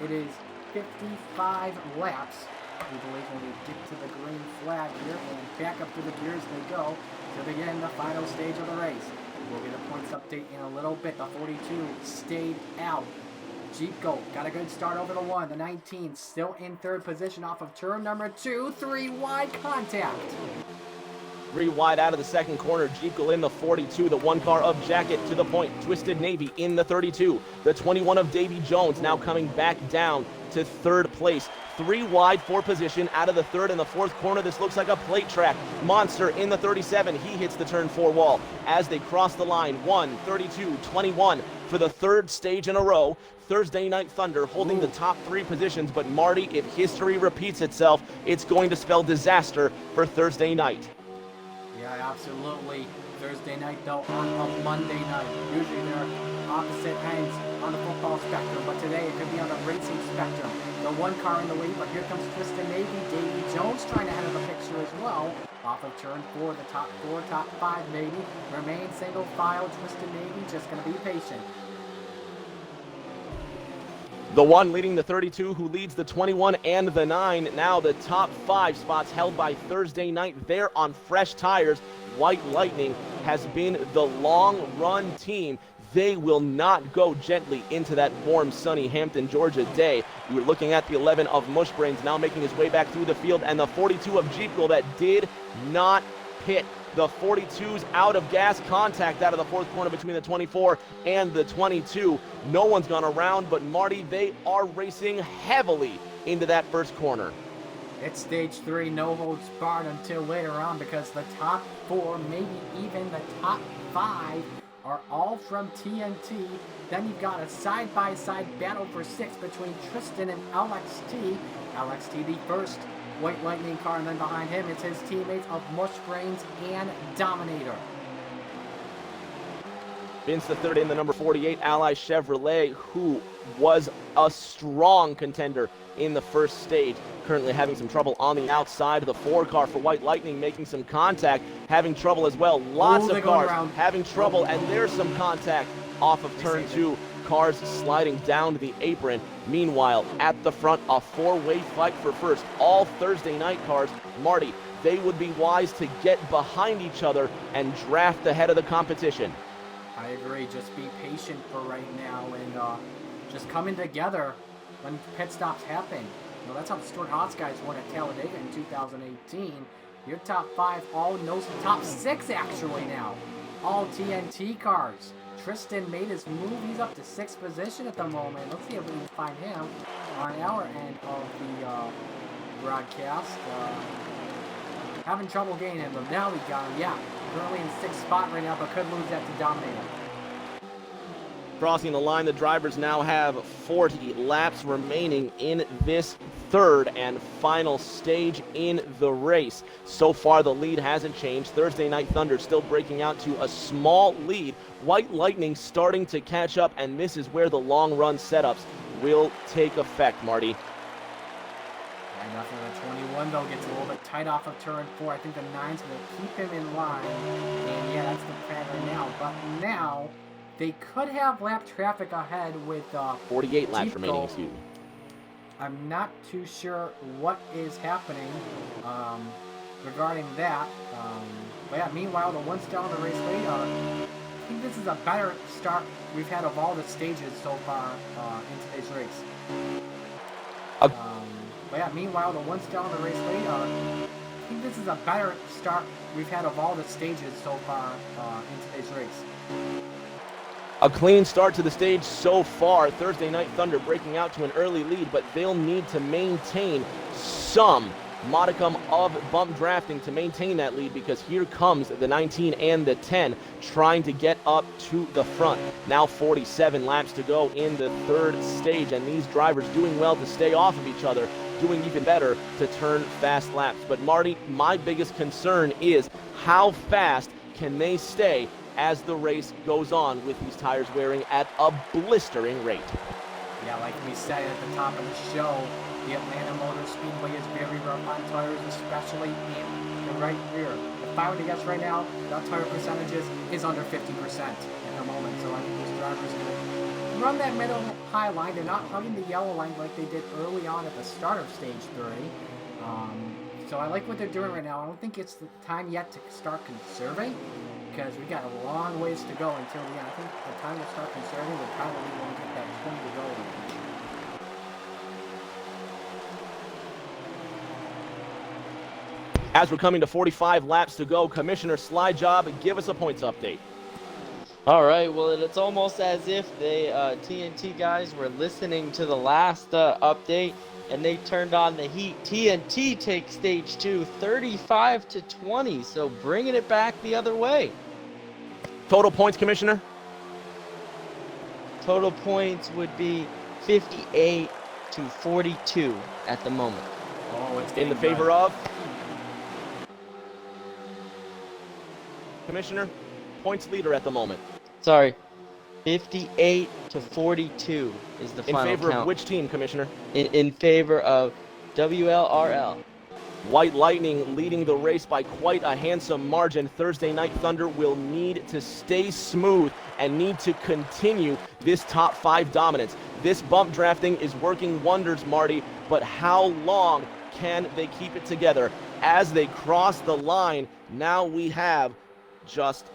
It is 55 laps We believe when we get to the green flag here and back up to the gears they go to begin the final stage of the race. We'll get a points update in a little bit. The 42 stayed out. Jeep Goat got a good start over the 1. The 19 still in third position off of turn number 2. 3 wide contact. 3 wide out of the second corner. Jekyll in the 42. The 1 car of Jacket to the point. Twisted Navy in the 32. The 21 of Davy Jones now coming back down to third place. 3 wide for position out of the third and the fourth corner. This looks like a plate track. Monster in the 37. He hits the turn 4 wall as they cross the line. 1, 32, 21 for the third stage in a row. Thursday Night Thunder holding the top 3 positions, but Marty, if history repeats itself, it's going to spell disaster for Thursday night. Yeah, absolutely. Thursday night, though, on a Monday night. Usually they're opposite ends on the football spectrum, but today it could be on the racing spectrum. The 1 car in the lead, but here comes Twisted Navy. Davy Jones trying to enter the picture as well. Off of turn 4, the top 4, top 5 maybe. Remain single file. Twisted Navy just going to be patient. The 1 leading the 32, who leads the 21 and the 9. Now the top 5 spots held by Thursday night. They're on fresh tires. White Lightning has been the long-run team. They will not go gently into that warm, sunny Hampton, Georgia day. We were looking at the 11 of Mushbrains now making his way back through the field, and the 42 of Jeepville that did not pit. The 42's out of gas, contact out of the fourth corner between the 24 and the 22. No one's gone around, but Marty, they are racing heavily into that first corner. It's stage 3, no holds barred until later on, because the top 4, maybe even the top 5, are all from TNT. Then you've got a side-by-side battle for 6 between Tristan and LXT. LXT the first White Lightning car, and then behind him it's his teammates of Mushbrains and Dominator. Vince the third in the number 48 Ally Chevrolet, who was a strong contender in the first stage, currently having some trouble on the outside. The 4 car for White Lightning making some contact, having trouble as well. Lots of cars having trouble, and there's some contact off of turn 2. Cars sliding down to the apron. Meanwhile, at the front, a 4-way fight for first. All Thursday night cars, Marty, they would be wise to get behind each other and draft ahead of the competition. I agree. Just be patient for right now and just coming together when pit stops happen. You know, that's how the Stuart Haas guys won at Talladega in 2018. Your top 5, all knows top 6 actually now. All TNT cars. Tristan made his move. He's up to 6th position at the moment. Let's see if we can find him on our end of the broadcast. Having trouble getting him, but now we got him. Yeah, currently in 6th spot right now, but could lose that to Dominator. Crossing the line, the drivers now have 40 laps remaining in this third and final stage in the race. So far, the lead hasn't changed. Thursday Night Thunder still breaking out to a small lead. White Lightning starting to catch up, and this is where the long run setups will take effect, Marty. And nothing the 21, though, gets a little bit tight off of turn 4. I think the 9's going to keep him in line. And yeah, that's the plan right now. But now, they could have lap traffic ahead with 48 laps Jeep remaining, Goat. excuse me. I'm not too sure what is happening regarding that. But yeah, meanwhile, the 1's down the race lead. I think this is a better start we've had of all the stages so far in today's race. But yeah, meanwhile, the 1's down the race lead. I think this is a better start we've had of all the stages so far in today's race. A clean start to the stage so far. Thursday Night Thunder breaking out to an early lead, but they'll need to maintain some modicum of bump drafting to maintain that lead, because here comes the 19 and the 10 trying to get up to the front. Now 47 laps to go in the third stage, and these drivers doing well to stay off of each other, doing even better to turn fast laps. But Marty, my biggest concern is how fast can they stay as the race goes on with these tires wearing at a blistering rate. Yeah, like we said at the top of the show, the Atlanta Motor Speedway is very rough on tires, especially in the right rear. If I were to guess right now, the tire percentages is under 50% at the moment, so I think these drivers are going to run that middle high line. They're not hugging the yellow line like they did early on at the start of stage 3. So I like what they're doing right now. I don't think it's the time yet to start conserving, because we got a long ways to go until the end. I think the time to start conserving would probably when we get that 20 to go. As we're coming to 45 laps to go, Commissioner Slide Job, give us a points update. All right, well, it's almost as if the TNT guys were listening to the last update, and they turned on the heat. TNT takes stage 2, 35 to 20, so bringing it back the other way. Total points, Commissioner? Total points would be 58 to 42 at the moment. Oh, it's In the getting favor good. of? Commissioner, points leader at the moment. Sorry, 58 to 42 is the In final favor count. of which team, Commissioner? In favor of WLRL. White Lightning leading the race by quite a handsome margin. Thursday Night Thunder will need to stay smooth and need to continue this top 5 dominance. This bump drafting is working wonders, Marty, but how long can they keep it together? As they cross the line, now we have just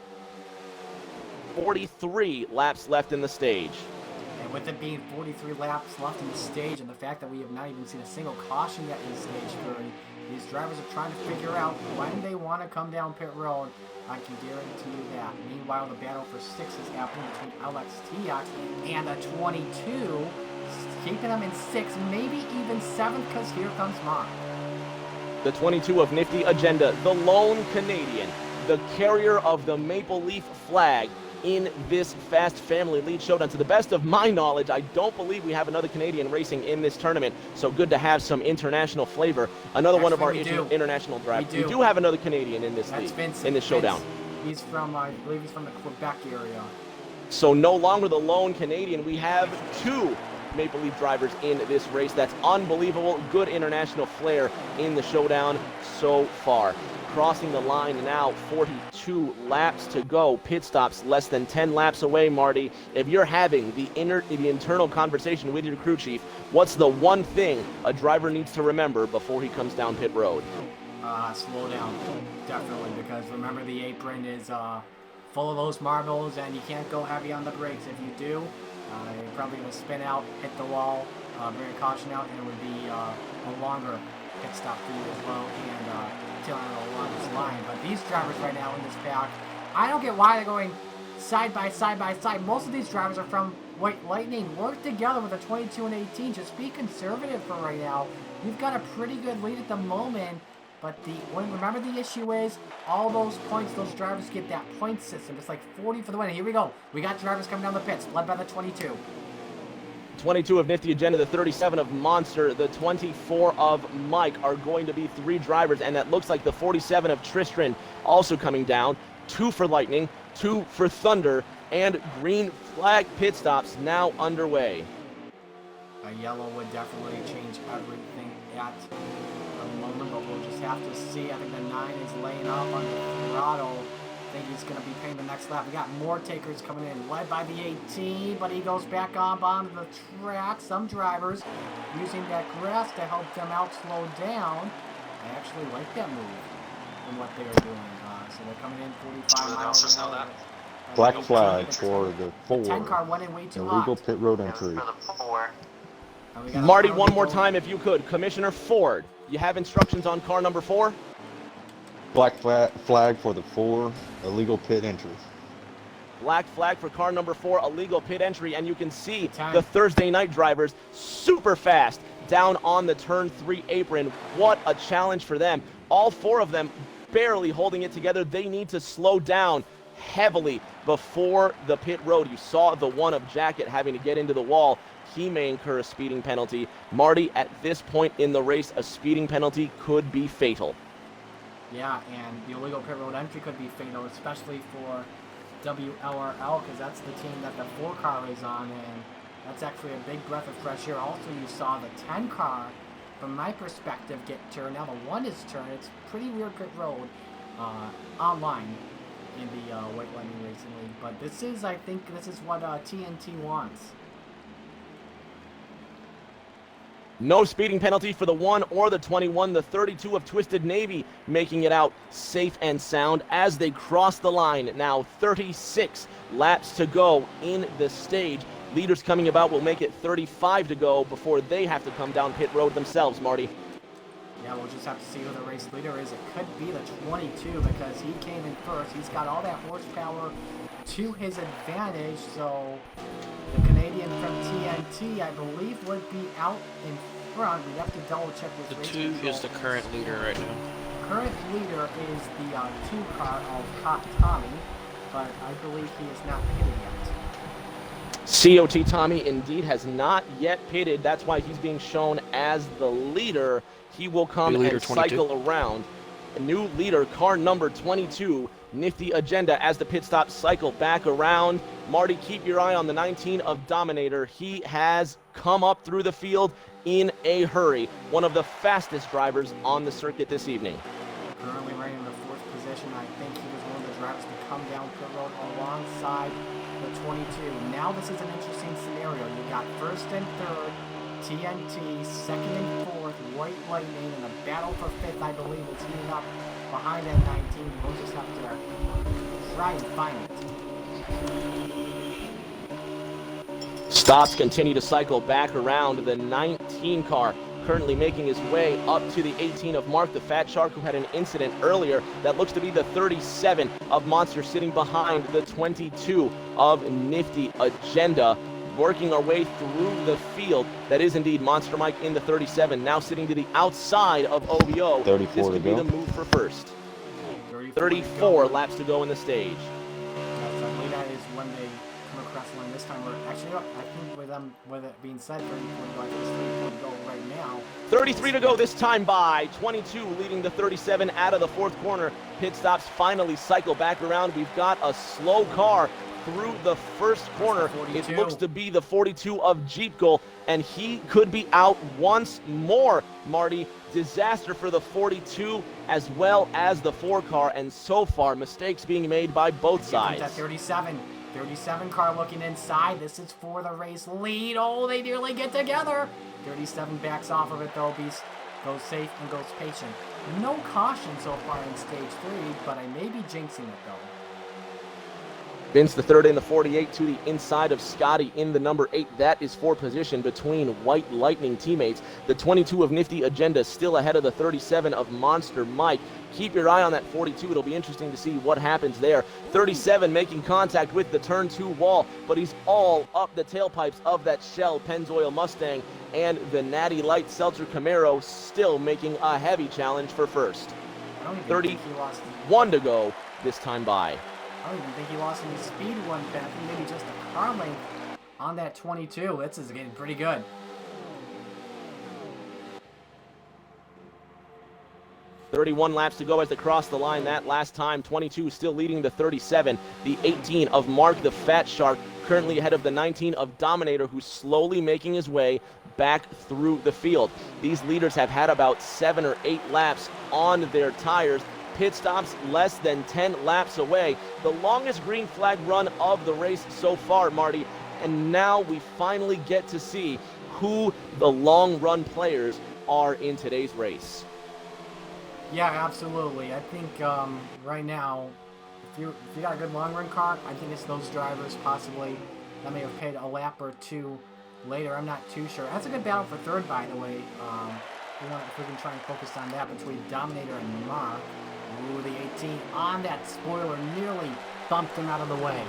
43 laps left in the stage. And with it being 43 laps left in the stage, and the fact that we have not even seen a single caution yet in stage 30, these drivers are trying to figure out when they want to come down pit road. I can guarantee you that. Meanwhile, the battle for 6 is happening between LXTX and the 22, keeping them in 6th, maybe even 7th, because here comes Mark. The 22 of Nifty Agenda, the lone Canadian, the carrier of the Maple Leaf flag in this Fast Family Lead Showdown. To the best of my knowledge, I don't believe we have another Canadian racing in this tournament, so good to have some international flavor. Another one of our international drivers. We do have another Canadian in this league, in this showdown. He's from, I believe he's from the Quebec area. So no longer the lone Canadian. We have 2 Maple Leaf drivers in this race. That's unbelievable. Good international flair in the showdown so far. Crossing the line now, 42 laps to go. Pit stops less than 10 laps away, Marty. If you're having the internal conversation with your crew chief, what's the one thing a driver needs to remember before he comes down pit road? Slow down, definitely, because remember the apron is full of those marbles, and you can't go heavy on the brakes. If you do, you're probably going to spin out, hit the wall, bring a caution out, and it would be a longer pit stop for you as well, and tailing along this line. But these drivers right now in this pack, I don't get why they're going side by side by side. Most of these drivers are from White Lightning. Work together with a 22 and 18. Just be conservative for right now. You've got a pretty good lead at the moment, but remember the issue is all those points, those drivers get that point system. It's like 40 for the win. Here we go. We got drivers coming down the pits, led by the 22. 22 of Nifty Agenda, the 37 of Monster, the 24 of Mike are going to be 3 drivers, and that looks like the 47 of Tristan also coming down. 2 for Lightning, 2 for Thunder, and green flag pit stops now underway. A yellow would definitely change everything at the moment, but we'll just have to see. I think the 9 is laying up on the throttle. I think he's going to be paying the next lap. We got more takers coming in, led by the 18, but he goes back on the track. Some drivers using that grass to help them out slow down. I actually like that move and what they are doing. So they're coming in 45 miles an hour. Black flag for the 4. 10 car went in way too Illegal hot. pit road entry. Marty, one more time if you could. Commissioner Ford, you have instructions on car number 4? Black flag for the 4. Illegal pit entry. Black flag for car number 4, illegal pit entry, and you can see the Thursday night drivers super fast down on the turn 3 apron. What a challenge for them. All 4 of them barely holding it together. They need to slow down heavily before the pit road. You saw the one of Jacket having to get into the wall. He may incur a speeding penalty. Marty, at this point in the race, a speeding penalty could be fatal. Yeah, and the illegal pit road entry could be fatal, especially for WLRL, because that's the team that the 4 car is on, and that's actually a big breath of fresh air. Also, you saw the 10 car, from my perspective, get turned. Now the 1 is turned. It's pretty weird pit road online in the White Lightning Racing League, but this is, I think, this is what TNT wants. No speeding penalty for the 1 or the 21. The 32 of Twisted Navy making it out safe and sound as they cross the line. Now 36 laps to go in the stage. Leaders coming about will make it 35 to go before they have to come down pit road themselves, Marty. Yeah, we'll just have to see who the race leader is. It could be the 22 because he came in first. He's got all that horsepower to his advantage. So the Canadian from TNT, I believe, would be out in front. We'd have to double check with The race 2 control. is the current leader right now. Current leader is the 2 car of Hot Tommy, but I believe he is not pitted yet. COT Tommy indeed has not yet pitted. That's why he's being shown as the leader. He will come New leader, and 22. cycle around. A new leader, car number 22, Nifty Agenda, as the pit stops cycle back around. Marty, keep your eye on the 19 of Dominator. He has come up through the field in a hurry. One of the fastest drivers on the circuit this evening. Currently running in the 4th position. I think he was one of the drivers to come down pit road alongside the 22. Now this is an interesting scenario. You got 1st and 3rd, TNT, 2nd and 4th, White Lightning, and a battle for 5th, I believe, is heating up behind that 19. We'll just have to try and find it. Stops continue to cycle back around. The 19 car currently making his way up to the 18 of Mark the Fat Shark, who had an incident earlier. That looks to be the 37 of Monster sitting behind the 22 of Nifty Agenda. Working our way through the field. That is indeed Monster Mike in the 37, now sitting to the outside of OBO. 34 this to could be go. the move for first. 34 laps to go in the stage. Yes, I believe that is when they come across the line this time. Actually, I think with it being said, 34 to go, I think it's 34 to go right now. 33 to go this time by 22 leading the 37 out of the 4th corner. Pit stops finally cycle back around. We've got a slow car through the 1st corner. It looks to be the 42 of Jeep Goal, and he could be out once more, Marty. Disaster for the 42 as well as the 4 car, and so far mistakes being made by both sides. That 37 car looking inside. This is for the race lead. Oh, they nearly get together. 37 backs off of it though. Goes safe and goes patient. No caution so far in stage 3, but I may be jinxing it though. Vince the 3rd in the 48 to the inside of Scotty in the number 8. That is for position between White Lightning teammates. The 22 of Nifty Agenda still ahead of the 37 of Monster Mike. Keep your eye on that 42. It'll be interesting to see what happens there. 37 making contact with the turn 2 wall, but he's all up the tailpipes of that Shell Pennzoil Mustang, and the Natty Light Seltzer Camaro still making a heavy challenge for first. 31 to go this time by. I don't even think he lost any speed one bit. I think maybe just a car length on that 22. This is getting pretty good. .31 laps to go as they cross the line that last time. 22 still leading the 37. The 18 of Mark the Fat Shark currently ahead of the 19 of Dominator, who's slowly making his way back through the field. These leaders have had about 7 or 8 laps on their tires. Pit stops less than 10 laps away. The longest green flag run of the race so far, Marty. And now we finally get to see who the long run players are in today's race. Yeah, absolutely. I think right now, if you got a good long run car, I think it's those drivers possibly that may have paid a lap or 2 later. I'm not too sure. That's a good battle for 3rd, by the way. If we can try and focus on that between Dominator and Mark. Ooh, the 18 on that spoiler nearly bumped him out of the way.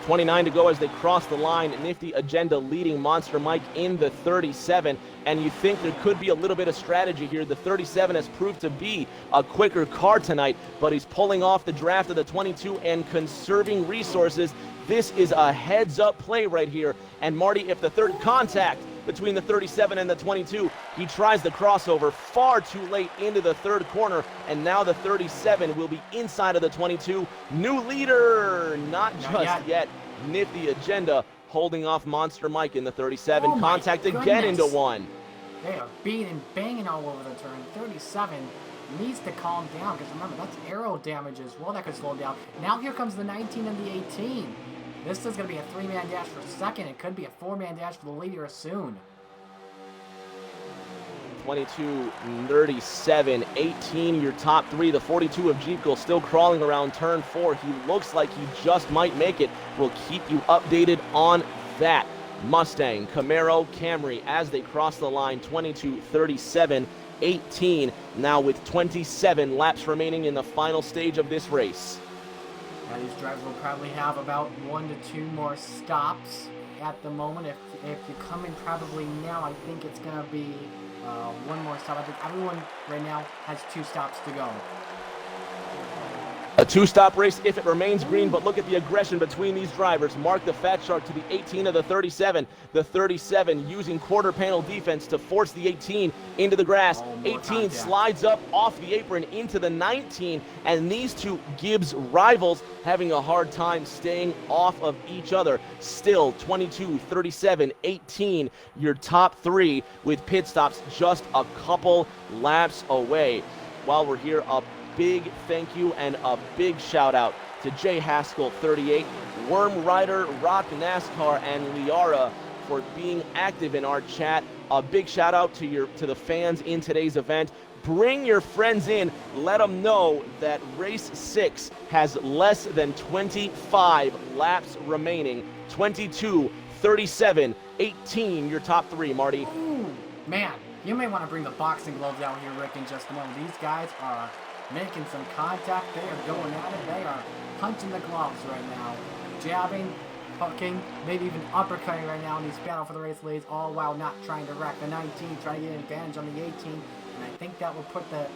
29 to go as they cross the line. Nifty Agenda leading Monster Mike in the 37. And you think there could be a little bit of strategy here. The 37 has proved to be a quicker car tonight, but he's pulling off the draft of the 22 and conserving resources. This is a heads-up play right here. And Marty, if the 3rd contact between the 37 and the 22, he tries the crossover far too late into the 3rd corner, and now the 37 will be inside of the 22. New leader, not just yet. Nifty Agenda holding off Monster Mike in the 37. Contact again into 1. They are beating and banging all over the turn. 37 needs to calm down, because remember, that's aero damage as well that could slow him down. Now here comes the 19 and the 18. This is going to be a 3-man dash for 2nd. It could be a 4-man dash for the leader soon. 22:37, 18, your top three. The 42 of Jeepkal still crawling around turn 4. He looks like he just might make it. We'll keep you updated on that. Mustang, Camaro, Camry as they cross the line, 22:37, 18, now with 27 laps remaining in the final stage of this race. Now these drivers will probably have about 1 to 2 more stops at the moment. If you come in probably now, I think it's going to be 1 more stop. I think everyone right now has 2 stops to go. A 2-stop race if it remains green, but look at the aggression between these drivers. Mark the Fat Shark to the 18 of the 37. The 37 using quarter panel defense to force the 18 into the grass. 18 slides up off the apron into the 19, and these two Gibbs rivals having a hard time staying off of each other. Still 22, 37, 18, your top 3 with pit stops just a couple laps away. While we're here, a big thank you and a big shout out to Jay Haskell 38, Worm Rider, Rock NASCAR, and Liara for being active in our chat. A big shout out to the fans in today's event. Bring your friends in. Let them know that race 6 has less than 25 laps remaining. 22, 37, 18, your top 3, Marty. Ooh, man, you may want to bring the boxing gloves out here, Rick, in just a moment. These guys are making some contact. They are going at it. They are punching the gloves right now. Jabbing, hooking, maybe even uppercutting right now in these battle for the race leads, all while not trying to wreck the 19, trying to get an advantage on the 18. And I think that will put the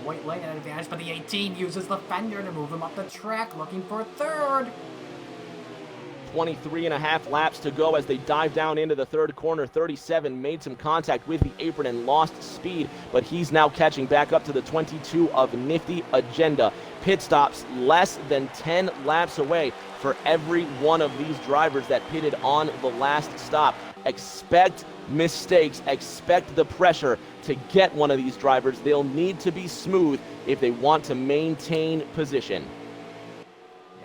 white light at an advantage, but the 18 uses the fender to move him up the track, looking for 3rd. 23.5 laps to go as they dive down into the 3rd corner. 37 made some contact with the apron and lost speed, but he's now catching back up to the 22 of Nifty Agenda. Pit stops less than 10 laps away for every one of these drivers that pitted on the last stop. Expect mistakes, expect the pressure to get one of these drivers. They'll need to be smooth if they want to maintain position.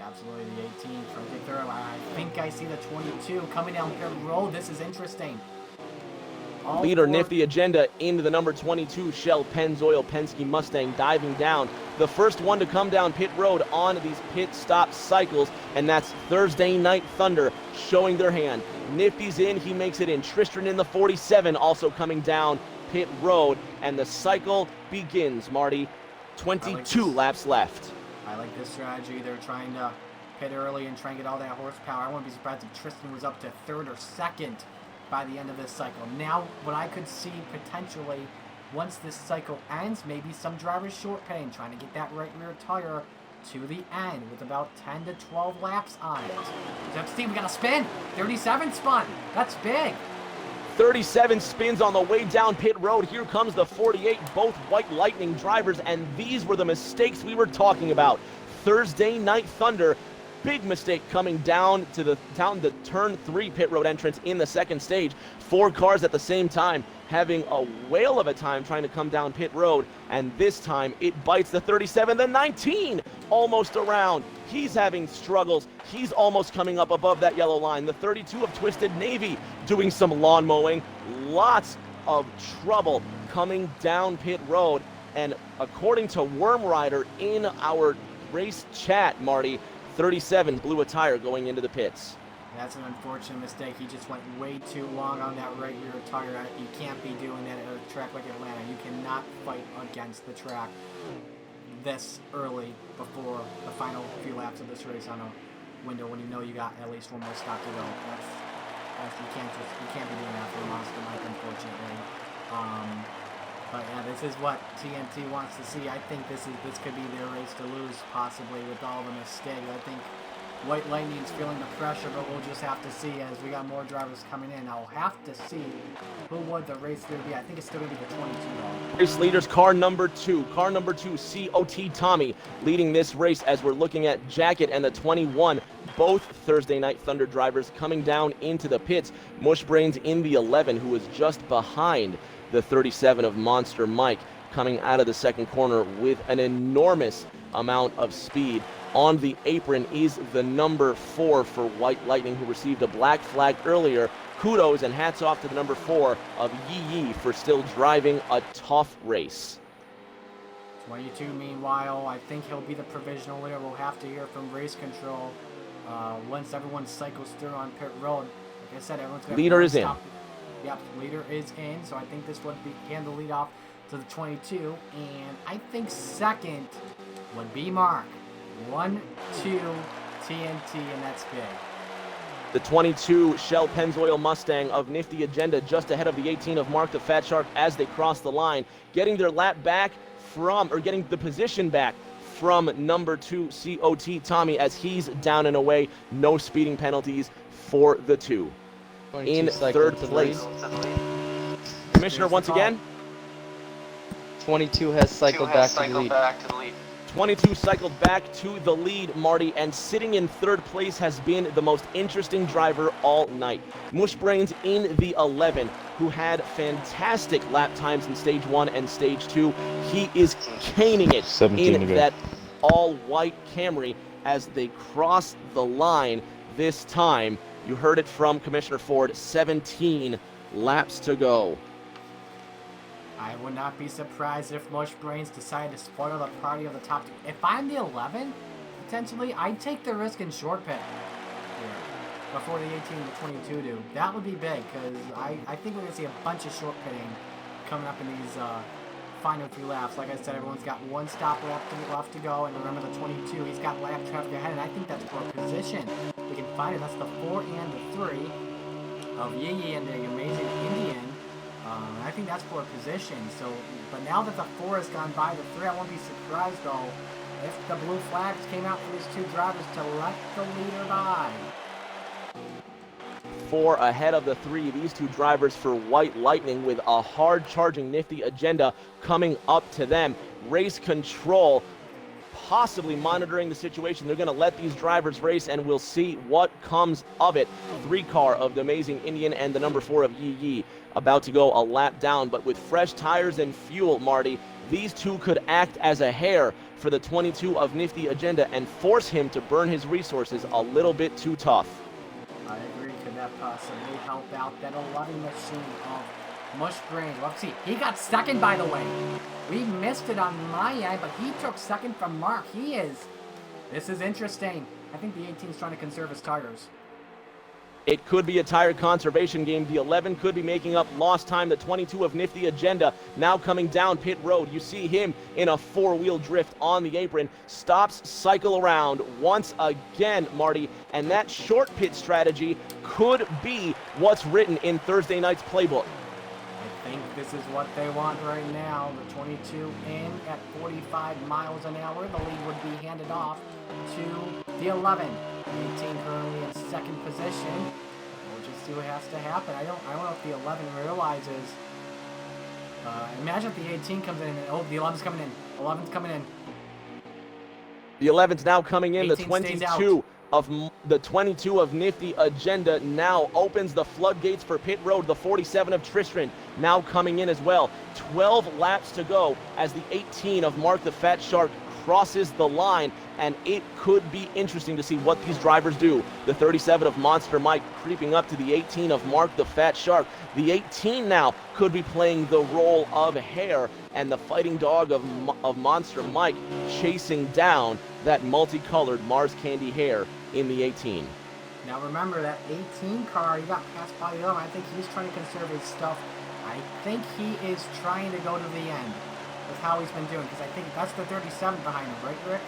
Absolutely, the 18 trying to take third. I think I see the 22 coming down pit road. This is interesting. Leader Nifty Agenda into the number 22 Shell Pennzoil Penske Mustang diving down. The first one to come down pit road on these pit stop cycles, and that's Thursday Night Thunder showing their hand. Nifty's in, he makes it in. Tristan in the 47 also coming down pit road, and the cycle begins, Marty. 22 laps left. I like this strategy. They're trying to pit early and try and get all that horsepower. I wouldn't be surprised if Tristan was up to 3rd or 2nd by the end of this cycle. Now, what I could see potentially, once this cycle ends, maybe some drivers short pitting, trying to get that right rear tire to the end with about 10 to 12 laps on it. Steve, we got a spin. 37 spun. That's big. 37 spins on the way down pit road. Here comes the 48, both White Lightning drivers, and these were the mistakes we were talking about. Thursday Night Thunder, big mistake coming down the turn 3 pit road entrance in the 2nd stage. 4 cars at the same time having a whale of a time trying to come down pit road, and this time it bites the 37, the 19 almost around. He's having struggles. He's almost coming up above that yellow line. The 32 of Twisted Navy doing some lawn mowing. Lots of trouble coming down pit road, and according to Worm Rider in our race chat, Marty, 37 blew a tire going into the pits. That's an unfortunate mistake. He just went way too long on that right rear tire. You can't be doing that at a track like Atlanta. You cannot fight against the track this early before the final few laps of this race on a window when you know you got at least 1 more stop to go. You can't be doing that for a monster Mike, unfortunately. But yeah, this is what TNT wants to see. I think this could be their race to lose, possibly, with all the mistakes. I think White Lightning's feeling the pressure, but we'll just have to see as we got more drivers coming in. I'll have to see who would the race going to be. I think it's still going to be the 22 though. Race leaders, car number 2, COT Tommy, leading this race as we're looking at Jacket and the 21, both Thursday Night Thunder drivers coming down into the pits. Mushbrains in the 11, who is just behind the 37 of Monster Mike, coming out of the 2nd corner with an enormous amount of speed. On the apron is the number 4 for White Lightning, who received a black flag earlier kudos and hats off to the number 4 of Yi for still driving a tough race. 22, meanwhile, I think he'll be the provisional leader. We'll have to hear from race control once everyone cycles through on pit road. Like I said, everyone's going to Leader is in. Yep, leader is in, so I think this would be hand the lead off to the 22, and I think second would be Mark. 1, 2, TNT, and that's big. The 22 Shell Pennzoil Mustang of Nifty Agenda just ahead of the 18 of Mark the Fat Shark as they cross the line, getting their lap back from, or getting the position back from number 2 COT Tommy as he's down and away. No speeding penalties for the 2. In third place. Commissioner, once again. 22 has cycled back to the lead. 22 cycled back to the lead, Marty, and sitting in third place has been the most interesting driver all night. Mushbrains in the 11, who had fantastic lap times in stage 1 and stage 2. He is caning it in that all-white Camry as they cross the line this time. You heard it from Commissioner Ford, 17 laps to go. I would not be surprised if Mushbrains decide to spoil the party of the top 2. If I'm the 11, potentially, I'd take the risk in short pit here before the 18 and the 22 do. That would be big, because I think we're going to see a bunch of short pitting coming up in these final 3 laps. Like I said, everyone's got 1 stop left to go, and remember the 22, he's got lap traffic ahead, and I think that's for position. We can find it. That's the 4 and the 3 of Yi and the Amazing Indian. I think that's for a position. So, but now that the 4 has gone by the 3, I won't be surprised though if the blue flags came out for these 2 drivers to let the leader by. 4 ahead of the 3. These 2 drivers for White Lightning with a hard-charging Nifty Agenda coming up to them. Race control possibly monitoring the situation. They're going to let these drivers race, and we'll see what comes of it. 3 car of the Amazing Indian and the number 4 of Yi about to go a lap down, but with fresh tires and fuel, Marty, these 2 could act as a hair for the 22 of Nifty Agenda and force him to burn his resources a little bit too tough. I agree. Could that possibly help out that 11 machine of Mushbrain? Let's see. He got second, by the way. We missed it on my end, but he took second from Mark. This is interesting. I think the 18's trying to conserve his tires. It could be a tire conservation game. The 11 could be making up lost time. The 22 of Nifty Agenda now coming down pit road. You see him in a 4-wheel drift on the apron. Stops, cycle around once again, Marty. And that short pit strategy could be what's written in Thursday night's playbook. I think this is what they want right now. The 22 in at 45 miles an hour. The lead would be handed off to the 11. 18 currently in second position. We'll just see what has to happen. I don't know if the 11 realizes. Imagine if the 18 comes in and the 11's coming in. 11's coming in. The 11's now coming in. The 22 of Nifty Agenda now opens the floodgates for pit road. The 47 of Tristram now coming in as well. 12 laps to go as the 18 of Mark the Fat Shark crosses the line, and it could be interesting to see what these drivers do. The 37 of Monster Mike creeping up to the 18 of Mark the Fat Shark. The 18 now could be playing the role of Hare, and the fighting dog of Monster Mike chasing down that multicolored Mars Candy Hare in the 18. Now remember that 18 car, he got passed by the other. I think he's trying to conserve his stuff. I think he is trying to go to the end with how he's been doing, because I think that's the 37 behind him, right, Rick?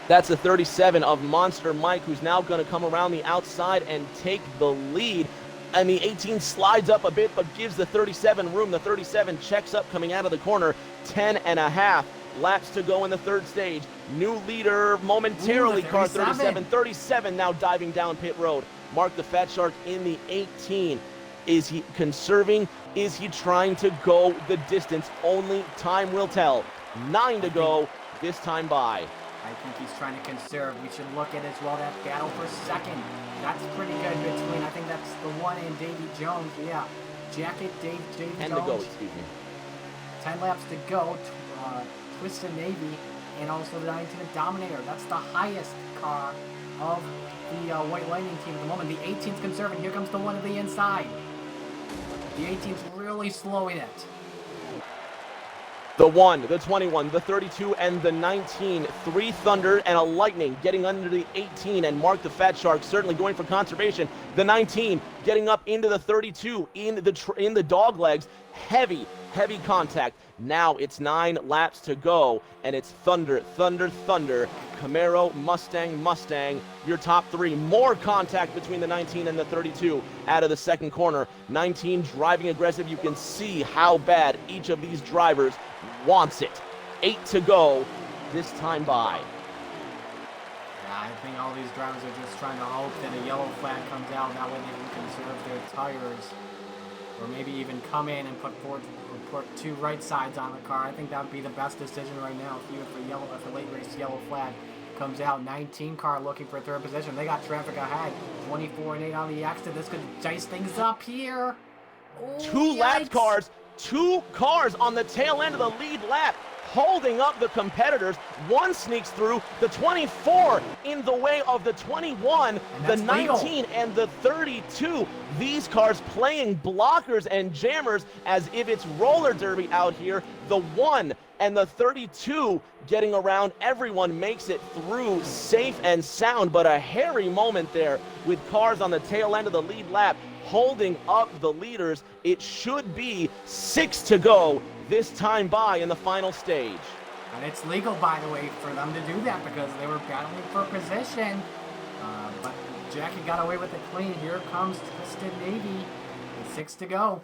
That's the 37 of Monster Mike, who's now going to come around the outside and take the lead. And the 18 slides up a bit, but gives the 37 room. The 37 checks up coming out of the corner. 10.5 laps to go in the third stage. New leader momentarily, car 37. 37 now diving down pit road. Mark the Fat Shark in the 18. Is he conserving? Is he trying to go the distance? Only time will tell. 9 to go this time by. I think he's trying to conserve. We should look at as well that battle for second. That's pretty good between, I think that's the one in Davy Jones. Yeah, Jacket, Davy Jones. 10 to go, excuse me. 10 laps to go. Twisted Navy, and also the 19 Dominator. That's the highest car of the White Lightning team at the moment. The 18's conserving. Here comes the one to the inside. The 18's really slowing it. The 1, the 21, the 32, and the 19. 3 Thunder and a Lightning getting under the 18, and Mark the Fat Shark certainly going for conservation. The 19 getting up into the 32 in the dog legs. Heavy contact. Now it's 9 laps to go, and it's Thunder, Camaro, Mustang, your top 3. More contact between the 19 and the 32 out of the second corner. 19 driving aggressive. You can see how bad each of these drivers wants it. 8 to go this time by. Yeah, I think all these drivers are just trying to hope that a yellow flag comes out, that way they can conserve their tires. Or maybe even come in and put 2 right sides on the car. I think that would be the best decision right now. If a late race yellow flag comes out. 19 car looking for 3rd position. They got traffic ahead. 24 and 8 on the exit. This could dice things up here. Oh, 2 lap cars. 2 cars on the tail end of the lead lap, holding up the competitors. 1 sneaks through, the 24 in the way of the 21, the 19 legal. And the 32. These cars playing blockers and jammers as if it's roller derby out here. The 1 and the 32 getting around. Everyone makes it through safe and sound, but a hairy moment there with cars on the tail end of the lead lap holding up the leaders. It should be 6 to go this time by in the final stage. And it's legal, by the way, for them to do that because they were battling for position. But Jackie got away with it clean. Here comes Twisted Navy with 6 to go.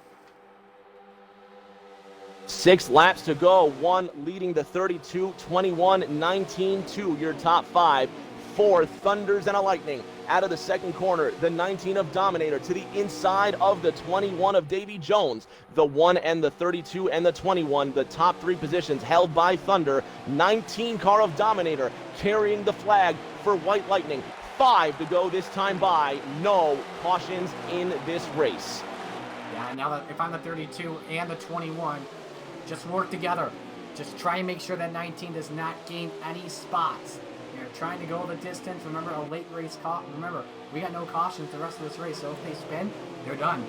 6 laps to go. 1 leading the 32, 21, 19, 2, your top 5. 4 Thunders and a Lightning out of the second corner. The 19 of Dominator to the inside of the 21 of Davy Jones. The 1 and the 32 and the 21, the top 3 positions held by Thunder. 19 car of Dominator carrying the flag for White Lightning. 5 to go this time by. No cautions in this race. Yeah, now that if I'm the 32 and the 21, just work together. Just try and make sure that 19 does not gain any spots. You're trying to go the distance. Remember, a late race remember, we got no cautions the rest of this race, so if they spin, they're done.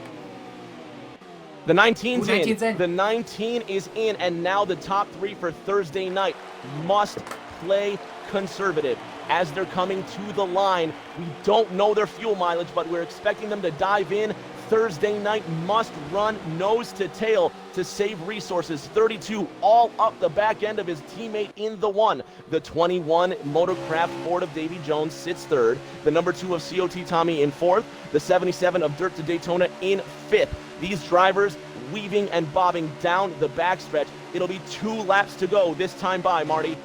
The 19's in. The 19 is in, and now the top 3 for Thursday night must play conservative. As they're coming to the line, we don't know their fuel mileage, but we're expecting them to dive in. Thursday night must run nose to tail to save resources. 32 all up the back end of his teammate in the 1. The 21 Motorcraft Ford of Davy Jones sits 3rd. The number 2 of COT Tommy in 4th. The 77 of Dirt to Daytona in 5th. These drivers weaving and bobbing down the backstretch. It'll be 2 laps to go this time by, Marty.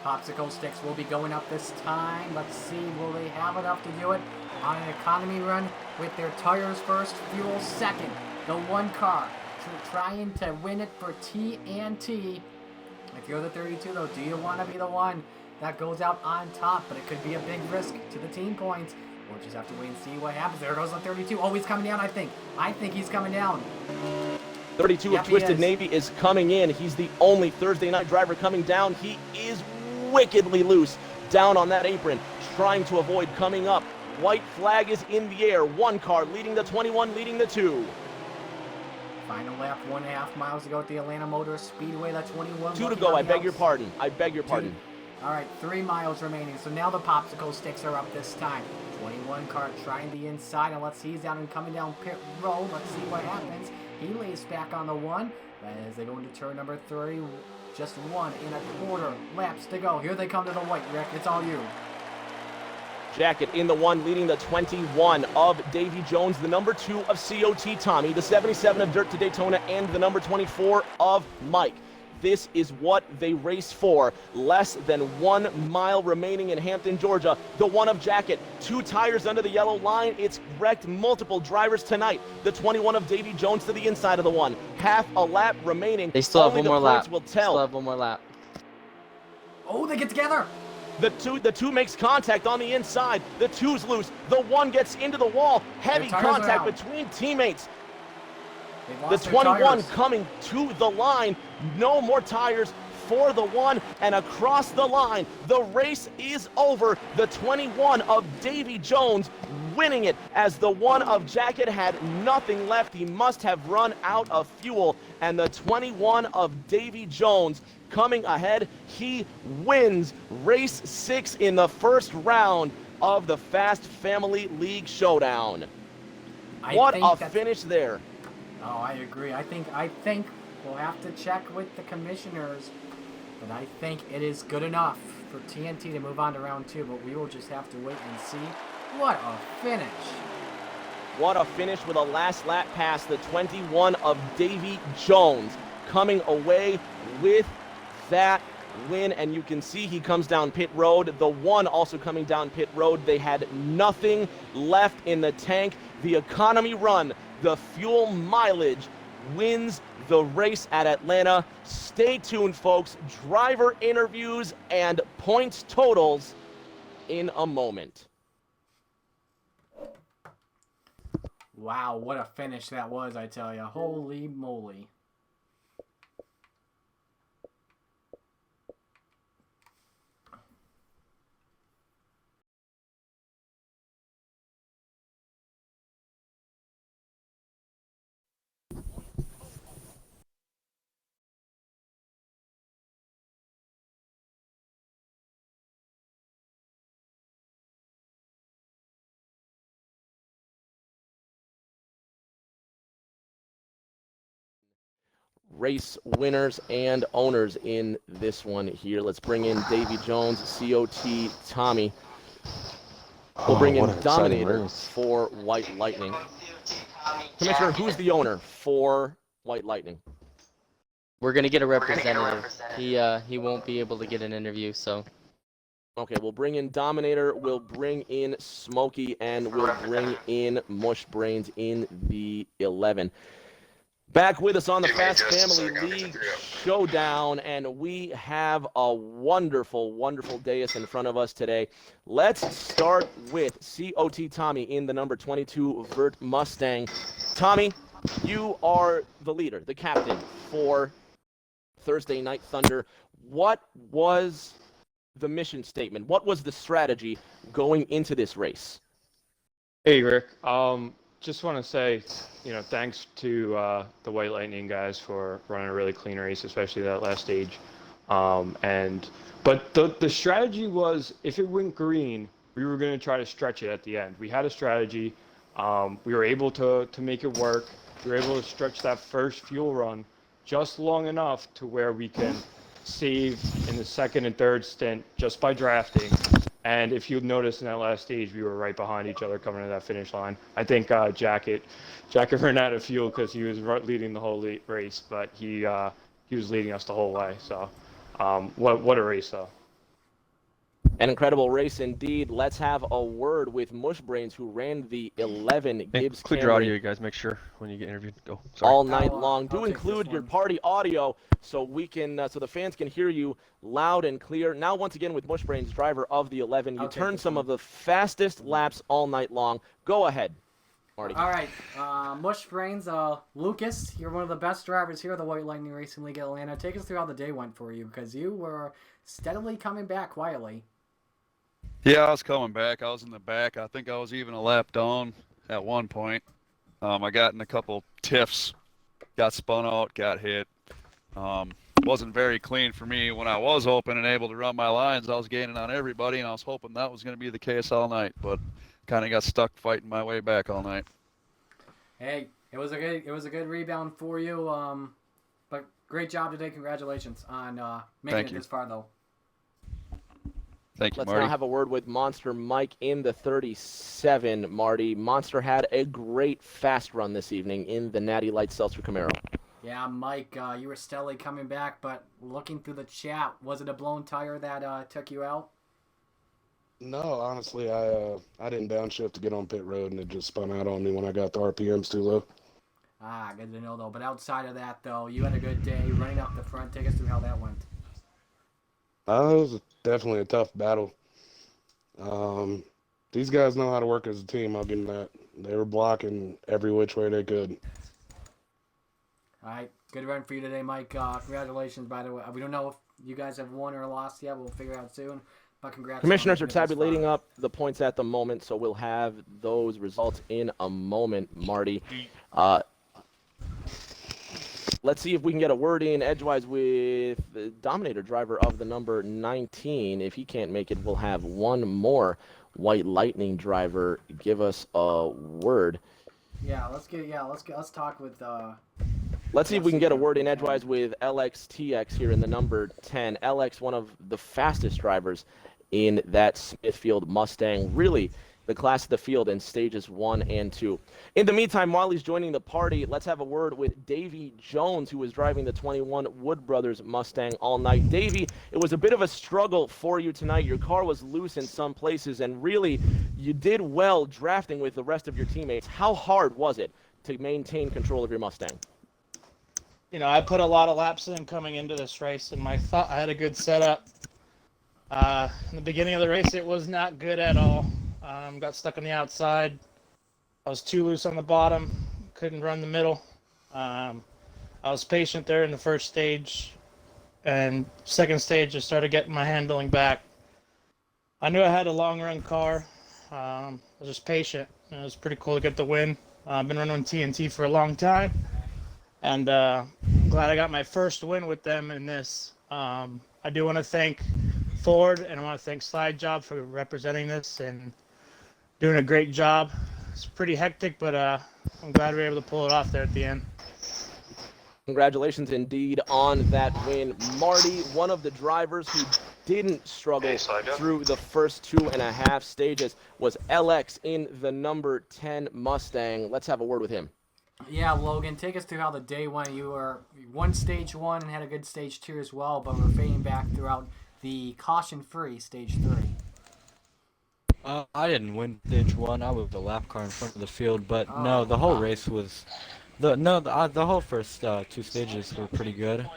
Popsicle sticks will be going up this time. Let's see, will they have enough to do it on an economy run with their tires first, fuel second. The 1 car trying to win it for TNT. If you're the 32 though, do you want to be the one that goes out on top? But it could be a big risk to the team points. We'll just have to wait and see what happens. There goes the 32. Oh, he's coming down, I think. I think he's coming down. 32 of Twisted Navy is coming in. He's the only Thursday night driver coming down. He is wickedly loose down on that apron, trying to avoid coming up. White flag is in the air. 1 car leading the 21, leading the 2. Final lap, 1.5 miles to go at the Atlanta Motor Speedway. That's 21. 2 to go. I beg your pardon. I beg your pardon. All right, 3 miles remaining. So now the popsicle sticks are up this time. 21 car trying the inside, and let's see, he's down and coming down pit road. Let's see what happens. He lays back on the 1 as they go into turn number 3. Just 1.25 laps to go. Here they come to the white, Rick. It's all you. Jacket in the 1, leading the 21 of Davy Jones, the number 2 of COT Tommy, the 77 of Dirt to Daytona, and the number 24 of Mike. This is what they race for. Less than 1 mile remaining in Hampton, Georgia. The 1 of Jacket, 2 tires under the yellow line. It's wrecked multiple drivers tonight. The 21 of Davy Jones to the inside of the 1. Half a lap remaining. They still have Only one more lap. Will tell. Still have 1 more lap. Oh, they get together. The two makes contact on the inside. The 2's loose. The 1 gets into the wall. Heavy contact between teammates. The 21 coming to the line. No more tires for the 1, and across the line. The race is over. The 21 of Davy Jones winning it as the one of Jacket had nothing left. He must have run out of fuel, and the 21 of Davy Jones coming ahead. He wins race 6 in the first round of the Fast Family League Showdown. What a finish there. Oh, I agree. I think we'll have to check with the commissioners, but I think it is good enough for TNT to move on to round 2, but we will just have to wait and see. What a finish. What a finish with a last lap pass. The 21 of Davy Jones coming away with that win, and you can see he comes down pit road. The one also coming down pit road. They had nothing left in the tank. The economy run, the fuel mileage wins the race at Atlanta. Stay tuned, folks. Driver interviews and points totals in a moment. Wow, what a finish that was, I tell you. Holy moly. Race winners and owners in this one here. Let's bring in Davy Jones, COT Tommy. We'll bring in Dominator for White Lightning. Commissioner, who's the owner for White Lightning? We're gonna get a representative. He won't be able to get an interview, so. Okay, we'll bring in Dominator, we'll bring in Smokey, and we'll bring in Mush Brains in the 11. Back with us on the Fast Family League Showdown, and we have a wonderful, wonderful dais in front of us today. Let's start with COT Tommy in the number 22 Vert Mustang. Tommy, you are the leader, the captain for Thursday Night Thunder. What was the mission statement? What was the strategy going into this race? Hey, Rick. Just want to say, thanks to the White Lightning guys for running a really clean race, especially that last stage. But the strategy was, if it went green, we were going to try to stretch it at the end. We had a strategy. We were able to make it work. We were able to stretch that first fuel run just long enough to where we can save in the second and third stint just by drafting. And if you'd notice in that last stage, we were right behind each other coming to that finish line. I think Jacket ran out of fuel because he was leading the whole race, but he was leading us the whole way. So what a race, though. An incredible race indeed. Let's have a word with Mush Brains, who ran the 11 Gibbs Include your audio, you guys. Make sure when you get interviewed. Go. Sorry. All night long. Do I'll include your party audio so we can, so the fans can hear you loud and clear. Now, once again, with Mush Brains, driver of the 11, you turned some of the fastest laps all night long. Go ahead, Marty. All right, Mush Brains, Lucas, you're one of the best drivers here at the White Lightning Racing League Atlanta. Take us through how the day went for you, because you were steadily coming back quietly. Yeah, I was coming back. I was in the back. I think I was even a lap down at one point. I got in a couple tiffs, got spun out, got hit. Wasn't very clean for me. When I was open and able to run my lines, I was gaining on everybody, and I was hoping that was going to be the case all night, but kind of got stuck fighting my way back all night. Hey, it was a good rebound for you. But great job today. Congratulations on making it this far, though. Thank you, Let's Marty. now have a word with Monster Mike in the 37, Marty. Monster had a great fast run this evening in the Natty Light Seltzer Camaro. Yeah, Mike, you were steadily coming back, but looking through the chat, was it a blown tire that took you out? No, honestly, I didn't downshift to get on pit road, and it just spun out on me when I got the RPMs too low. Ah, good to know, though. But outside of that, though, you had a good day running up the front. Take us through how that went. It was definitely a tough battle. These guys know how to work as a team, I'll give them that. They were blocking every which way they could. All right, good run for you today, Mike. Congratulations, by the way. We don't know if you guys have won or lost yet. We'll figure out soon. But congrats. Commissioners on are making it this tabulating far. up the points at the moment, so we'll have those results in a moment, Marty. Let's see if we can get a word in edgewise with the Dominator driver of the number 19. If he can't make it, we'll have one more White Lightning driver give us a word. Let's talk with. Let's see if we can get a word in Okay. edgewise with LXTX here in the number 10. LX, one of the fastest drivers in that Smithfield Mustang. Really the class of the field in stages 1 and 2. In the meantime, while he's joining the party, let's have a word with Davey Jones, who was driving the 21 Wood Brothers Mustang all night. Davey, it was a bit of a struggle for you tonight. Your car was loose in some places, and really, you did well drafting with the rest of your teammates. How hard was it to maintain control of your Mustang? You know, I put a lot of laps in coming into this race, and I thought I had a good setup. In the beginning of the race, it was not good at all. Got stuck on the outside. I was too loose on the bottom. Couldn't run the middle. I was patient there in the first stage, and second stage, I started getting my handling back. I knew I had a long-run car. I was just patient. It was pretty cool to get the win. I've been running TNT for a long time, and glad I got my first win with them in this. I do want to thank Ford, and I want to thank Slide Job for representing this and doing a great job. It's pretty hectic, but I'm glad we were able to pull it off there at the end. Congratulations indeed on that win. Marty, one of the drivers who didn't struggle through the first 2.5 stages was LX in the number 10 Mustang. Let's have a word with him. Yeah, Logan, take us through how the day went. You won stage 1 and had a good stage 2 as well, but were fading back throughout the caution-free stage 3. I didn't win stage 1. I was the lap car in front of the field, but no, the whole race was the whole first 2 stages were pretty good.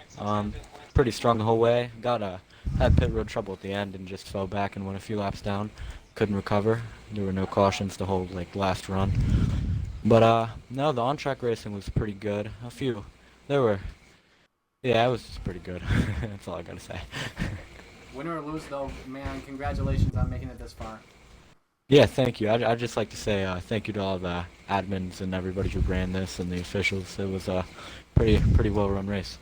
Pretty strong the whole way. Had pit road trouble at the end and just fell back and went a few laps down. Couldn't recover. There were no cautions the whole last run. But no, the on-track racing was pretty good. Yeah, it was pretty good. That's all I gotta say. Win or lose, though, man, congratulations on making it this far. Yeah, thank you. I'd just like to say thank you to all the admins and everybody who ran this and the officials. It was a pretty well-run race.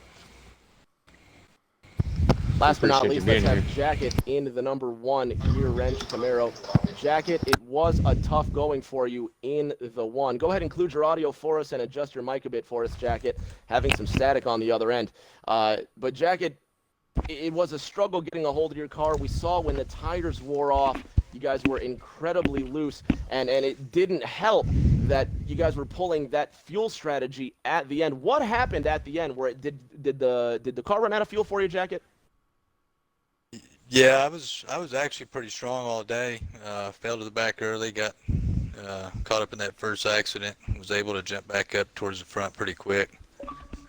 Last but not least, let's have Jacket in the number 1 gear wrench Camaro. Jacket, it was a tough going for you in the 1. Go ahead and include your audio for us and adjust your mic a bit for us, Jacket. Having some static on the other end. But Jacket, it was a struggle getting a hold of your car. We saw when the tires wore off, you guys were incredibly loose, and it didn't help that you guys were pulling that fuel strategy at the end. What happened at the end? Where did the car run out of fuel for you, Jacket? Yeah, I was actually pretty strong all day. Fell to the back early, got caught up in that first accident. Was able to jump back up towards the front pretty quick.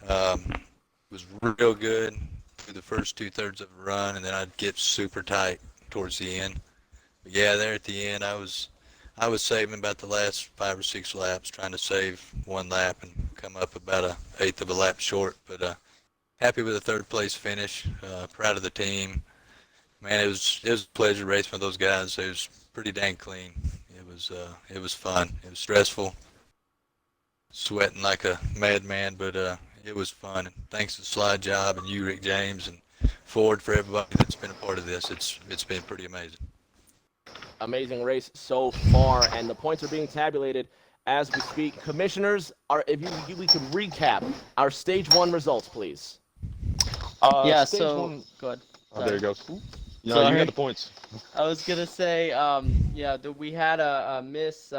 Was real good through the first 2/3 of the run, and then I'd get super tight towards the end. But yeah, there at the end, I was saving about the last 5 or 6 laps, trying to save 1 lap and come up about 1/8 of a lap short. But happy with the 3rd place finish. Proud of the team. Man, it was a pleasure racing with those guys. It was pretty dang clean. It was fun. It was stressful, sweating like a madman, but it was fun. And thanks to Slide Job and you, Rick James, and Ford for everybody that's been a part of this. It's been pretty amazing. Amazing race so far, and the points are being tabulated as we speak. Commissioners, we could recap our stage 1 results, please. Yeah, Stage so 1. go ahead. Oh, there you go. No, Sorry. you got the points. I was gonna say, we had a miss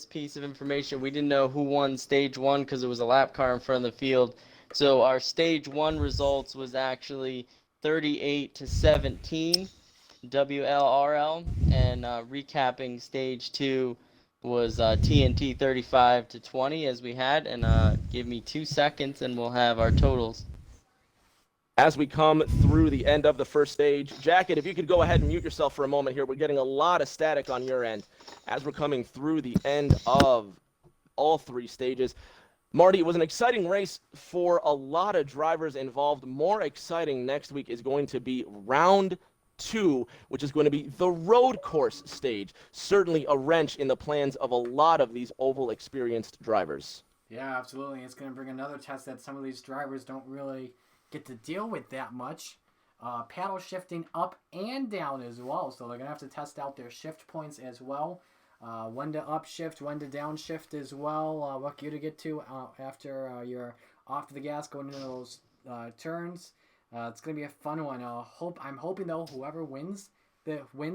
piece of information. We didn't know who won stage 1 because it was a lap car in front of the field. So our stage 1 results was actually 38-17, WLRL, and recapping stage 2 was TNT 35-20 as we had. And give me 2 seconds and we'll have our totals. As we come through the end of the first stage, Jacket, if you could go ahead and mute yourself for a moment here. We're getting a lot of static on your end as we're coming through the end of all 3 stages. Marty, it was an exciting race for a lot of drivers involved. More exciting next week is going to be round 2, which is going to be the road course stage. Certainly a wrench in the plans of a lot of these oval experienced drivers. Yeah, absolutely. It's going to bring another test that some of these drivers don't really get to deal with that much. Paddle shifting up and down as well, so they're going to have to test out their shift points as well. When to upshift, when to downshift as well. What gear to get to after you're off the gas going into those turns. It's going to be a fun one. I'm hoping though whoever wins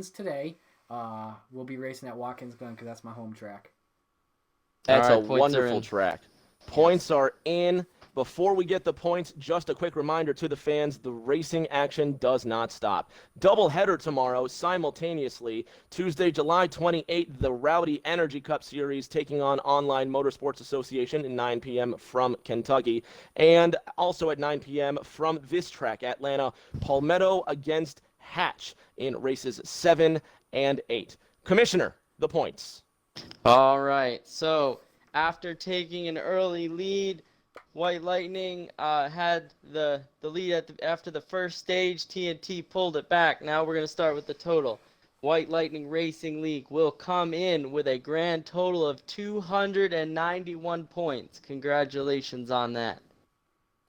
today will be racing at Watkins Glen because that's my home track. That's All a right, points are wonderful in. track. Points are in. Before we get the points, just a quick reminder to the fans, the racing action does not stop. Doubleheader tomorrow, simultaneously. Tuesday, July 28th, the Rowdy Energy Cup Series taking on Online Motorsports Association at 9 p.m. from Kentucky. And also at 9 p.m. from this track, Atlanta, Palmetto against Hatch in races 7 and 8. Commissioner, the points. All right, so after taking an early lead, White Lightning had the lead after the first stage. TNT pulled it back. Now we're going to start with the total. White Lightning Racing League will come in with a grand total of 291 points. Congratulations on that.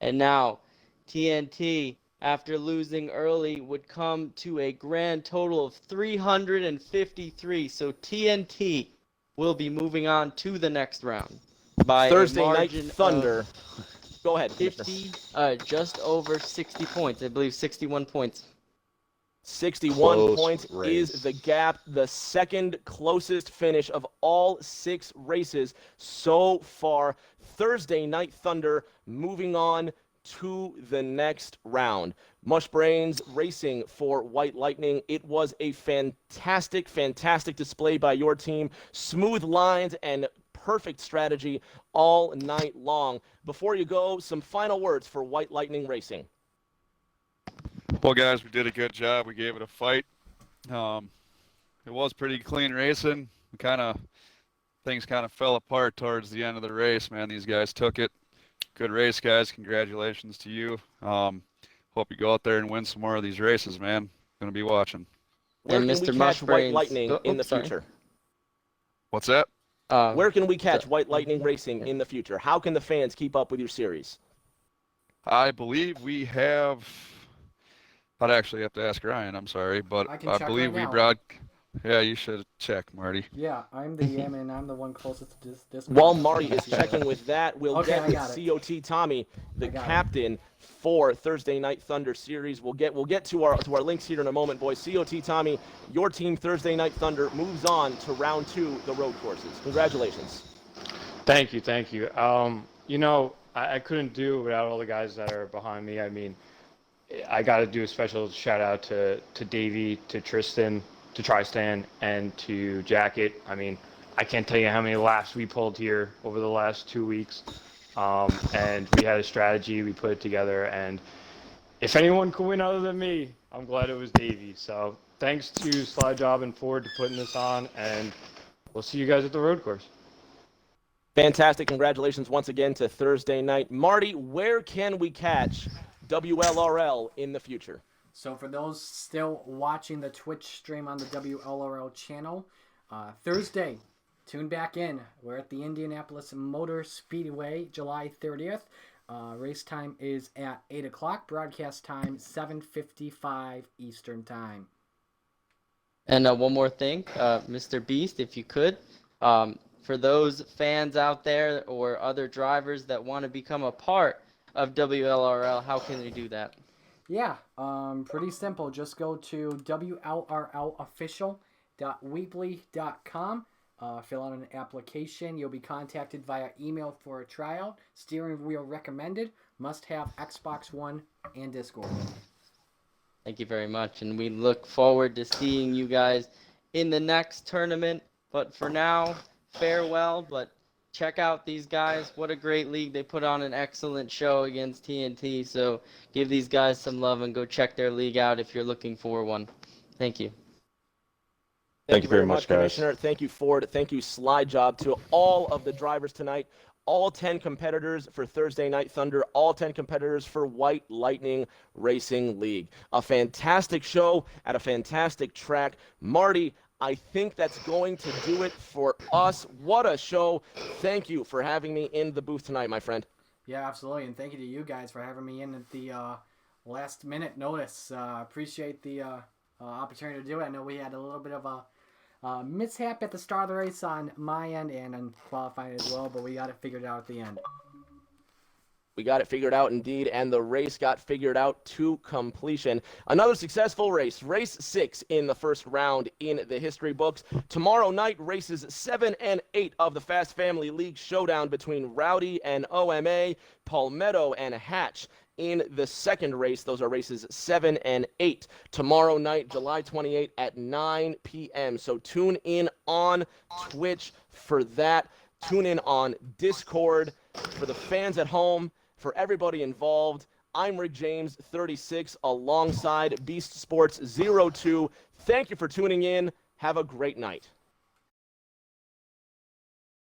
And now TNT, after losing early, would come to a grand total of 353. So TNT will be moving on to the next round by Thursday a Night margin Thunder. of Go ahead, 50, just over 60 points. I believe 61 points. 61 Close points race. is the gap, the second closest finish of all 6 races so far. Thursday Night Thunder moving on to the next round. Mushbrains Racing for White Lightning. It was a fantastic, fantastic display by your team. Smooth lines and perfect strategy all night long. Before you go, some final words for White Lightning Racing. Well, guys, we did a good job. We gave it a fight. It was pretty clean racing. Things kind of fell apart towards the end of the race, man. These guys took it. Good race, guys. Congratulations to you. Hope you go out there and win some more of these races, man. Gonna be watching. Where And can we Mr. catch White Mushbrains- Lightning in the sorry. future? What's that? Where can we catch White Lightning Racing in the future? How can the fans keep up with your series? I believe we have. I'd actually have to ask Ryan. I'm sorry, but I can I check believe right we now. broad. Yeah, you should check, Marty. Yeah, I'm the EM and I'm the one closest to this. While Marty is checking with that, we'll Okay, get I with got it. COT Tommy, the I got it. captain for Thursday Night Thunder series. We'll get to our links here in a moment, boys. COT Tommy, your team Thursday Night Thunder moves on to round 2, the road courses. Congratulations. Thank you. I couldn't do it without all the guys that are behind me. I mean, I got to do a special shout out to Davey, to Tristan, to Tristan, and to Jacket. I mean, I can't tell you how many laps we pulled here over the last 2 weeks. And we had a strategy, we put it together, and if anyone could win other than me, I'm glad it was Davey. So thanks to Slide Job and Ford to putting this on, and we'll see you guys at the road course. Fantastic. Congratulations once again to Thursday Night. Marty, where can we catch WLRL in the future? So for those still watching the Twitch stream on the WLRL channel, Thursday, tune back in. We're at the Indianapolis Motor Speedway, July 30th. Race time is at 8 o'clock. Broadcast time, 7:55 Eastern Time. And one more thing, Mr. Beast, if you could, for those fans out there or other drivers that want to become a part of WLRL, how can they do that? Yeah, pretty simple. Just go to WLRLofficial.weebly.com. Fill out an application. You'll be contacted via email for a tryout. Steering wheel recommended. Must have Xbox One and Discord. Thank you very much, and we look forward to seeing you guys in the next tournament. But for now, farewell, but check out these guys. What a great league. They put on an excellent show against TNT, so give these guys some love and go check their league out if you're looking for one. Thank you. Thank you very much, Commissioner. Thank you, Ford. Thank you, Slide Job, to all of the drivers tonight. all 10 competitors for Thursday Night Thunder, all 10 competitors for White Lightning Racing League. A fantastic show at a fantastic track. Marty, I think that's going to do it for us. What a show. Thank you for having me in the booth tonight, my friend. Yeah, absolutely. And thank you to you guys for having me in at the last minute notice. Appreciate the opportunity to do it. I know we had a little bit of a mishap at the start of the race on my end and on qualifying as well, but we got it figured out at the end. We got it figured out indeed, and the race got figured out to completion. Another successful race, race 6 in the first round in the history books. Tomorrow night, races 7 and 8 of the Fast Family League showdown between Rowdy and OMA, Palmetto and Hatch. In the second race, those are races 7 and 8. Tomorrow night, July 28 at 9 p.m. So tune in on Twitch for that. Tune in on Discord for the fans at home. For everybody involved, I'm Rick James, 36, alongside Beast Sports 02. Thank you for tuning in. Have a great night.